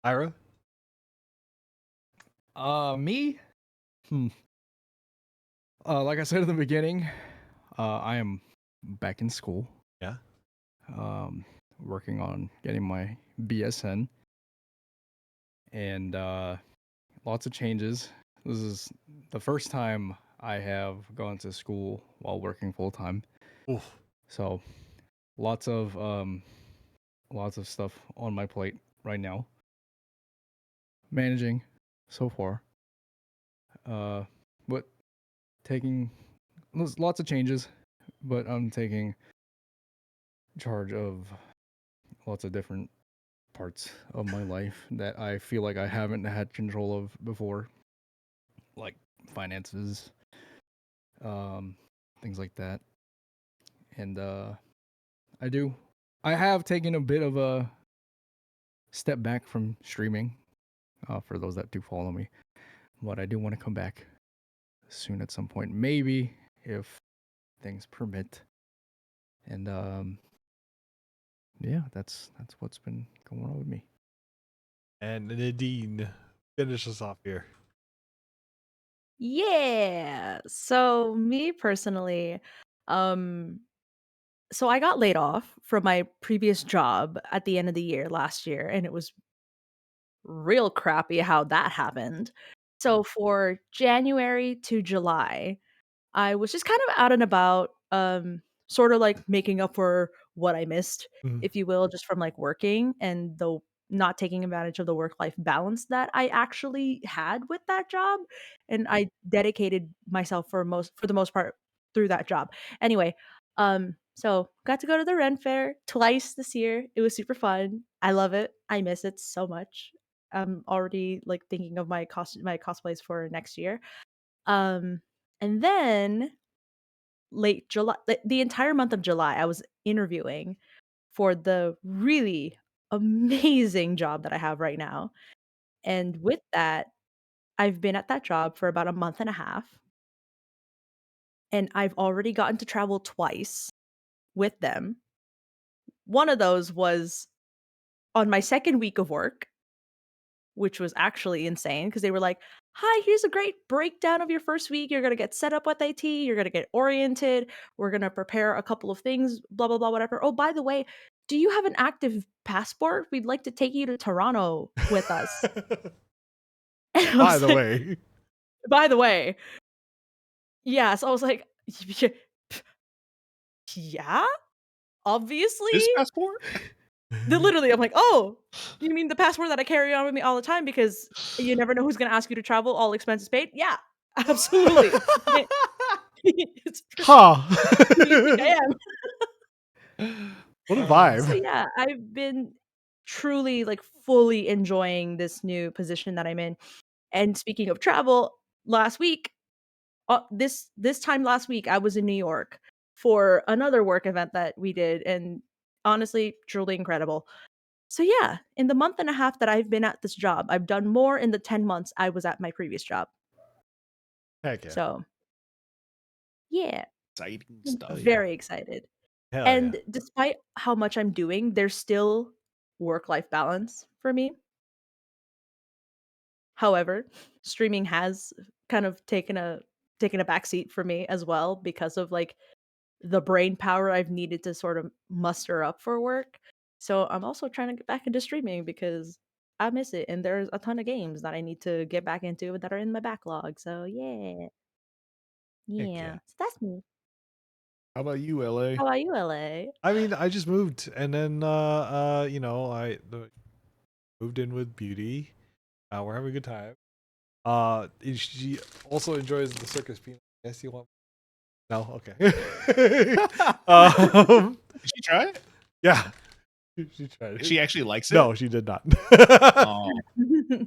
Ira? Me? Like I said in the beginning, I am back in school. Yeah. Working on getting my BSN, and lots of changes. This is the first time I have gone to school while working full time. Oof. So lots of stuff on my plate right now. Managing so far. But taking there's lots of changes, but I'm taking charge of lots of different parts of my life that I feel like I haven't had control of before, like finances, things like that. And I have taken a bit of a step back from streaming, for those that do follow me, but I do want to come back soon at some point, maybe if things permit. And yeah, that's what's been going on with me. And Nadine, finish us off here. Yeah. So me personally, um, so I got laid off from my previous job at the end of the year last year, and it was real crappy how that happened. So for January to July, I was just kind of out and about, sort of like making up for what I missed, Mhm. if you will, just from like working and the not taking advantage of the work-life balance that I actually had with that job, and I dedicated myself for the most part through that job. Anyway, so got to go to the Ren Fair twice this year. It was super fun. I love it. I miss it so much. I'm already like thinking of my cosplays for next year. And then late July, the entire month of July, I was interviewing for the really amazing job that I have right now. And with that, I've been at that job for about a month and a half, and I've already gotten to travel twice with them. One of those was on my second week of work, which was actually insane because they were like, "Hi, here's a great breakdown of your first week. You're going to get set up with IT, you're going to get oriented, we're going to prepare a couple of things, blah blah blah whatever. Oh, by the way, do you have an active passport? We'd like to take you to Toronto with us." And I By was the like, way. by the way, yeah, so I was like, "Yeah, obviously." This passport? Literally, I'm like, "Oh, you mean the passport that I carry on with me all the time because you never know who's gonna ask you to travel, all expenses paid?" Yeah, absolutely. It's Huh. who do you think I am? What a So, vibe. yeah, I've been truly, like, fully enjoying this new position that I'm in, and speaking of travel, last week, this time last week, I was in New York for another work event that we did, and honestly, truly incredible. So yeah, in the month and a half that I've been at this job, I've done more in the 10 months I was at my previous job. Heck yeah. So, yeah, Exciting I'm Hell stuff. yeah. very excited. Hell yeah. And despite how much I'm doing, there's still work-life balance for me. However, streaming has kind of taken a backseat for me as well because of like the brain power I've needed to sort of muster up for work. So I'm also trying to get back into streaming because I miss it, and there's a ton of games that I need to get back into that are in my backlog. So yeah, Heck yeah. yeah. So that's me. How about you, LA? How about you, LA? I mean, I just moved, and then moved in with Beauty. We're having a good time. She also enjoys the circus peanut. Yes, you want? No, okay. Did she try it? Yeah, she tried it. She actually likes it? No, she did not.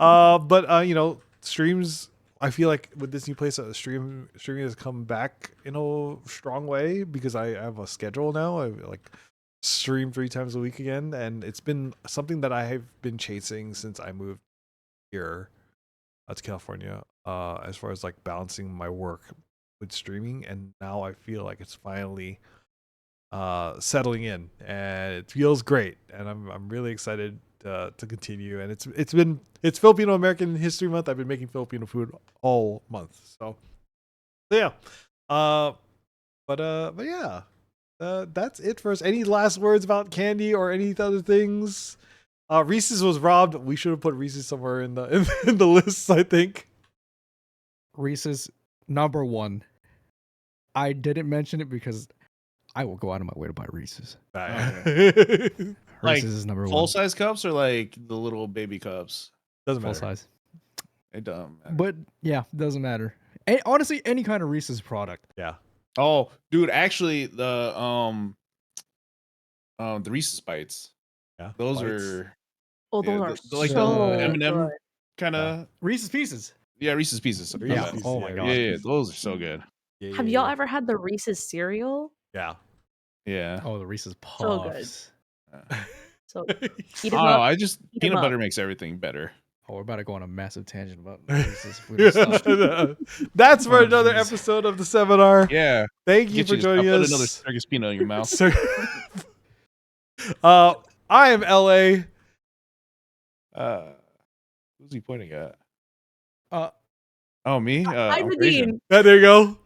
Oh, But streams. I feel like with this new place, streaming has come back in a strong way because I have a schedule now. I like stream 3 times a week again, and it's been something that I have been chasing since I moved here to California. As far as like balancing my work with streaming, and now I feel like it's finally settling in, and it feels great, and I'm really excited to continue. And it's Filipino American History Month. I've been making Filipino food all month, so yeah. But yeah, that's it for us. Any last words about candy or any other things? Reese's was robbed. We should have put Reese's somewhere in the in the lists, I think. Reese's number one. I didn't mention it because I will go out of my way to buy Reese's. Doesn't Like, Reese's is number full one. size cups or like the little baby cups? Full matter. size. It doesn't matter. But yeah, doesn't matter. Honestly, any kind of Reese's product. Yeah. Oh, dude, actually the Reese's bites. Yeah. Those Bites. are Oh, those are like so the good. M&M kind of Reese's Pieces. yeah, Reese's Pieces. Reese's Yeah. Pieces, Oh my yeah, god. Yeah, those are so good. Yeah, Have y'all ever had the Reese's cereal? Yeah. Yeah. Oh, the Reese's So good. Puffs. So I eat don't them know. up. I just Eat 'em peanut up. butter makes everything better. Oh, we're about to go on a massive tangent about Reese's food and stuff. That's for Oh, another jeez. episode of the seminar. Yeah. Thank you Get for you to joining put us. another circus peanut in your mouth. I am LA. Who's he pointing at? Uh, Oh, me? Hi, I'm Crazn. Nadine. There you go.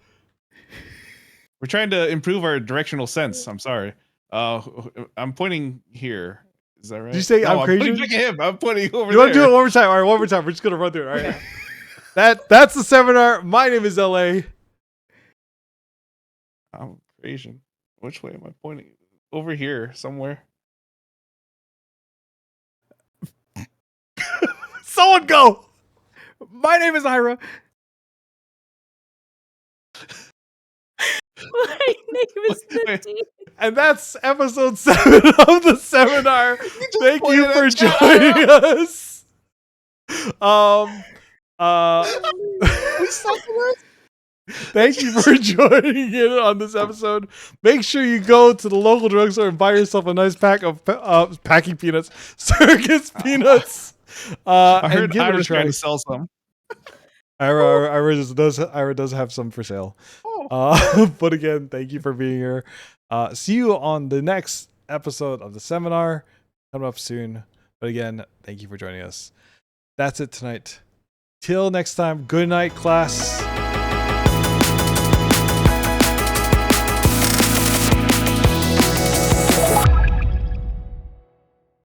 We're trying to improve our directional sense. I'm sorry. I'm pointing here. Is that right? Did you say I'm I'm Crazn? pointing back at him. I'm pointing over You there. want to do it one more time? All right, one more time. We're just gonna run through it. All right. That's the seminar. My name is LA. I'm Crazn. Which way am I pointing? Over here somewhere. Someone go. My name is Ira. My name is Nadine. And that's episode 7 of the seminar. Thank you pointed for at chat, joining us. We suck at this. Thank you for joining in on this episode. Make sure you go to the local drugstore and buy yourself a nice pack of packing peanuts, circus peanuts, I and heard give it a Ira's try. trying to sell some. Ira does have some for sale. But again, thank you for being here. See you on the next episode of the seminar coming up soon. But again, thank you for joining us. That's it tonight. Till next time, good night, class.